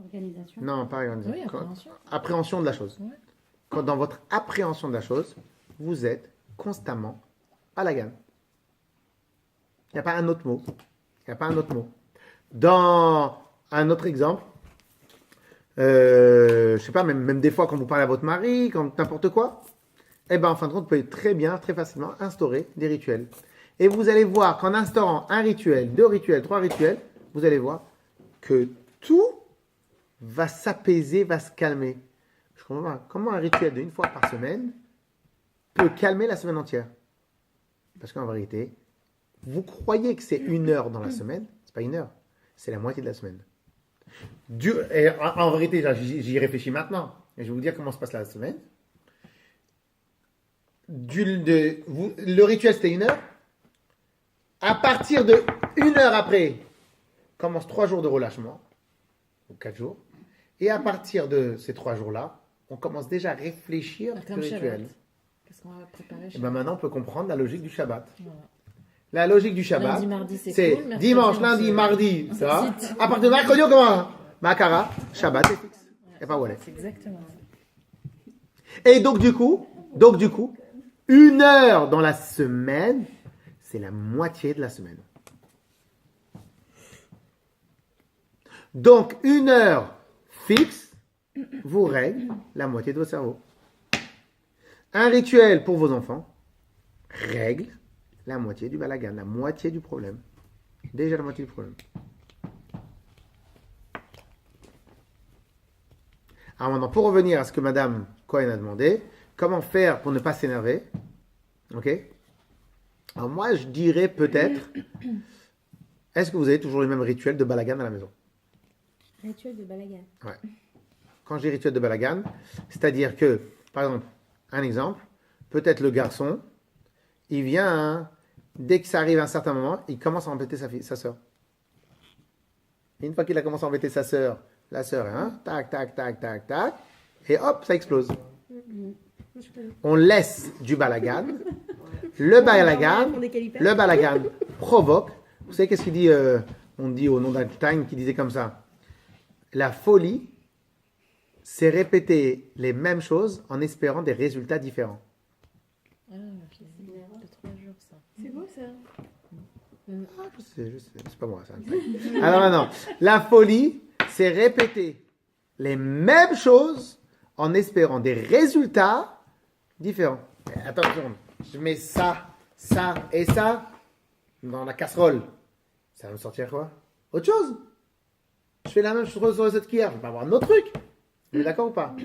Organisation. Non, pas organisation. Oui, appréhension. Appréhension de la chose. Ouais. Quand dans votre appréhension de la chose, vous êtes constamment balagan. Il n'y a pas un autre mot. Dans un autre exemple, je sais pas, même des fois quand vous parlez à votre mari, quand n'importe quoi, eh ben en fin de compte, vous pouvez très bien, très facilement instaurer des rituels. Et vous allez voir qu'en instaurant un rituel, 2 rituels, 3 rituels, vous allez voir que tout va s'apaiser, va se calmer. Je comprends pas. Comment un rituel d'1 fois par semaine peut calmer la semaine entière? Parce qu'en vérité, vous croyez que c'est 1 heure dans la semaine, c'est pas 1 heure, c'est la moitié de la semaine. Et en vérité, j'y réfléchis maintenant, et je vais vous dire comment se passe la semaine. Le rituel, c'était 1 heure. À partir de 1 heure après, commence 3 jours de relâchement, ou 4 jours. Et à partir de ces 3 jours-là, on commence déjà à réfléchir Comme au rituel. Shabbat. Qu'est-ce qu'on va préparer? Et ben maintenant, on peut comprendre la logique du Shabbat. Voilà. La logique du Shabbat, Lundi, mardi, c'est c'est cool, mercredi, dimanche, on lundi, se- mardi, on ça va. s'excite. À partir de mercredi, on commence. Makara, Shabbat, c'est fixe. Il n'y a pas où aller. C'est exactement ça. Et donc du coup, 1 heure dans la semaine, c'est la moitié de la semaine. Donc 1 heure fixe vous règle la moitié de votre cerveau. Un rituel pour vos enfants règle la moitié du balagan, la moitié du problème. Déjà la moitié du problème. Alors maintenant, pour revenir à ce que Madame Cohen a demandé, comment faire pour ne pas s'énerver? Ok? Alors moi, je dirais peut-être, est-ce que vous avez toujours les mêmes rituels de balagan à la maison? Rituel de balagan. Ouais. Quand je dis rituel de balagan, c'est-à-dire que, par exemple, un exemple, peut-être le garçon, il vient, hein, dès que ça arrive à un certain moment, il commence à embêter sa sœur. Et une fois qu'il a commencé à embêter sa sœur, la sœur, hein, tac, tac, tac, tac, tac, et hop, ça explose. On laisse du balagan. Le balagan provoque. Vous savez qu'est-ce qu'il dit, on dit au nom d'Einstein qui disait comme ça. La folie, c'est répéter les mêmes choses en espérant des résultats différents. Ah, puis c'est de 3 jours, ça. C'est beau ça. Ah, je sais, c'est pas moi ça. Alors non, la folie, c'est répéter les mêmes choses en espérant des résultats différents. Mais attention, je mets ça, ça et ça dans la casserole. Ça va me sortir quoi? Autre chose. Je fais la même chose sur cette cuillère, je vais pas avoir un autre truc. Vous êtes d'accord ou pas?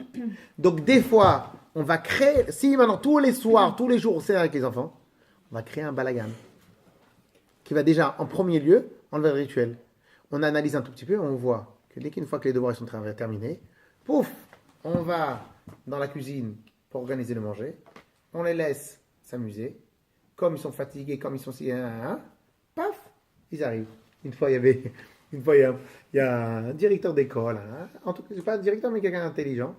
Donc des fois, on va créer, si maintenant tous les soirs, tous les jours, on sait avec les enfants, on va créer un balagan qui va déjà, en premier lieu, enlever le rituel. On analyse un tout petit peu, on voit que dès qu'une fois que les devoirs sont terminés, pouf, on va dans la cuisine pour organiser le manger, on les laisse s'amuser, comme ils sont fatigués, comme ils sont si, paf, ils arrivent. Une fois, il y a un directeur d'école, hein, en tout cas, c'est pas un directeur, mais quelqu'un d'intelligent,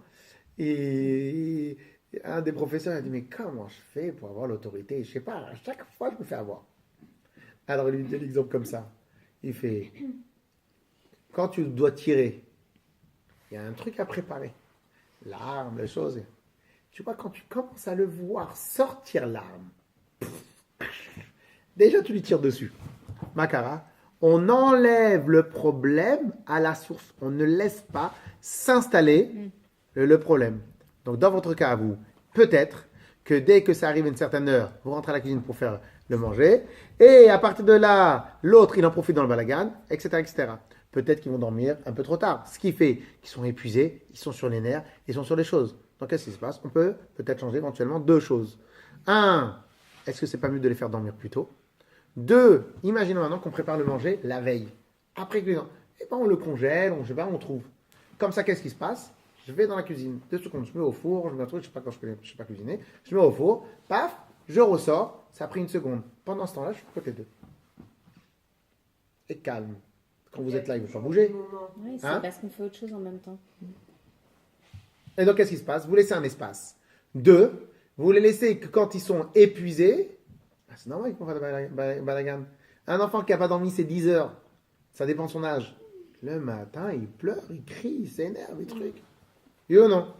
et un des professeurs a dit, mais comment je fais pour avoir l'autorité? Je sais pas, à chaque fois, je me fais avoir. Alors, il lui dit l'exemple comme ça. Il fait, quand tu dois tirer, il y a un truc à préparer. L'arme, les choses. Tu vois, quand tu commences à le voir sortir l'arme, déjà tu lui tires dessus. Makara, on enlève le problème à la source. On ne laisse pas s'installer le problème. Donc, dans votre cas, vous, peut-être que dès que ça arrive à une certaine heure, vous rentrez à la cuisine pour faire le manger. Et à partir de là, l'autre, il en profite dans le balagan, etc., etc. Peut-être qu'ils vont dormir un peu trop tard. Ce qui fait qu'ils sont épuisés, ils sont sur les nerfs, ils sont sur les choses. Donc, qu'est-ce qui se passe? On peut peut-être changer éventuellement deux choses. Un, est-ce que c'est pas mieux de les faire dormir plus tôt? Deux, imaginons maintenant qu'on prépare le manger la veille. Après que les gens, eh ben on le congèle, je sais pas, on trouve. Comme ça, qu'est-ce qui se passe? Je vais dans la cuisine, 2 secondes, je mets au four, je mets un truc, je sais pas quand je sais pas cuisiner, je mets au four, paf, je ressors, ça a pris 1 seconde. Pendant ce temps-là, je suis côté d'eux. Et calme. Quand vous êtes là, il ne faut pas bouger. Oui, c'est Hein? parce qu'on fait autre chose en même temps. Et donc, qu'est-ce qui se passe? Vous laissez un espace. Deux, vous les laissez que quand ils sont épuisés. Ah, c'est normal qu'ils vont faire de balagan. Un enfant qui n'a pas dormi, c'est 10 heures. Ça dépend de son âge. Le matin, il pleure, il crie, il s'énerve, il truc. Oui ou non?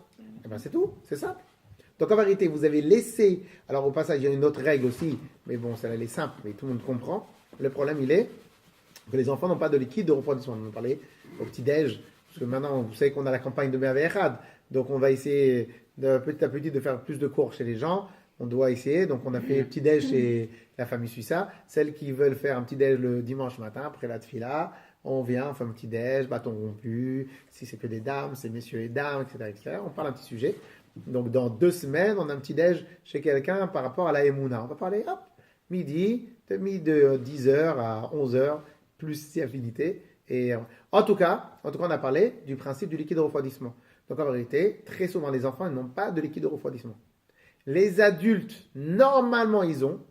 Eh ben, c'est tout, c'est simple. Donc en vérité, vous avez laissé. Alors au passage, il y a une autre règle aussi, mais bon, celle-là elle est simple, mais tout le monde comprend. Le problème, il est que les enfants n'ont pas de liquide de refroidissement. On en parlait au petit-déj, parce que maintenant, vous savez qu'on a la campagne de Merveillad. Donc on va essayer de, petit à petit de faire plus de cours chez les gens. On doit essayer. Donc on a fait petit-déj chez la famille Suissa. Celles qui veulent faire un petit-déj le dimanche matin, après la tfila, on vient, on fait un petit-déj, bâton rompu. Si c'est que des dames, c'est messieurs et dames, etc., etc. On parle un petit sujet. Donc, dans 2 semaines, on a un petit déj chez quelqu'un par rapport à la Emouna. On va parler, hop, midi, de 10h à 11h, plus si affinité. Et en tout cas, on a parlé du principe du liquide de refroidissement. Donc, en vérité, très souvent, les enfants ils n'ont pas de liquide de refroidissement. Les adultes, normalement, ils ont,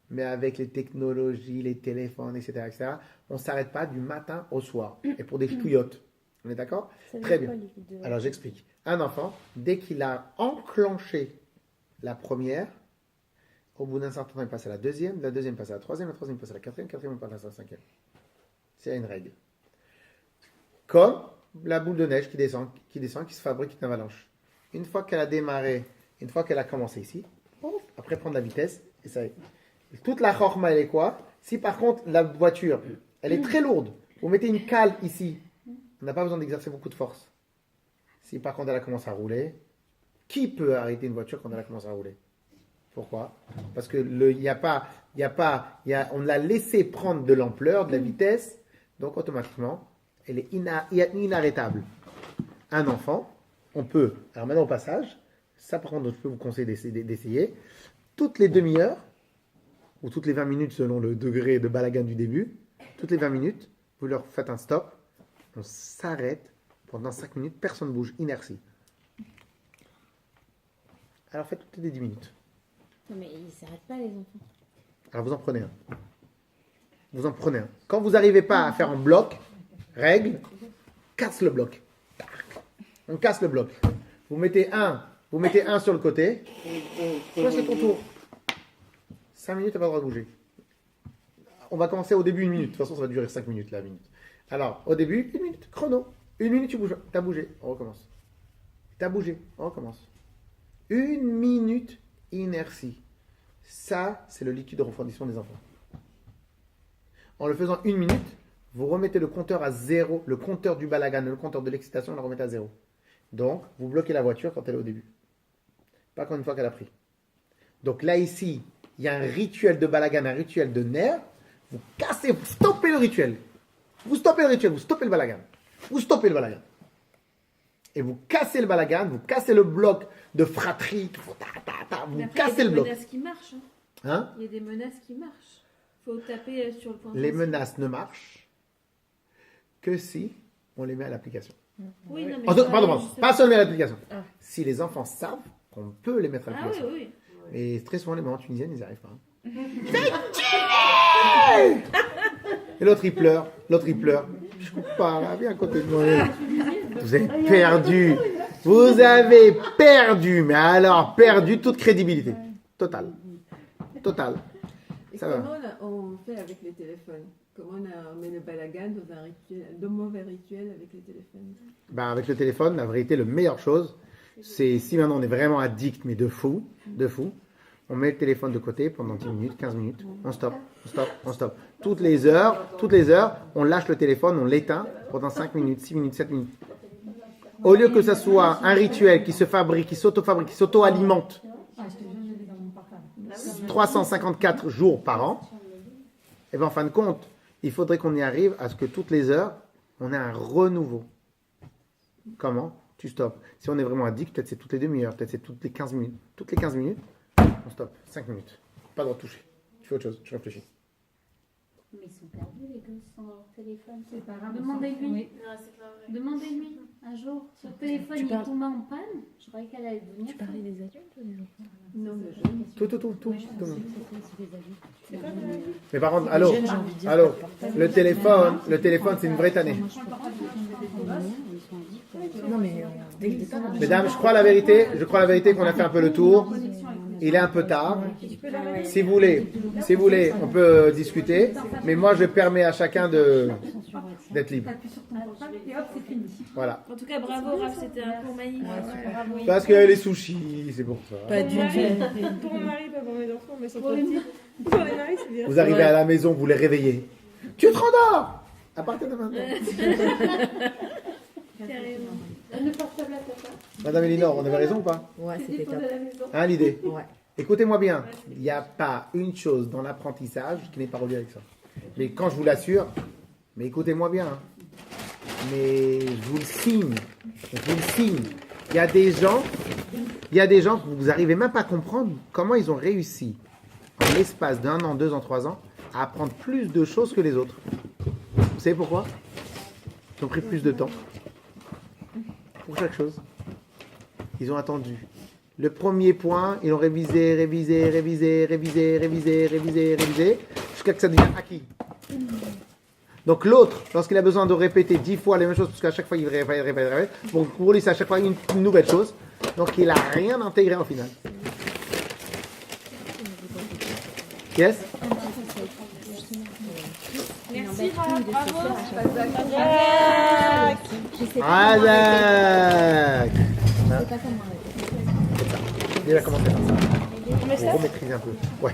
mais avec les technologies, les téléphones, etc., on ne s'arrête pas du matin au soir. Et pour des chouillottes. On est d'accord? Très bien. Alors, j'explique. Un enfant, dès qu'il a enclenché la première, au bout d'un certain temps, il passe à la deuxième passe à la troisième passe à la quatrième passe à la cinquième. C'est une règle. Comme la boule de neige qui descend, qui se fabrique une avalanche. Une fois qu'elle a démarré, une fois qu'elle a commencé ici, après prendre la vitesse, et ça y est. Toute la chorma, elle est quoi? Si par contre, la voiture, elle est très lourde, vous mettez une cale ici, on n'a pas besoin d'exercer beaucoup de force. Si par contre elle a commencé à rouler, qui peut arrêter une voiture quand elle a commencé à rouler? Pourquoi? Parce que on l'a laissé prendre de l'ampleur, de la vitesse, donc automatiquement, elle est inarrêtable. Un enfant, on peut, alors maintenant au passage, ça par contre je peux vous conseiller d'essayer, toutes les demi-heures, ou toutes les 20 minutes selon le degré de balagan du début, toutes les 20 minutes, vous leur faites un stop, on s'arrête pendant 5 minutes, personne ne bouge, inertie. Alors faites toutes les 10 minutes. Non mais ils ne s'arrêtent pas les enfants. Alors vous en prenez un. Vous en prenez un. Quand vous n'arrivez pas à faire un bloc, règle, casse le bloc. On casse le bloc. Vous mettez un sur le côté. Toi c'est ton tour. 5 minutes, tu n'as pas le droit de bouger. On va commencer au début 1 minute. De toute façon, ça va durer 5 minutes, la minute. Alors, au début, 1 minute, chrono. 1 minute, tu bouges. Tu as bougé, on recommence. Tu as bougé, on recommence. 1 minute, inertie. Ça, c'est le liquide de refroidissement des enfants. En le faisant 1 minute, vous remettez le compteur à 0. Le compteur du balagan, le compteur de l'excitation, vous le remettez à 0. Donc, vous bloquez la voiture quand elle est au début. Pas quand une fois qu'elle a pris. Donc là, ici, il y a un rituel de balagan, un rituel de nerfs. Vous cassez, vous stoppez le rituel. Vous stoppez le rituel, vous stoppez le balagan. Vous stoppez le balagan. Et vous cassez le balagan, vous cassez le bloc de fratrie. Vous cassez le bloc. Il y a des menaces qui marchent. Hein? Il y a des menaces qui marchent. Il faut taper sur le point. Les menaces ne marchent que si on les met à l'application. Oui, non, mais Pardon, pas seulement à l'application. Ah. Si les enfants savent qu'on peut les mettre à Ah l'application. oui, oui. Et très souvent, les mamans tunisiennes, ils n'y arrivent pas. Et l'autre, il pleure. Je coupe pas, là, viens à côté de moi. Vous avez perdu. Vous avez perdu. Mais alors, perdu toute crédibilité. Totale. Et Ça va. comment on fait avec les téléphones? Comment on met le balagan dans un rituel, de mauvais rituels avec les téléphones? Ben, avec le téléphone, la vérité, la meilleure chose, c'est si maintenant on est vraiment addict, mais de fou, on met le téléphone de côté pendant 10 minutes, 15 minutes, on stoppe. Toutes les heures, on lâche le téléphone, on l'éteint pendant 5 minutes, 6 minutes, 7 minutes. Au lieu que ça soit un rituel qui se fabrique, qui s'auto-fabrique, qui s'auto-alimente. 354 jours par an, et bien en fin de compte, il faudrait qu'on y arrive à ce que toutes les heures, on ait un renouveau. Comment? Tu stoppes. Si on est vraiment addict, peut-être c'est toutes les demi-heures, peut-être c'est toutes les 15 minutes. Toutes les 15 minutes, on stoppe. 5 minutes. Pas de retoucher. Tu fais autre chose, tu réfléchis. Mais ils sont perdus, les gosses, sans leur téléphone. C'est pas grave. Demandez-lui. Oui. Demandez-lui. Un jour, son téléphone, il est tombé en panne. Je croyais qu'elle allait devenir. Tu parlais des adultes ou des enfants? Non, mais jeunes. Tout. C'est pas Mais par contre, allô, le téléphone, c'est une vraie tannée. Non, mais dès le départ, Mesdames, je crois la vérité qu'on a fait un peu le tour. Il est un peu tard. Si vous voulez, on peut discuter. Mais moi, je permets à chacun d'être libre. Voilà. En tout cas, bravo Raph, c'était un cours magnifique. Parce qu'il y avait les sushis, c'est pour ça. pas du tout. Pour mon mari, pas pour mes enfants, mais ils sont trop petits. Pour les maris, c'est bien. Vous arrivez à la maison, vous les réveillez. Tu te rendors à partir de maintenant. Carrément. Madame Elinor, on avait raison ou pas? Ouais, c'était top. Hein, l'idée? Ouais. Écoutez-moi bien, il n'y a pas une chose dans l'apprentissage qui n'est pas reliée avec ça. Mais quand je vous l'assure, mais écoutez-moi bien, hein. Mais je vous le signe, Il y a des gens que vous n'arrivez même pas à comprendre comment ils ont réussi, en l'espace d'1 an, 2 ans, 3 ans, à apprendre plus de choses que les autres. Vous savez pourquoi? Ils ont pris plus de temps. Pour chaque chose. Ils ont attendu. Le premier point, ils ont révisé, jusqu'à que ça devienne acquis. Donc l'autre, lorsqu'il a besoin de répéter 10 fois les mêmes choses, parce qu'à chaque fois il répète, donc pour lui c'est à chaque fois une nouvelle chose, donc il n'a rien intégré au final. Yes? Merci Raph, bravo. Isaac! C'est pas comme moi. Il a commencé par ça. Pour remaîtriser un peu. Ouais.